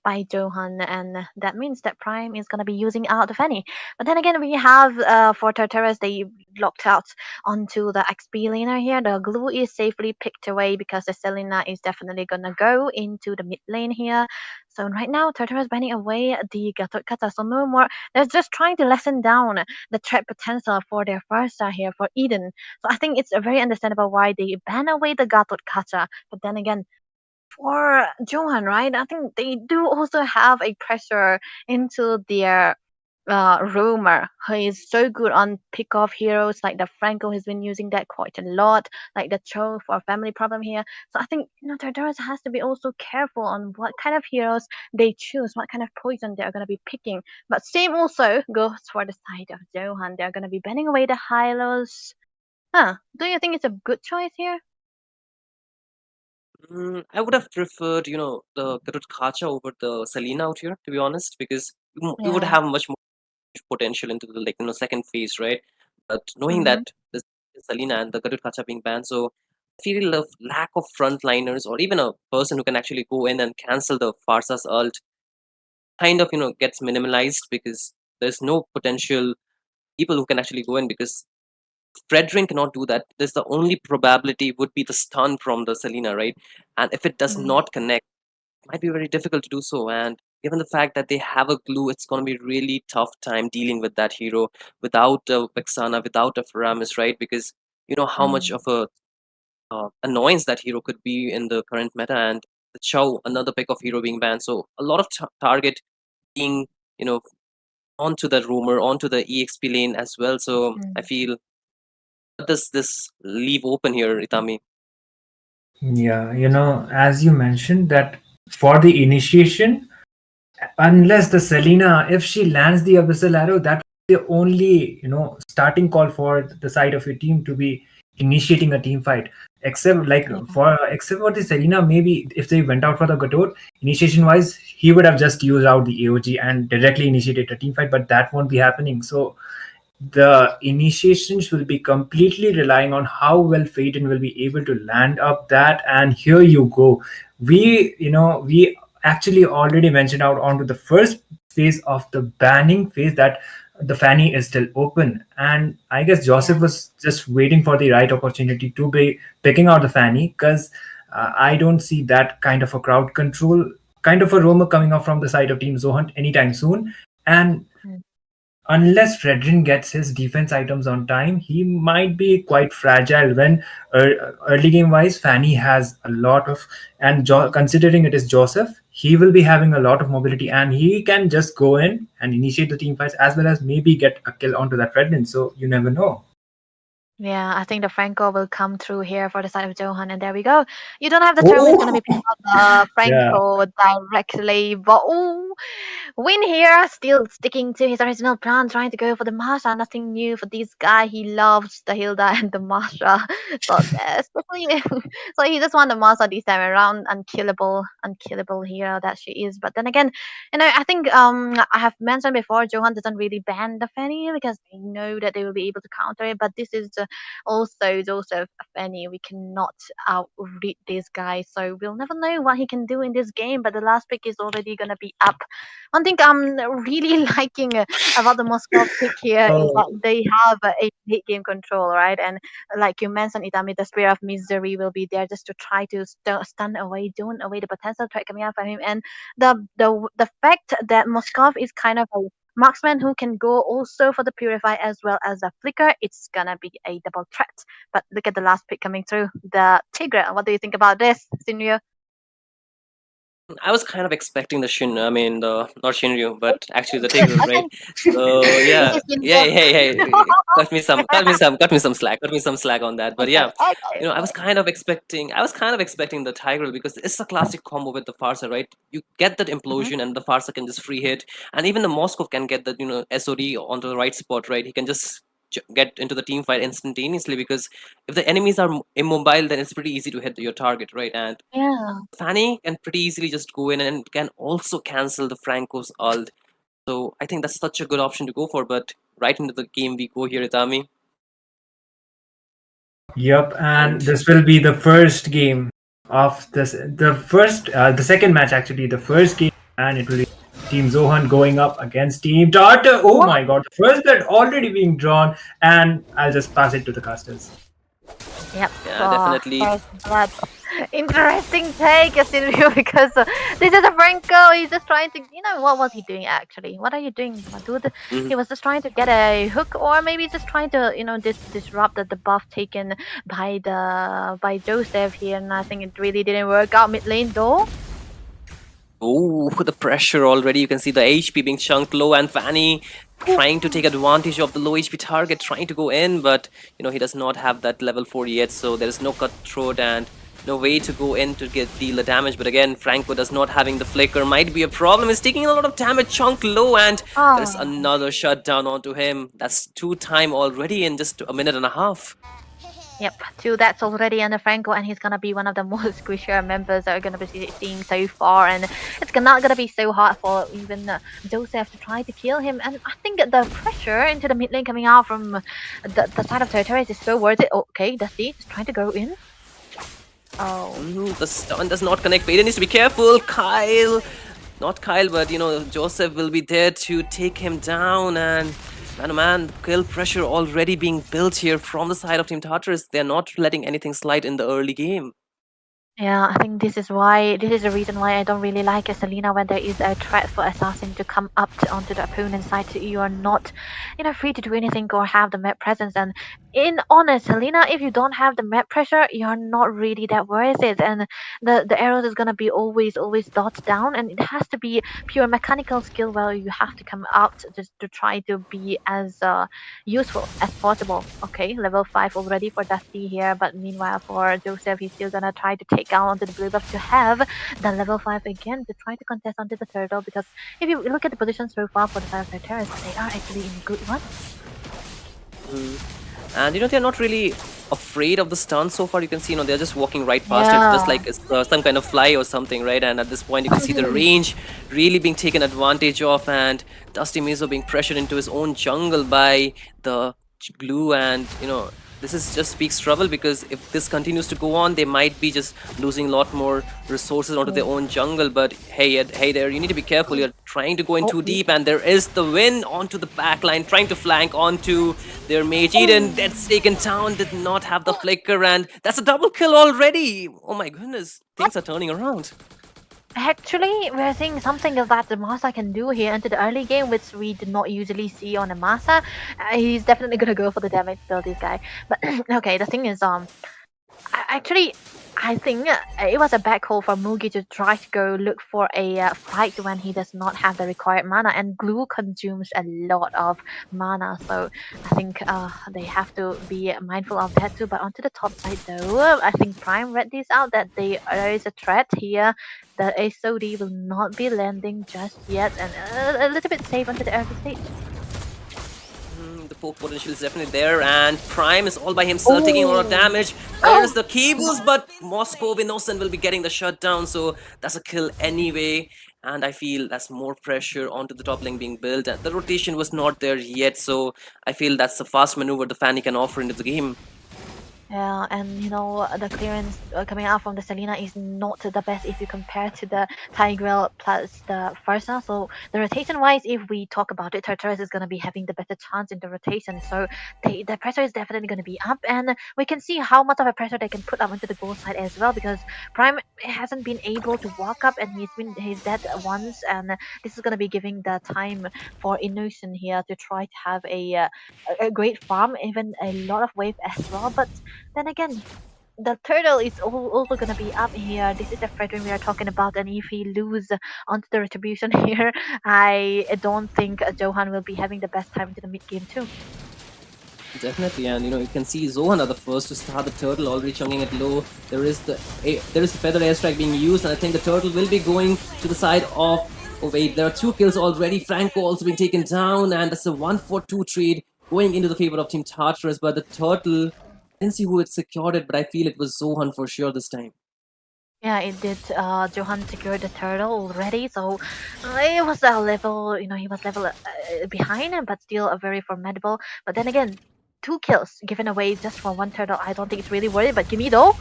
by Johan, and that means that Prime is gonna be using out the Fanny. But then again, we have for Tartarus they locked out onto the XP laner here. The glue is safely picked away because the Selena is definitely gonna go into the mid lane here. So right now Tartarus banning away the Gatot Kata, so no more. They're just trying to lessen down the threat potential for their first star here for Eden. So I think it's very understandable why they ban away the Gatot Kacha. But then again, for Johan, right? I think they do also have a pressure into their Roamer, who is so good on pick off heroes like the Franco has been using that quite a lot, like the Cho for family problem here. So I think Tartarus has to be also careful on what kind of heroes they choose, what kind of poison they're gonna be picking. But same also goes for the side of Johan. They're gonna be banning away the Hylos. Huh? Do you think it's a good choice here? I would have preferred, the Garut Kacha over the Selena out here, to be honest, because you would Yeah. have much more potential into the second phase, right? But knowing Mm-hmm. that the Selena and the Garut Kacha being banned, so I feel the lack of frontliners or even a person who can actually go in and cancel the Farsa's ult kind of gets minimalized because there's no potential people who can actually go in because Fredrin cannot do that. There's the only probability would be the stun from the Selena, right? And if it does Mm-hmm. not connect, it might be very difficult to do so. And given the fact that they have a glue, it's going to be really tough time dealing with that hero without a Vexana, without a Faramis, right? Because you know how much of a annoyance that hero could be in the current meta, and the Chow, another pick of hero being banned. So a lot of target being, you know, onto the rumor, onto the EXP lane as well. So I feel what does this leave open here, Itami? Yeah, as you mentioned that for the initiation, unless the Selena, if she lands the Abyssal Arrow, that's the only, starting call for the side of your team to be initiating a team fight. Except for the Selena, maybe if they went out for the Gadot, initiation wise, he would have just used out the AOG and directly initiated a team fight, but that won't be happening. So the initiations will be completely relying on how well Phaeton will be able to land up that. And here you go. We actually already mentioned out onto the first phase of the banning phase that the Fanny is still open. And I guess Joseph Yeah. was just waiting for the right opportunity to be picking out the Fanny because I don't see that kind of a crowd control, kind of a roamer coming up from the side of Team Zohunt anytime soon. And Mm. unless Fredrin gets his defense items on time, he might be quite fragile when early game wise, Fanny has a lot of, and considering it is Joseph, he will be having a lot of mobility and he can just go in and initiate the team fights as well as maybe get a kill onto that Fredrin. So you never know. Yeah, I think the Franco will come through here for the side of Johan, and there we go. You don't have the term is gonna Oh, be picked up yeah. Franco directly, but Win here, still sticking to his original plan, trying to go for the Masha. Nothing new for this guy. He loves the Hilda and the Masha. So especially, so he just won the Masha this time around. Unkillable hero that she is. But then again, I think I have mentioned before, Johan doesn't really ban the Fanny because they know that they will be able to counter it. But this is also Joseph Fanny. We cannot outread this guy, so we'll never know what he can do in this game. But the last pick is already gonna be up. One thing I'm really liking about the Moscow pick here is Oh, that they have a late game control, right? And like you mentioned, Itami, the Spear of Misery will be there just to try to stun away, tune away the potential threat coming out from him. And the fact that Moscow is kind of a marksman who can go also for the Purify as well as the Flicker, it's gonna be a double threat. But look at the last pick coming through, the Tigre. What do you think about this, Sinrio? I was kind of expecting the not Shinryu, but actually the Tigreal, right? So yeah, This is yeah, Indo. hey, cut me some slack on that. But Okay, yeah, okay, I was kind of expecting the Tigreal because it's a classic combo with the Farsa, right? You get that implosion, and the Farsa can just free hit, and even the Moscow can get that SOD onto the right spot, right? He can just get into the team fight instantaneously because if the enemies are immobile, then it's pretty easy to hit your target, right? And yeah. Fanny can pretty easily just go in and can also cancel the Franco's ult. So I think that's such a good option to go for. But right into the game we go here, Itami. Yep, and And this will be the first game of the second match actually, the first game, and it will be Team Zohunt going up against Team Tartar. Oh What? my god, first blood already being drawn, and I'll just pass it to the casters. Yep. yeah, definitely. First blood. Interesting take, Silvio, because this is a Franco. He's just trying to, what was he doing actually? What are you doing, my dude? Mhm. He was just trying to get a hook, or maybe just trying to, disrupt the buff taken by Joseph here, and I think it really didn't work out mid lane though. Oh, the pressure already. You can see the HP being chunked low, and Fanny trying to take advantage of the low HP target, trying to go in, but he does not have that level 4 yet, so there is no cutthroat and no way to go in to deal the damage. But again, Franco does not having the flicker might be a problem. He's taking a lot of damage, chunk low, and there's Oh. another shutdown onto him. That's 2 time already in just a minute and a half. Yep, 2 that's already under Franco, and he's gonna be one of the most squishier members that are gonna be seeing so far, and it's not gonna be so hard for even Joseph to try to kill him. And I think the pressure into the mid lane coming out from the side of Tartarus is so worth it. Okay, that's he just trying to go in. Oh. The stun does not connect. Vader needs to be careful. Not Kyle, but Joseph will be there to take him down. And man, oh man, kill pressure already being built here from the side of Team Tartarus. They're not letting anything slide in the early game. Yeah, I think this is the reason why I don't really like Selena when there is a threat for assassin to come up onto the opponent's side. So you are not, free to do anything or have the map presence. And in honest, Selena, if you don't have the map pressure, you're not really that worth it. And the arrows is gonna be always dodged down, and it has to be pure mechanical skill where you have to come out just to try to be as useful as possible. Okay, level 5 already for Dusty here, but meanwhile for Joseph, he's still gonna try to take out onto the blue buff to have the level 5 again to try to contest onto the turtle, because if you look at the position so far for the side of Tartarus, they are actually in good one. And they're not really afraid of the stun so far. You can see, they're just walking right past it, just like it's some kind of fly or something, right? And at this point, you can see the range really being taken advantage of, and Dusty Mizo being pressured into his own jungle by the glue, and this is just speaks trouble, because if this continues to go on, they might be just losing a lot more resources onto their own jungle. But hey there, you need to be careful. You're trying to go in too deep, and there is the win onto the back line, trying to flank onto their mage. Eden, that's taken down, did not have the flicker, and that's a double kill already. Oh my goodness, things are turning around. Actually, we're seeing something that the Masa can do here into the early game, which we did not usually see on a Masa. He's definitely gonna go for the damage still, this guy. But okay, the thing is, actually, I think it was a bad call for Mugi to try to go look for a fight when he does not have the required mana, and glue consumes a lot of mana, so I think they have to be mindful of that too. But onto the top side though, I think Prime read this out that there is a threat here. The SOD will not be landing just yet, and a little bit safe onto the early stage. The poke potential is definitely there, and Prime is all by himself taking a lot of damage. There's the cables, but Moscow Innocent will be getting the shutdown, so that's a kill anyway. And I feel that's more pressure onto the top lane being built, and the rotation was not there yet, so I feel that's the fast maneuver the Fanny can offer into the game. Yeah, and the clearance coming out from the Selena is not the best if you compare to the Tigreal plus the Farsa. So the rotation wise, if we talk about it, Tartarus is going to be having the better chance in the rotation. So the pressure is definitely going to be up, and we can see how much of a pressure they can put up into the goal side as well, because Prime hasn't been able to walk up, and he's dead once, and this is going to be giving the time for Innocent here to try to have a great farm, even a lot of wave as well. But then again, the turtle is also gonna be up here. This is the Fredrin we are talking about, and if he lose onto the retribution here, I don't think Johan will be having the best time into the mid game too. Definitely, and you can see Zohunt are the first to start the turtle, already chunking it low. There is the feather airstrike being used, and I think the turtle will be going to the side of. Oh wait, there are 2 kills already. Franco also being taken down, and that's a 1-for-2 trade going into the favor of Team Tartarus. But the turtle, I didn't see who it secured it, but I feel it was Zohunt for sure this time. Yeah, it did. Johan secured the turtle already, so it was a level. He was level behind him, but still a very formidable. But then again, 2 kills given away just for 1 turtle. I don't think it's really worth it. But Gimme though.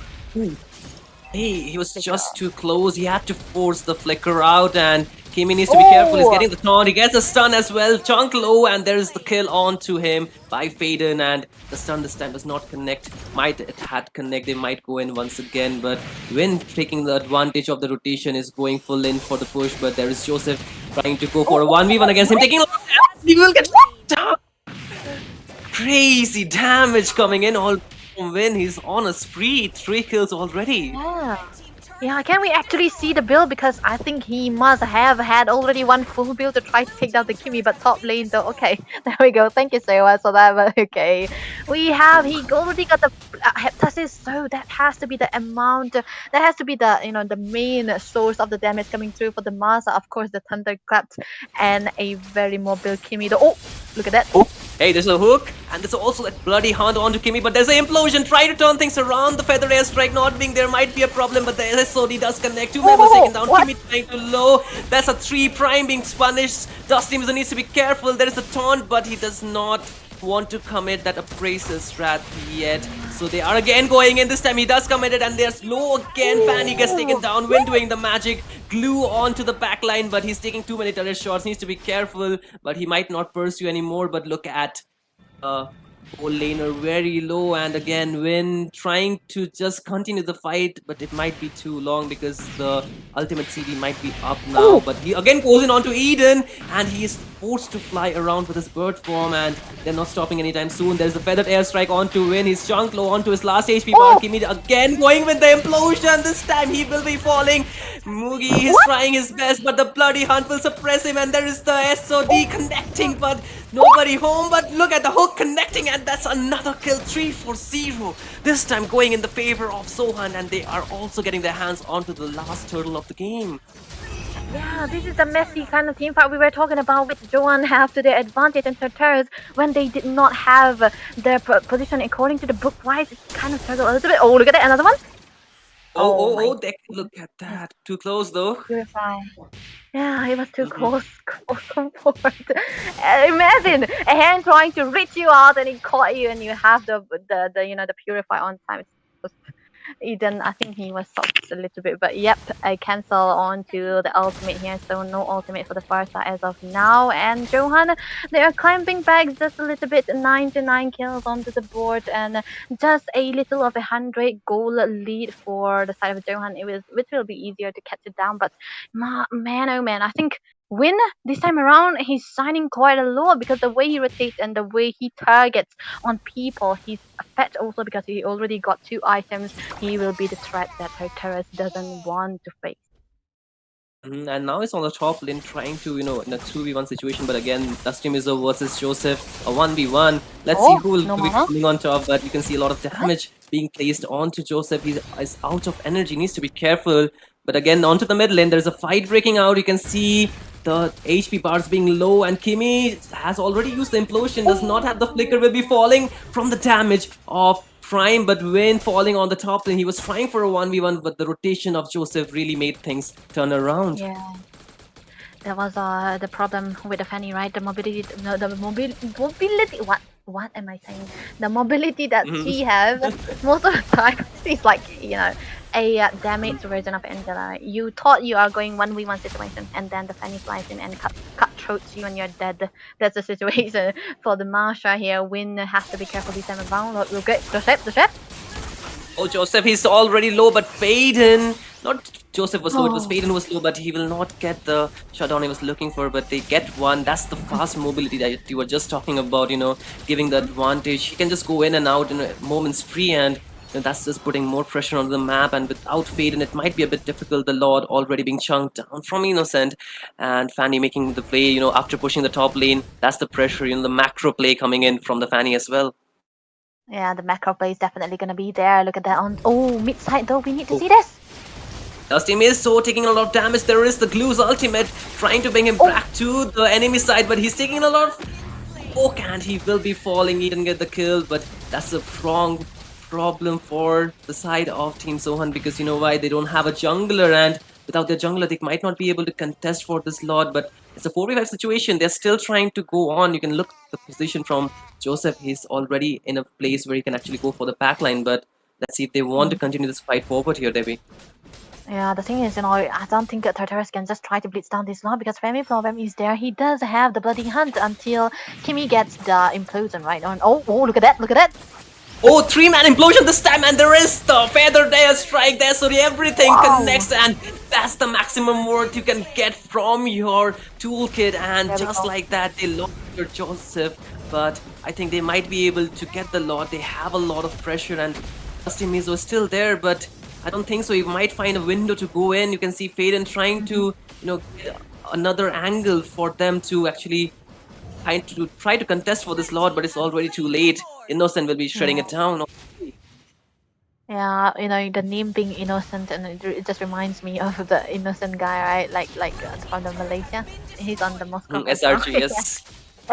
Hey, he was just too close. He had to force the flicker out, and Kimi needs to be careful. He's getting the taunt. He gets a stun as well. Chunk low, and there's the kill on to him by Faden, and the stun this time does not connect. It had connect. They might go in once again, but Win taking the advantage of the rotation is going full in for the push, but there is Joseph trying to go for a 1v1 against him, taking a lot of damage. He will get down. Crazy damage coming in all from Win. He's on a spree. 3 kills already. Yeah, can we actually see the build? Because I think he must have had already 1 full build to try to take down the Kimi, but top lane though. Okay, there we go. Thank you so much for that, but okay. He already got the heptasis, so that has to be the amount, that has to be the, the main source of the damage coming through for the Masa. Of course, the Thunderclap and a very mobile Kimi though. Oh, look at that. Oh. Hey, there's a hook, and there's also that bloody hunt onto Kimi, but there's an implosion, trying to turn things around. The feather airstrike not being there might be a problem, but the SOD does connect. 2 members taken down, what? Kimi trying to low. That's a 3 prime being punished. Dusty needs to be careful. There is a taunt, but he does not want to commit that appraiser strat yet. So they are again going in. This time he does commit it, and there's low again. Fanny gets taken down. Win doing the magic. Glue onto the backline, but he's taking too many turret shots. Needs to be careful, but he might not pursue anymore. But look at old laner very low, and again Win trying to just continue the fight, but it might be too long because the ultimate CD might be up now. But he again goes in onto Eden, and he is forced to fly around with his bird form, and they're not stopping anytime soon. There's a feathered airstrike onto Win. He's chunked low onto his last HP bar. Kimi again going with the implosion. This time he will be falling. Mugi is trying his best, but the bloody hunt will suppress him, and there is the SOD connecting, but nobody home. But look at the hook connecting, and that's another kill. 3-for-0. This time going in the favor of Zohunt, and they are also getting their hands onto the last turtle of the game. Yeah, this is the messy kind of team fight we were talking about, with Johan have to their advantage and Tartarus when they did not have their position according to the book wise. It's kind of struggle a little bit. Oh, look at that, another one. Look at that. Too close though. Purify. Yeah, it was too close forward. Imagine a hand trying to reach you out and it caught you, and you have the purify on time. Eden, I think he was soft a little bit, but yep, I cancel on to the ultimate here, so no ultimate for the Farsa as of now. And Johan, they are climbing back just a little bit, 99 kills onto the board, and just a little of 100 goal lead for the side of Johan. Which will be easier to catch it down, but man, oh man, I think Win this time around he's signing quite a lot, because the way he rotates and the way he targets on people, he's a threat also because he already got 2 items. He will be the threat that Tartarus doesn't want to face. And now it's on the top lane trying to, in a 2v1 situation, but again, Dusty Mizo versus Joseph, a 1v1. Let's see who will be coming on top, but you can see a lot of damage being placed onto Joseph. He is out of energy, needs to be careful. But again, onto the mid lane, there's a fight breaking out. You can see the HP bars being low, and Kimi has already used the implosion, does not have the flicker, will be falling from the damage of Prime, but Win falling on the top lane. He was trying for a 1v1, but the rotation of Joseph really made things turn around. Yeah. That was the problem with the Fanny, right? The mobility, mobility. What am I saying? The mobility that she has most of the time is like a damaged version of Angela. You thought you are going 1v1 situation, and then the Fanny flies in and cut throats you and you're dead. That's the situation for the Marsha here. Win has to be careful this time around. Look at Joseph. Oh, Joseph, he's already low, but Faden. Not Joseph was low, it was Faden who was low, but he will not get the shutdown he was looking for, but they get one. That's the fast mobility that you were just talking about, giving the advantage. He can just go in and out in a moment's free, and And that's just putting more pressure on the map, and without Faden, it might be a bit difficult. The Lord already being chunked down from Innocent, and Fanny making the play, after pushing the top lane. That's the pressure, the macro play coming in from the Fanny as well. Yeah, the macro play is definitely gonna be there. Look at that on. Oh, mid side though. We need to see this. Dusty Miso taking a lot of damage. There is the Glue's ultimate trying to bring him back to the enemy side, but he's taking a lot of poke and he will be falling. He didn't get the kill, but that's a wrong problem for the side of Team Zohunt, because you know why? They don't have a jungler, and without their jungler, they might not be able to contest for this Lord. But it's a 4v5 situation. They're still trying to go on. You can look at the position from Joseph. He's already in a place where he can actually go for the backline, but let's see if they want to continue this fight forward here, Debbie. Yeah, the thing is, I don't think that Tartarus can just try to blitz down this Lord because Femi Problem is there. He does have the bloody hunt until Kimi gets the implosion right on. Oh, look at that! Look at that! Oh, 3-man implosion this time, and there is the feather there, strike there, so everything connects, and that's the maximum worth you can get from your toolkit. And just like that, they lost your Joseph, but I think they might be able to get the Lord. They have a lot of pressure, and Dusty Mizo is still there, but I don't think so. You might find a window to go in. You can see Faden trying to, get another angle for them to actually try to contest for this Lord, but it's already too late. Innocent will be shredding it down. Yeah, the name being Innocent, and it just reminds me of the Innocent guy, right? Like from the Malaysia. He's on the Moscow. SRG, yes.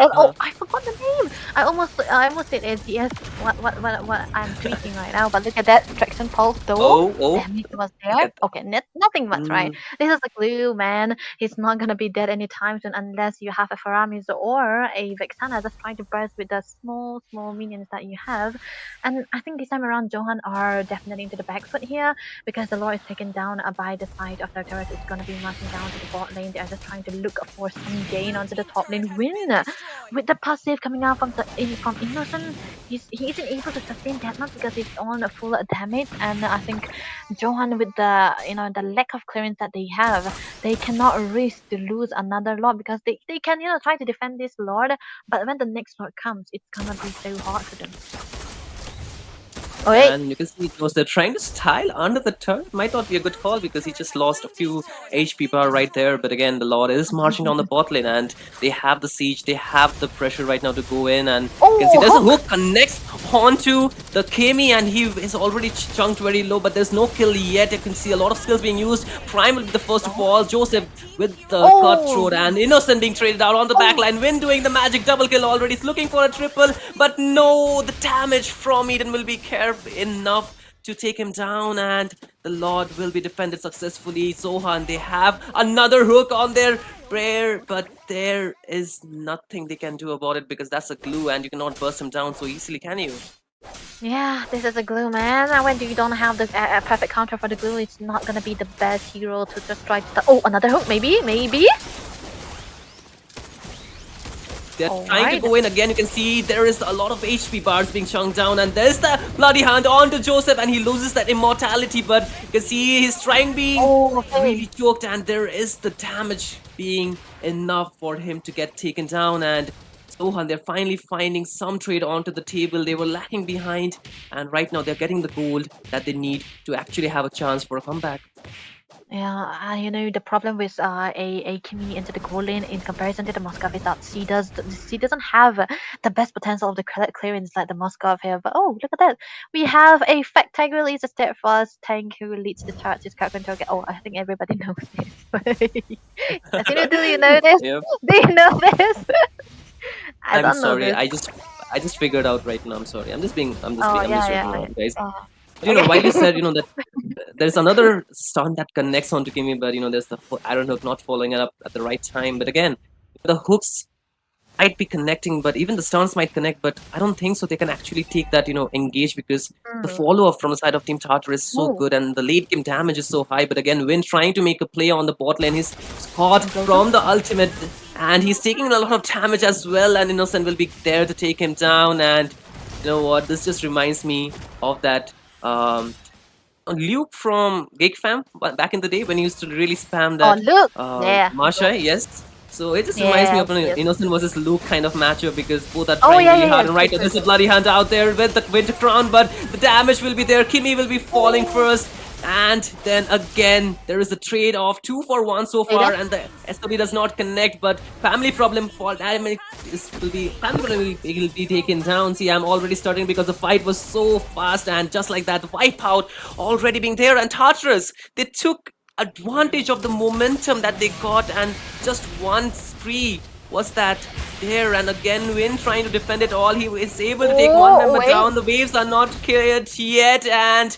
Oh, I forgot the name. I almost said SDS. What I'm tweaking right now. But look at that traction pulse though. Damage was there. Okay, nothing much, right? This is a glue, man. He's not gonna be dead anytime soon unless you have a Faramis or a Vexana just trying to burst with the small minions that you have. And I think this time around, Zohunt are definitely into the back foot here because the Lord is taken down by the side of Tartarus. It's gonna be marching down to the bot lane. They are just trying to look for some gain onto the top lane win. With the passive coming out from Innocent, he isn't able to sustain that much because he's on a full damage. And I think Zohunt, with the the lack of clearance that they have, they cannot risk to lose another Lord because they can try to defend this Lord, but when the next Lord comes, it's gonna be so hard for them. And you can see they're trying to style under the turret. Might not be a good call because he just lost a few HP bar right there. But again, the Lord is marching down the bot lane, and they have the siege, they have the pressure right now to go in. And you can see there's a hook connects onto the Kami, and he is already chunked very low, but there's no kill yet. You can see a lot of skills being used. Prime will be the first of all. Joseph with the cutthroat, and Innocent being traded out on the backline. Win doing the magic double kill already. He's looking for a triple, but no, the damage from Eden will be careful enough to take him down, and the Lord will be defended successfully. Zohunt, they have another hook on their prayer, but there is nothing they can do about it because that's a glue and you cannot burst him down so easily, can you? Yeah, this is a glue, man. And when you don't have the perfect counter for the glue, it's not gonna be the best hero to just try to... Oh, another hook, maybe? They're trying to go in again. You can see there is a lot of HP bars being chunked down, and there's the bloody hand onto Joseph, and he loses that immortality. But you can see he's trying being really choked, and there is the damage being enough for him to get taken down. And Zohunt, they're finally finding some trade onto the table. They were lacking behind, and right now they're getting the gold that they need to actually have a chance for a comeback. Yeah, the problem with a Kimi into the goal lane in comparison to the Moskov is that she doesn't have the best potential of the clearance like the Moskov here. But oh, look at that! We have a Fact Tag release, a steadfast tank who leads the charge. His crowd control. Oh, I think everybody knows this. Do you know this? Yep. Do you know this? I'm sorry. I just figured out right now. I'm sorry. I'm just joking around, guys. While you said, that there's another stun that connects onto Kimi, but there's the not following it up at the right time. But again, the hooks might be connecting, but even the stuns might connect. But I don't think so. They can actually take that engage because the follow up from the side of Team Tartarus is so good, and the late game damage is so high. But again, Win trying to make a play on the bot lane. He's caught from the ultimate, and he's taking a lot of damage as well. And Innocent will be there to take him down. And you know what? This just reminds me of that. Luke from Gig Fam back in the day when he used to really spam that. Oh, Luke! Yeah. Masha, yes. So it just reminds me of an Yes. Innocent versus Luke kind of matchup because both are Oh, trying yeah, really yeah, hard. yeah. And right now, True, there's true, a Bloody Hunt out there with the Winter Crown, but the damage will be there. Kimmy will be falling first. And then again, there is a trade of 2-for-1 so far, and the SW does not connect. But family problem for damage will be taken down. See, I'm already starting because the fight was so fast, and just like that, the wipeout already being there. And Tartarus, they took advantage of the momentum that they got, and just one spree was that there. And again, Win trying to defend it all. He is able to take one member down. The waves are not cleared yet, and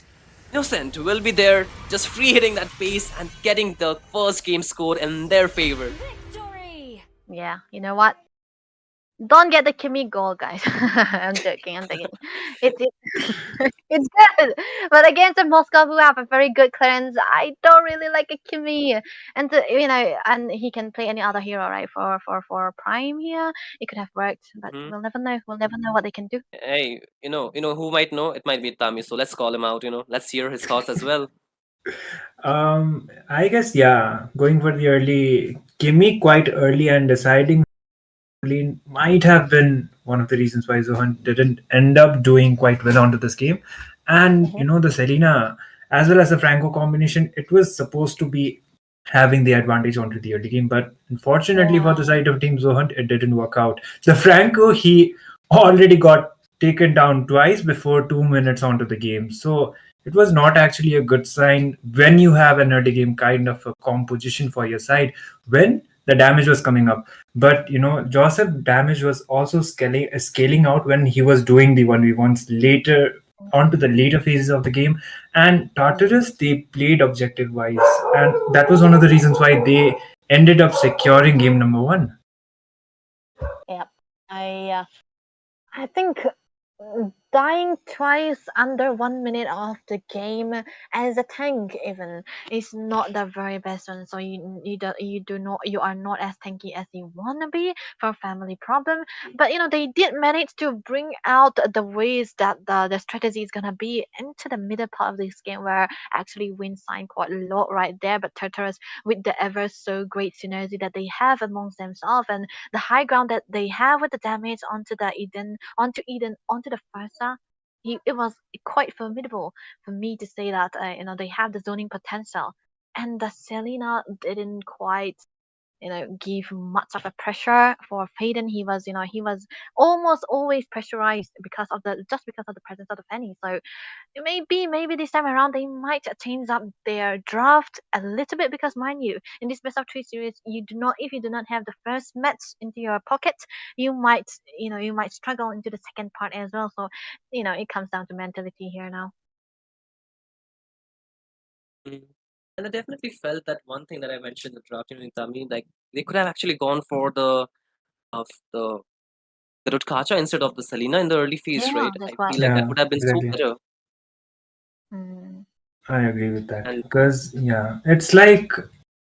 Innocent will be there, just free hitting that base and getting the first game scored in their favor. Yeah, you know what? Don't get the Kimmy goal, guys. I'm joking. It's it's good, but against the Moscow, who have a very good clearance, I don't really like a Kimmy. And and he can play any other hero, right? For Prime here, it could have worked, but we'll never know. We'll never know what they can do. Hey, you know who might know? It might be Tami. So let's call him out. Let's hear his thoughts as well. I guess, yeah, going for the early Kimmy quite early and deciding early might have been one of the reasons why Zohunt didn't end up doing quite well onto this game. And the Selena as well as the Franco combination, it was supposed to be having the advantage onto the early game, but unfortunately for the side of Team Zohunt, it didn't work out. The Franco, he already got taken down twice before 2 minutes onto the game. So it was not actually a good sign when you have an early game kind of a composition for your side when the damage was coming up. But Joseph damage was also scaling out when he was doing the 1v1s later onto the later phases of the game. And Tartarus, they played objective wise, and that was one of the reasons why they ended up securing game number 1. Yeah, I think dying twice under 1 minute of the game as a tank even is not the very best one. So you are not as tanky as you wanna be for family problem. But they did manage to bring out the ways that the strategy is gonna be into the middle part of this game, where actually Win signed quite a lot right there. But Tartarus, with the ever so great synergy that they have amongst themselves and the high ground that they have with the damage onto onto the Farsa, it was quite formidable for me to say that they have the zoning potential, and the Selena didn't quite give much of a pressure for Faden. He was almost always pressurized because of the presence of the Fanny. So maybe this time around they might change up their draft a little bit, because mind you, in this best of 3 series, if you do not have the first match into your pocket, you might struggle into the second part as well. So it comes down to mentality here now. And I definitely felt that one thing that I mentioned in the draft in Tami, like they could have actually gone for the Rutkacha instead of the Selena in the early phase, Yeah, right? that's I what. feel like that Yeah, would have been so exactly. better. I agree with that, And because it's like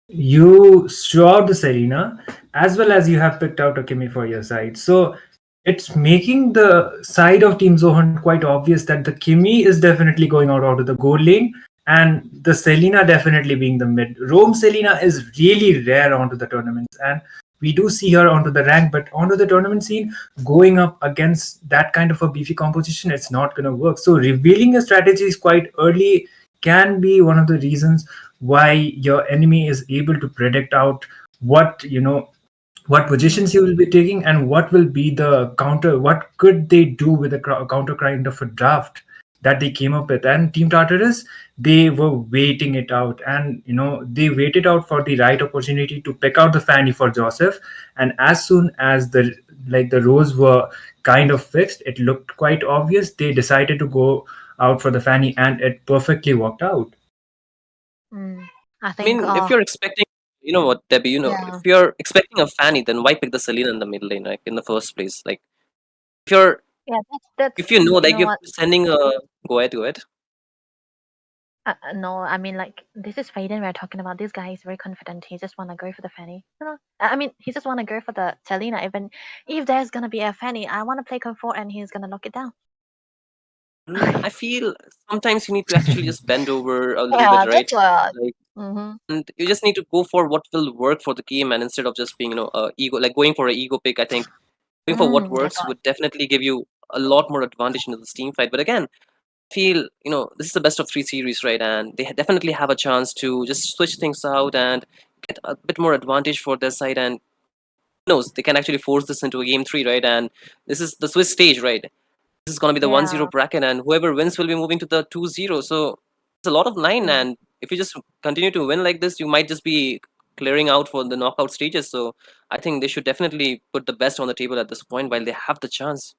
you show out the Serena as well as you have picked out a Kimi for your side. So it's making the side of Team Zohunt quite obvious that the Kimi is definitely going out of the goal lane, and the Selena definitely being the mid. Rome Selena is really rare onto the tournaments, and we do see her onto the rank, but onto the tournament scene, going up against that kind of a beefy composition, it's not going to work. So revealing your strategies quite early can be one of the reasons why your enemy is able to predict out what positions you will be taking and what will be the counter, what could they do with a counter kind of a draft that they came up with. And Team Tartarus, they were waiting it out, and they waited out for the right opportunity to pick out the Fanny for Joseph. And as soon as the roles were kind of fixed, it looked quite obvious, they decided to go out for the Fanny, and it perfectly worked out. I I think. mean, if you're expecting, you know what, Debbie, if Yeah. you're expecting a Fanny, then why pick the Selena in the middle lane, like in the first place? Like if you're Yeah, that's if you know, you like know you're what. sending a go ahead. No, I mean, like, this is Faden we're talking about. This guy is very confident. He just wanna go for the Fanny. I mean, he just wanna go for the Selena. Even if there's gonna be a Fanny, I wanna play comfort, and he's gonna lock it down. I feel sometimes you need to actually just bend over a little bit, Yeah, right? that's what. Like Mm-hmm. And you just need to go for what will work for the game, and instead of just being ego, like going for an ego pick. I think going for what That's works right. would definitely give you a lot more advantage into this team fight. But again, I feel this is the best of three series, right? And they definitely have a chance to just switch things out and get a bit more advantage for their side. And who knows, they can actually force this into a game three, right? And this is the Swiss stage, right? This is going to be the 1-0 Yeah. bracket, and whoever wins will be moving to the 2-0. So it's a lot of line, Mm. and if you just continue to win like this, you might just be clearing out for the knockout stages. So I think they should definitely put the best on the table at this point while they have the chance.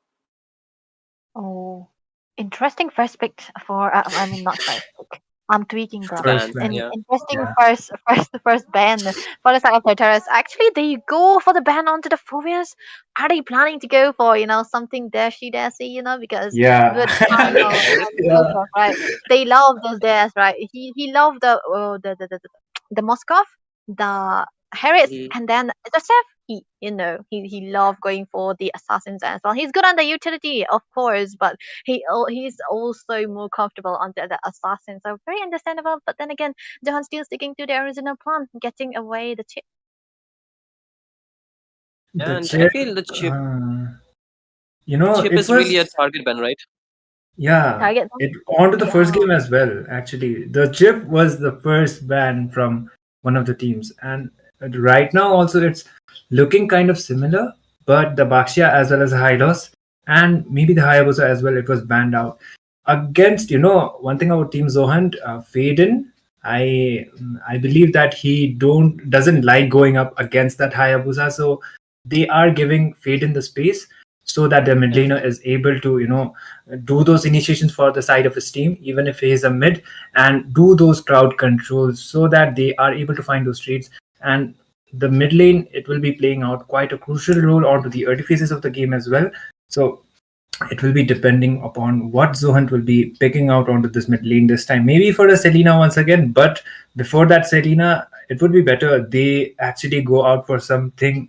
Oh, interesting first pick for. I mean, not first pick. I'm tweaking, bro. Ban, First ban. yeah. Interesting Yeah. first ban for the side of Tartarus. Actually, they go for the ban onto the phobias. Are they planning to go for something dashy, because Yeah. with Yeah. Lucas, right? They love those dash, right? He loved the Moskov, the Harris, Mhm. and then Joseph. He loved going for the assassins as well. He's good on the utility, of course, but he's also more comfortable on the assassin. So very understandable. But then again, Johan still sticking to the original plan, getting away the chip. The And I chip, feel the chip it is really a was, target ban, right? yeah, Target. it on to the first Yeah. game as well. Actually, the chip was the first ban from one of the teams, and right now also it's looking kind of similar. But the Baxia as well as the Hylos and maybe the Hayabusa as well, it was banned out against. One thing about Team Zohunt, Faden. I believe that he doesn't like going up against that Hayabusa, so they are giving Faden the space so that their mid Yeah. laner is able to do those initiations for the side of his team, even if he is a mid, and do those crowd controls so that they are able to find those trades. And the mid lane, it will be playing out quite a crucial role onto the early phases of the game as well. So it will be depending upon what Zohunt will be picking out onto this mid lane this time. Maybe for a Selena once again, but before that Selena, it would be better they actually go out for something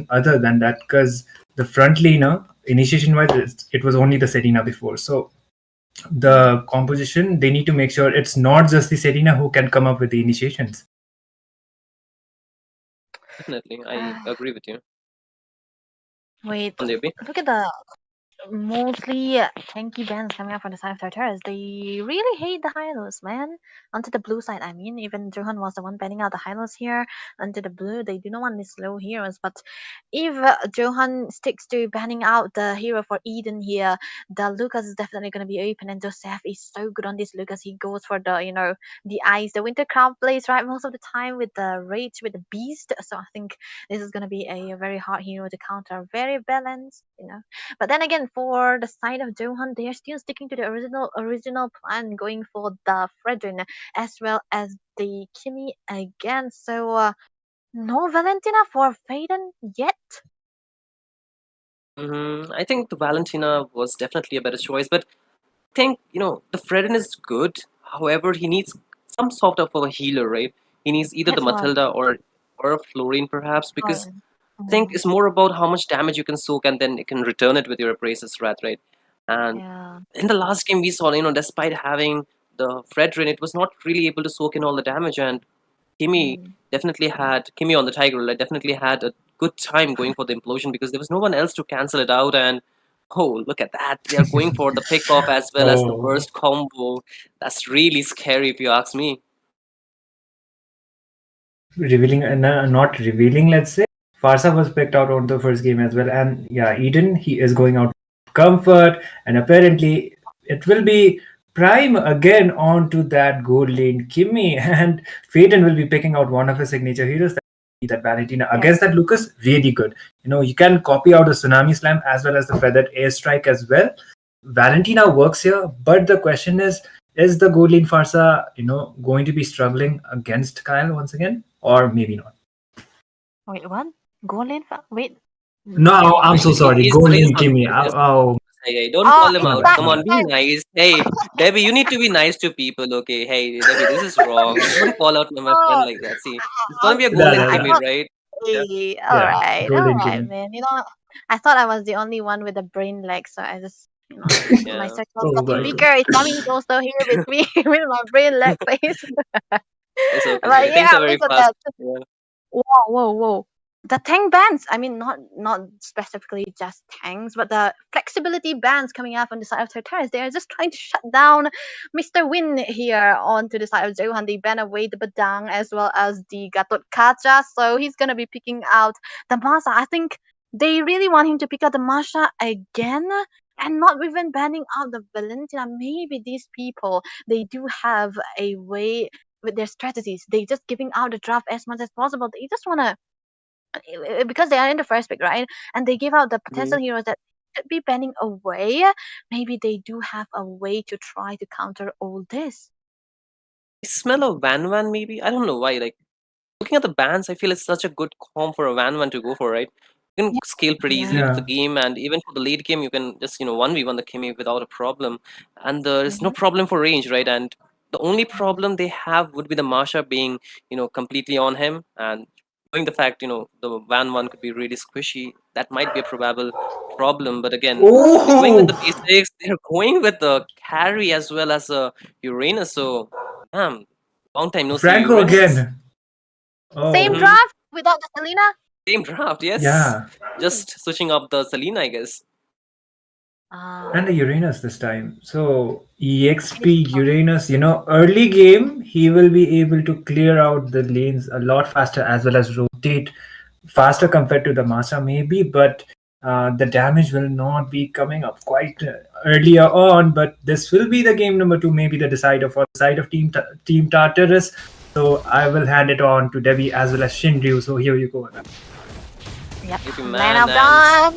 other than that, because the front laner initiation wise it was only the Selena before. So the composition, they need to make sure it's not just the Selena who can come up with the initiations. Definitely, I agree with you. Wait, On Debbie. look at the mostly tanky bands coming up on the side of Tartarus. They really hate the Hylos, man. Onto the blue side, I mean, even Johan was the one banning out the Hylos here. Onto the blue, they do not want these slow heroes. But if Johan sticks to banning out the hero for Eden here, the Lucas is definitely going to be open. And Joseph is so good on this Lucas. He goes for the ice. The Winter Crown plays right most of the time with the Rage, with the Beast. So I think this is going to be a very hard hero to counter. Very balanced. But then again, for the side of Johan, they are still sticking to the original plan, going for the Fredrin as well as the Kimi again. So no Valentina for Faden yet. I think the Valentina was definitely a better choice, but I think the Fredden is good. However, he needs some sort of a healer, right? He needs either the That's why. Matilda or a Florine perhaps, because Fine. I think it's more about how much damage you can soak and then you can return it with your Abrasive Wrath, right? And Yeah. in the last game we saw, despite having the Fredrin, it was not really able to soak in all the damage, and Kimi Kimi on the Tiger, like, definitely had a good time going for the implosion because there was no one else to cancel it out. And oh, look at that! They are going for the pick off as well as the Oh, burst combo. That's really scary, if you ask me. revealing and not revealing, let's say. Farsa was picked out on the first game as well, and yeah, Eden, he is going out comfort, and apparently it will be Prime again onto that gold lane Kimmy, and Faden will be picking out one of his signature heroes. That Valentina Yeah. against that Lucas, really good. You can copy out the Tsunami Slam as well as the Feathered Airstrike as well. Valentina works here, but the question is the gold lane Farsa, going to be struggling against Kyle once again, or maybe not? Wait, what? Gold lane? Wait. No, I'm so sorry. He's Gold on. He's lane on. Kimmy. Oh, Hey, don't Oh, call him my out. bad, Come my on, bad. be nice. Hey, Debbie, you need to be nice to people, okay? Hey, Debbie, this is wrong. Don't call out my friend oh, like that. See, it's gonna be a No, golden no, I no. Kimmy, thought. right? Yeah. Hey, Yeah, all gold lane right, Kimmy. man. I thought I was the only one with a brain lag, so I just, my Yeah. circle Oh got my god. bigger. Tommy is also here with me with my brain lag face. It's okay. Right, Things yeah, are very look at fast. that. Yeah. Whoa. The tank bans. I mean, not specifically just tanks, but the flexibility bans coming up on the side of Tartarus. They are just trying to shut down Mr. Win here onto the side of Zohunt. They ban away the Badang as well as the Gatot Kaca. So he's gonna be picking out the Masa. I think they really want him to pick out the Masha again. And not even banning out the Valentina. Maybe these people, they do have a way with their strategies. They just giving out the draft as much as possible. They just wanna, because they are in the first pick, right? And they give out the potential heroes that should be banning away. Maybe they do have a way to try to counter all this. I smell a Van maybe. I don't know why. Like looking at the bans, I feel it's such a good comp for a Van to go for, right? You can scale pretty easily with the game, and even for the late game, you can just 1v1 the Kimmy without a problem, and there's no problem for range, right? And the only problem they have would be the Masha being completely on him, and knowing the fact the Van could be really squishy, that might be a probable problem. But again, they're going with the basics. They're going with the carry as well as Uranus. So, long time no see Franco Uranus. again. Oh. Same draft without the Selena. Same draft, yes. Yeah. Just switching up the Selena, I guess. And the Uranus this time. So EXP Uranus, early game, he will be able to clear out the lanes a lot faster as well as rotate faster compared to the Masa maybe, but the damage will not be coming up quite earlier on. But this will be the game number 2, maybe the decider for the side of Team Tartarus. So I will hand it on to Debbie as well as Shinryu. So here you go. Yep. you, Man man, of God.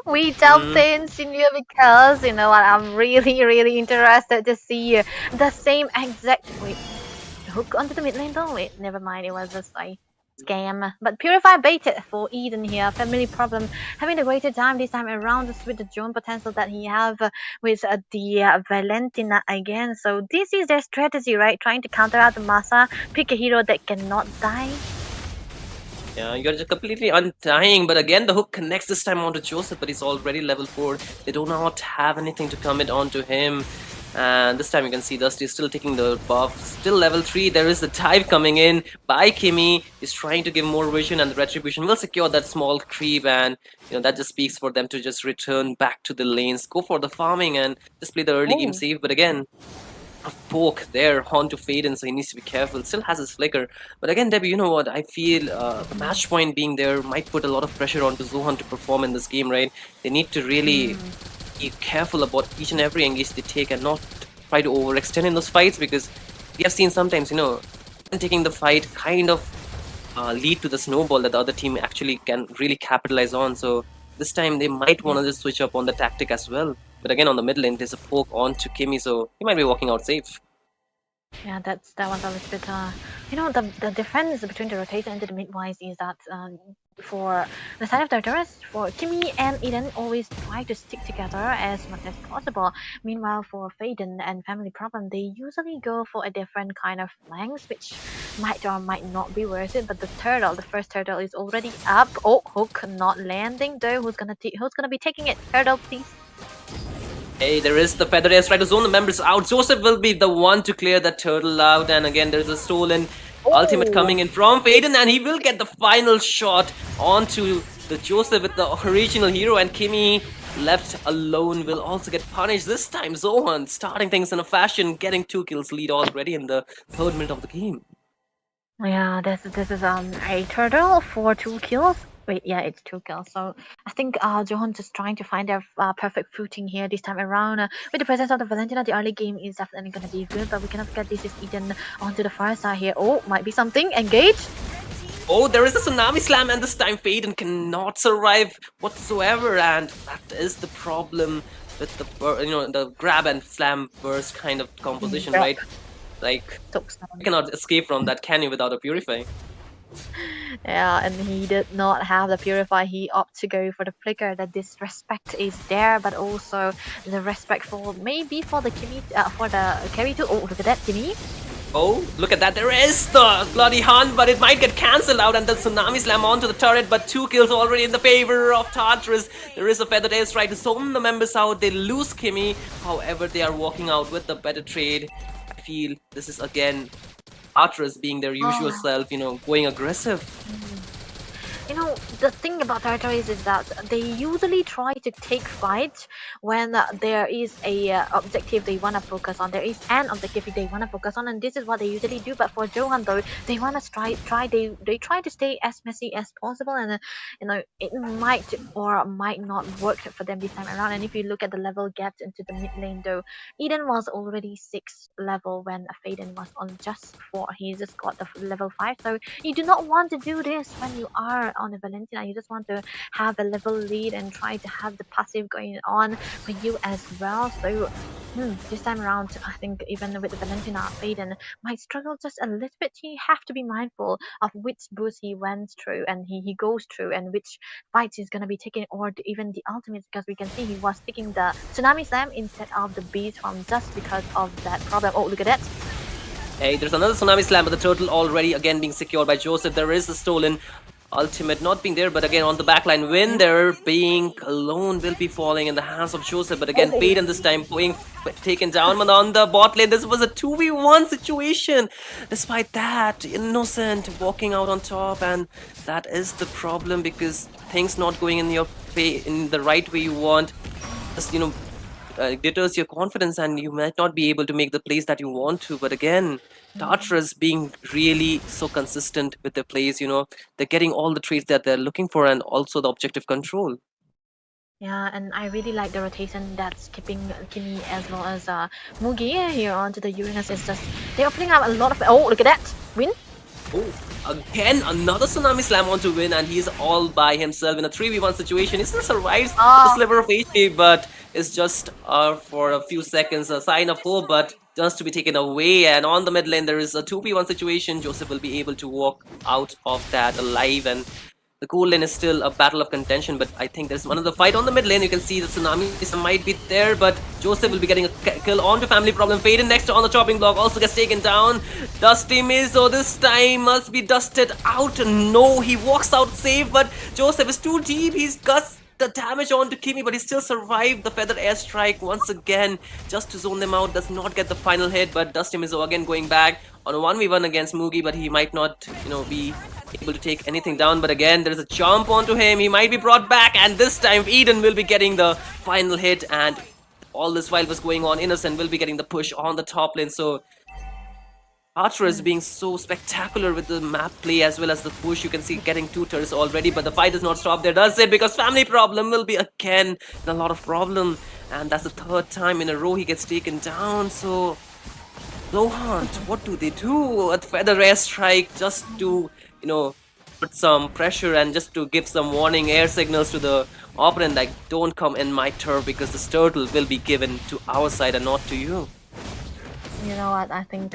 We jumped in Shinryu because you know what, I'm really interested to see the same exact hook onto the mid lane though. Wait, never mind, it was just a scam. But Purify baited for Eden here. Family problem, having a greater time this time around just with the drone potential that he have with the Valentina again. So this is their strategy, right? Trying to counter out the Masa, pick a hero that cannot die. Yeah, you're just completely untying, but again the hook connects this time onto Joseph, but he's already level 4. They do not have anything to commit onto him. And this time you can see Dusty is still taking the buff. Still level 3. There is the dive coming in by Kimmy. He's trying to give more vision, and the retribution will secure that small creep, and that just speaks for them to just return back to the lanes, go for the farming and just play the early game safe. But again, a poke there onto Faden, so he needs to be careful. Still has his flicker, but again, Debbie, you know what? I feel the match point being there might put a lot of pressure onto Zohunt to perform in this game, right? They need to really be careful about each and every engage they take and not try to overextend in those fights, because we have seen sometimes, taking the fight kind of lead to the snowball that the other team actually can really capitalize on. So this time they might want to just switch up on the tactic as well. But again, on the mid lane, there's a poke onto Kimmy, so he might be walking out safe. Yeah, that was a little bit. The difference between the rotator and the midwise is that for the side of Tartarus, for Kimmy and Eden always try to stick together as much as possible. Meanwhile, for Faden and Family Problem, they usually go for a different kind of flanks, which might or might not be worth it. But the first turtle is already up. Oh, hook not landing though. Who's gonna be taking it? Turtle, please. Hey, there is the feather air, try to zone the members out. Joseph will be the one to clear that turtle out, and again there's a stolen ultimate coming in from Faden, and he will get the final shot onto the Joseph with the original hero, and Kimmy left alone will also get punished. This time Zohunt starting things in a fashion, getting 2 kills lead already in the 3rd minute of the game. Yeah, this is a turtle for 2 kills. Wait, yeah, it's 2 kills. So I think Zohunt is trying to find their perfect footing here this time around. With the presence of the Valentina, the early game is definitely going to be good, but we cannot forget this is Eden onto the far side here. Oh, might be something. Engage. Oh, there is a tsunami slam, and this time Faden cannot survive whatsoever, and that is the problem with the grab and slam burst kind of composition, right? Like, you cannot escape from that, can you, without a purify? Yeah, and he did not have the Purify. He opted to go for the Flicker. The disrespect is there, but also the respect for maybe for the Kimmy, for the carry too. Oh, look at that, Kimmy. Oh, look at that. There is the bloody hunt, but it might get cancelled out, and the tsunami slam onto the turret, but 2 kills already in the favor of Tartarus. There is a feathered airstrike to zone the members out. They lose Kimmy. However, they are walking out with the better trade. I feel this is again Tartarus being their usual Oh. self, going aggressive. You know, the thing about Tartarus is that they usually try to take fights when there is a objective they want to focus on. There is an objective they want to focus on, and this is what they usually do. But for Zohunt, though, they want to they try to stay as messy as possible, and it might or might not work for them this time around. And if you look at the level gaps into the mid lane, though, Eden was already 6 level when Faden was on just 4. He just got the level 5, so you do not want to do this when you are on a Valentina. You just want to have a level lead and try to have the passive going on for you as well. So this time around, I think even with the Valentina, Faden might struggle just a little bit. You have to be mindful of which boost he went through and he goes through, and which fights he's gonna be taking, or even the ultimates, because we can see he was taking the Tsunami Slam instead of the Beast from just because of that problem. Oh, look at that. Hey, there's another Tsunami Slam, but the turtle already again being secured by Joseph. There is the stolen ultimate not being there, but again on the backline, when they're being alone, will be falling in the hands of Joseph. But again, Payton this time being taken down. But on the bot lane, this was a 2v1 situation. Despite that, Innocent walking out on top, and that is the problem, because things not going in your in the right way you want. Just deters your confidence, and you might not be able to make the plays that you want to. But again, Tartarus being really so consistent with their plays, they're getting all the traits that they're looking for, and also the objective control. Yeah, and I really like the rotation that's keeping Kimi as well as Mugi here onto the Uranus. It's just they're opening up a lot of. Oh, look at that win! Oh, again another Tsunami Slam on to win, and he's all by himself in a 3v1 situation. He still survives the sliver of HP, but it's just for a few seconds a sign of hope, but just to be taken away. And on the mid lane, there is a 2v1 situation. Joseph will be able to walk out of that alive, and the gold lane is still a battle of contention, but I think there's another fight on the mid lane. You can see the Tsunami might be there, but Joseph will be getting a kill onto Family Problem. Faden next to on the chopping block also gets taken down. Dusty Mizo this time must be dusted out. No, he walks out safe, but Joseph is too deep. He's got the damage onto Kimi, but he still survived the feather airstrike once again, just to zone them out. Does not get the final hit, but Dusty Mizo again going back on a 1v1 against Mugi, but he might not, be able to take anything down. But again, there's a jump onto him. He might be brought back, and this time Eden will be getting the final hit. And all this while was going on, Innocent will be getting the push on the top lane. So Tartarus being so spectacular with the map play as well as the push. You can see getting 2 turrets already, but the fight does not stop there, does it? Because Family Problem will be again in a lot of problem, and that's the 3rd time in a row he gets taken down. So Zohunt, what do they do? A feather airstrike just to put some pressure and just to give some warning air signals to the opponent, like, don't come in my turf, because this turtle will be given to our side and not to you. You know what? I think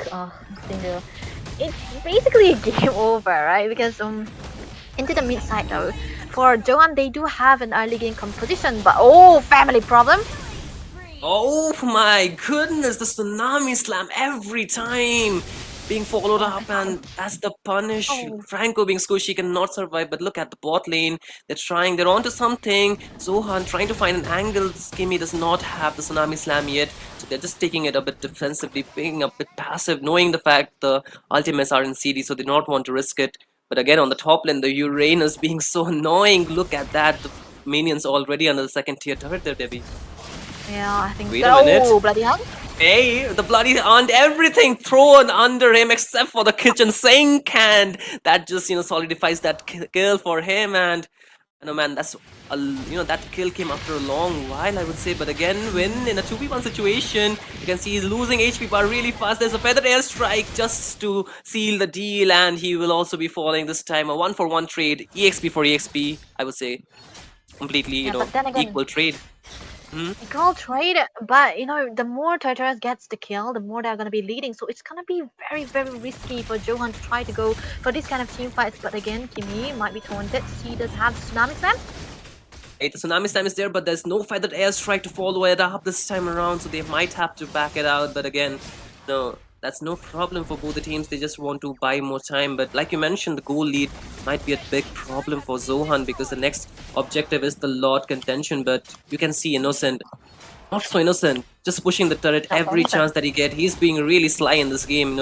it's basically a game over, right? Because into the mid side though, for Johan they do have an early game composition, but Family Problem. Oh my goodness, the Tsunami Slam every time being followed up, and that's the punish. Franco being squishy cannot survive, but look at the bot lane. They're onto something. Zohan trying to find an angle. Skimmy does not have the Tsunami Slam yet, so they're just taking it a bit defensively, being a bit passive, knowing the fact the ultimates are in CD, so they do not want to risk it. But again, on the top lane, the Uranus being so annoying. Look at that, the minions already under the 2nd tier turret there, Debbie. Yeah, I think Wait a minute. bloody hell. Hey, the bloody and everything thrown under him except for the kitchen sink, and that just solidifies that kill for him. And man, that's that kill came after a long while, I would say. But again, when in a 2v1 situation, you can see he's losing HP bar really fast. There's a feather airstrike just to seal the deal, and he will also be falling this time. A 1-for-1 trade, EXP for EXP, I would say, completely but then again, equal trade. Equal trade, but the more Tartarus gets the kill, the more they're gonna be leading. So it's gonna be very, very risky for Johan to try to go for this kind of team fights. But again, Kimi might be taunted. He does have the Tsunami Slam. Hey, the Tsunami Slam is there, but there's no feathered airstrike to follow it up this time around, so they might have to back it out. But again, no, that's no problem for both the teams. They just want to buy more time. But like you mentioned, the goal lead might be a big problem for Zohan, because the next objective is the Lord contention. But you can see Innocent, not so innocent, just pushing the turret every chance that he gets. He's being really sly in this game,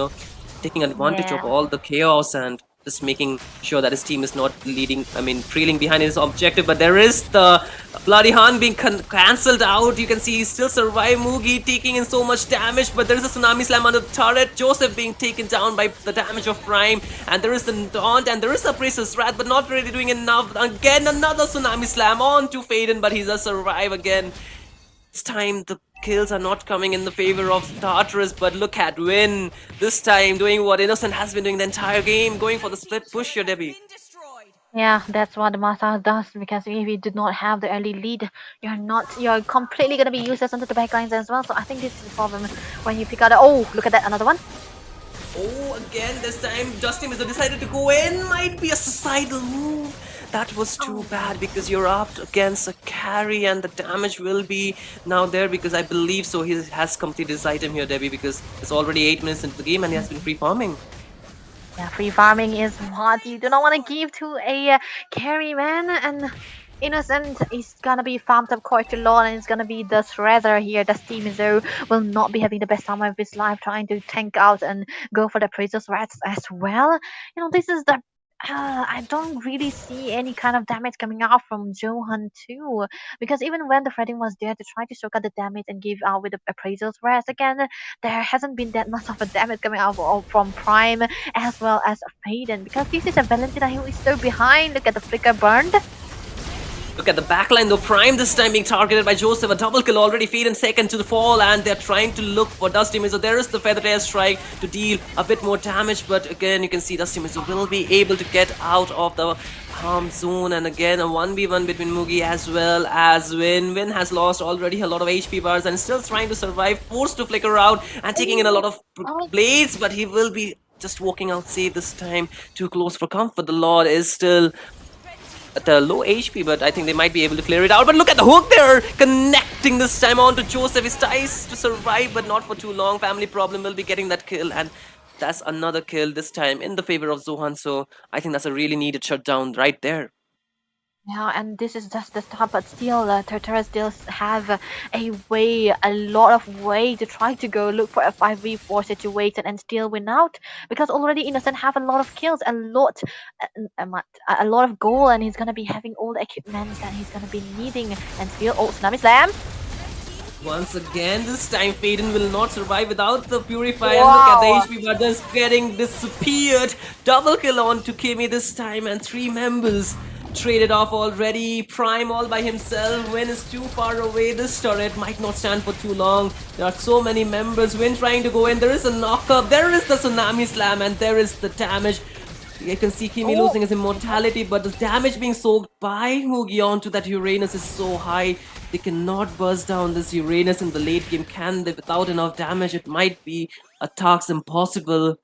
taking advantage of Yeah. all the chaos and just making sure that his team is not trailing behind his objective. But there is the Bloody Hunt being cancelled out. You can see he still survived. Mugi taking in so much damage, but there is a Tsunami Slam under the turret. Joseph being taken down by the damage of Prime, and there is the Taunt, and there is the Priestess Wrath, but not really doing enough. Again, another Tsunami Slam on to Faden, but he does survive again. This time the kills are not coming in the favor of Tartarus, but look at Win. This time doing what Innocent has been doing the entire game, going for the split push here, Debbie. Yeah, that's what the Masa does, because if you do not have the early lead, you're completely gonna be useless onto the backlines as well. So I think this is the problem when you pick out oh, look at that, another one. Oh, again, this time Dusty Mizo decided to go in. Might be a suicidal move. That was too bad because you're up against a carry and the damage will be now there because I believe so. He has completed his item here, Debbie, because it's already 8 minutes into the game and he has been free farming. Yeah, free farming is what you do not want to give to a carry man, and Innocent is gonna be farmed up quite a lot, and it's gonna be the Shredder here. The Steam Mizo will not be having the best time of his life trying to tank out and go for the Priestess Rats as well. This is the I don't really see any kind of damage coming out from Zohunt too, because even when the Freddy was there to try to soak out the damage and give out with the Appraisal's Rest again, there hasn't been that much of a damage coming out from Prime as well as Faden, because this is a Valentina who is so behind. Look at the flicker burned. Look at the backline though. Prime this time being targeted by Joseph. A double kill already. Faden second to the fall, and they're trying to look for Dusty Mizo. There is the Feather Air Strike to deal a bit more damage, but again you can see Dusty Mizo will be able to get out of the harm zone, and again a 1v1 between Mugi as well as Win. Win has lost already a lot of HP bars and still trying to survive, forced to flicker out and taking in a lot of blades, but he will be just walking out safe this time. Too close for comfort. The Lord is still at a low HP, but I think they might be able to clear it out. But look at the hook there, connecting this time on to Joseph. He tries to survive, but not for too long. Family Problem will be getting that kill, and that's another kill this time in the favor of Zohunt. So I think that's a really needed shutdown right there. Yeah, and this is just the start, but still, Tartarus still have a lot of way to try to go look for a 5v4 situation and still win out, because already Innocent have a lot of kills, a lot of goal, and he's gonna be having all the equipment that he's gonna be needing, and still, Tsunami Slam. Once again, this time Faden will not survive without the Purifier. Wow. Look at the HP brothers getting disappeared. Double kill on to Kimi this time, and 3 members traded off already. Prime all by himself. Win is too far away. This turret might not stand for too long. There are so many members. Win trying to go in. There is a knock-up. There is the Tsunami Slam, and there is the damage. You can see Kimi losing his immortality, but the damage being soaked by Mugi onto that Uranus is so high. They cannot burst down this Uranus in the late game, can they? Without enough damage, it might be a task impossible.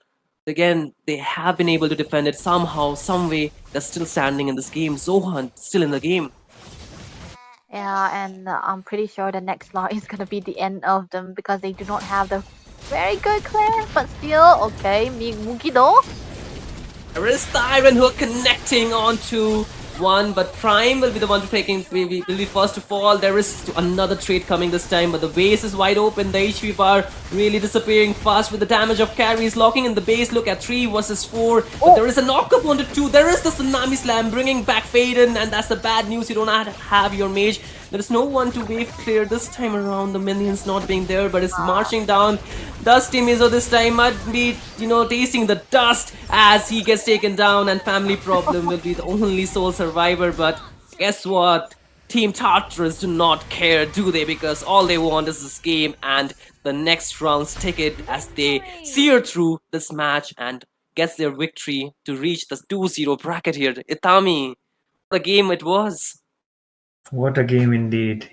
Again, they have been able to defend it somehow, some way. They're still standing in this game. Zohunt still in the game. Yeah, and I'm pretty sure the next law is gonna be the end of them, because they do not have the very good clear, but still, okay, Mugi though. There is the Iron Hook connecting onto one, but Prime will be the one will be first to fall. There is another trade coming this time, but the base is wide open. The HP bar really disappearing fast with the damage of carries locking in the base. Look at 3 versus 4. But there is a knock-up onto 2. There is the Tsunami Slam bringing back Faden, and that's the bad news. You don't have your mage. There is no one to wave clear this time around. The minions not being there, but it's marching down. Dusty Mizo this time might be, tasting the dust as he gets taken down, and Family Problem will be the only sole survivor. But guess what? Team Tartarus do not care, do they? Because all they want is this game and the next round's ticket as they sear through this match and gets their victory to reach the 2-0 bracket here. Itami, what a game it was. What a game indeed.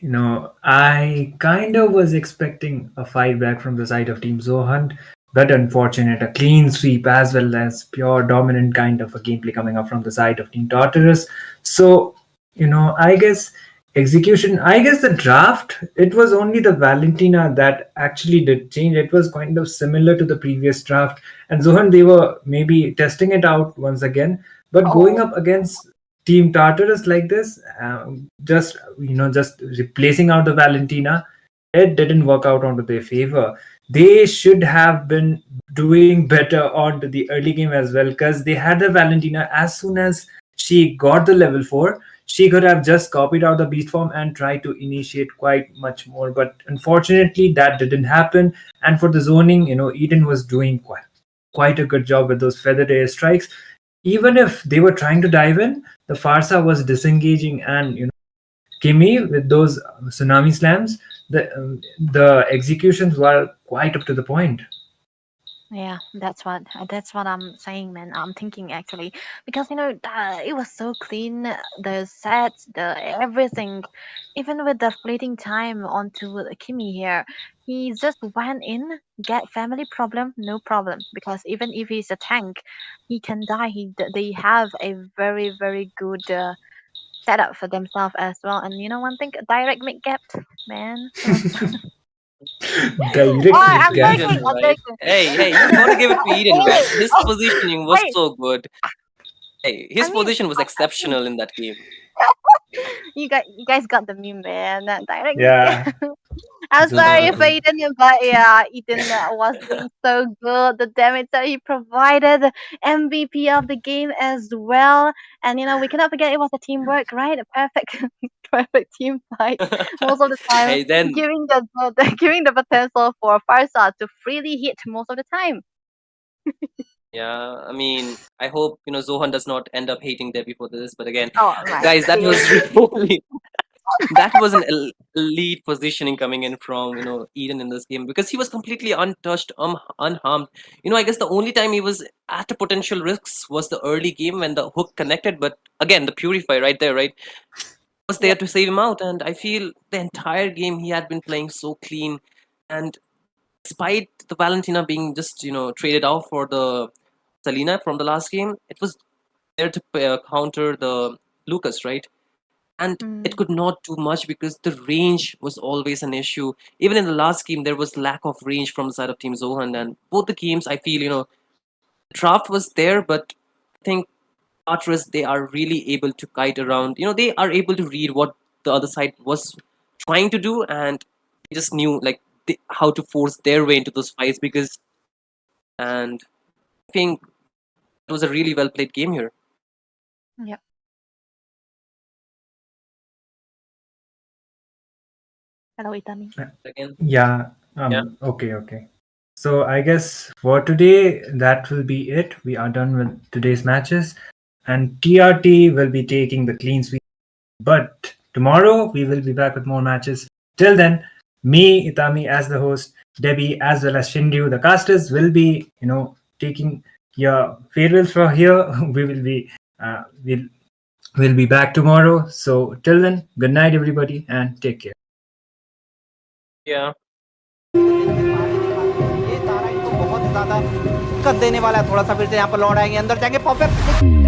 I kind of was expecting a fight back from the side of Team Zohunt, but unfortunate, a clean sweep as well as pure dominant kind of a gameplay coming up from the side of Team Tartarus. So, I guess the draft, it was only the Valentina that actually did change. It was kind of similar to the previous draft, and Zohunt, they were maybe testing it out once again, but going up against Team Tartarus like this, just replacing out the Valentina, it didn't work out onto their favor. they should have been doing better on to the early game as well, because they had the Valentina. As soon as she got the level 4, she could have just copied out the beast form and tried to initiate quite much more, but unfortunately that didn't happen. And for the zoning, Eden was doing quite a good job with those feathered airstrikes. Even if they were trying to dive in, the Farsa was disengaging, and Kimmy with those tsunami slams, the executions were quite up to the point. Yeah, that's what I'm saying, man. I'm thinking actually because it was so clean, the sets, the everything, even with the fleeting time onto Kimmy here, he just went in, get family problem, no problem, because even if he's a tank, he can die. They have a very very good setup for themselves as well. And one thing, direct mid gap, man. Direct Oh, mid I'm gap. joking. Eden, I'm right? joking. Hey, you gotta give it to Eden, man. Hey, His oh, positioning was wait. so good. Hey, I his mean, position was exceptional in that game. you guys got the meme, man. Direct mid Yeah, gap. I'm sorry Zohunt. for Eden, but yeah, Eden was doing so good. The damage that he provided, MVP of the game as well. And we cannot forget it was a teamwork, right? A perfect, perfect team fight most of the time, Hey, then, giving giving the potential for Farsa to freely hit most of the time. yeah, I mean, I hope, Zohan does not end up hating Debbie for this, but again, Oh right, guys, that was seriously. really, that was an elite positioning coming in from, Eden in this game, because he was completely untouched, unharmed. I guess the only time he was at a potential risks was the early game when the hook connected, but again, the Purify right there, right? Was there Yep. to save him out, and I feel the entire game he had been playing so clean, and despite the Valentina being just traded out for the Selena from the last game, it was there to counter the Lucas, right? And it Mm, could not do much because the range was always an issue. Even in the last game, there was lack of range from the side of Team Zohan, and both the games, I feel the draft was there, but I think Tartarus, they are really able to kite around. They are able to read what the other side was trying to do, and they just knew like how to force their way into those fights because. And I think it was a really well played game here. yep. Hello, Itami. Again, Yeah. yeah. Okay. So I guess for today that will be it. We are done with today's matches, and TRT will be taking the clean sweep. But tomorrow we will be back with more matches. Till then, me, Itami as the host, Debbie as well as Shinryu, the casters will be, taking your farewells from here. We will be, we'll be back tomorrow. So till then, good night, everybody, and take care. Yeah. ये तारा इनको बहुत ज्यादा दिक्कत देने वाला है। थोड़ा सा फिर से यहाँ पर लौट आएंगे, अंदर जाएंगे, परफेक्ट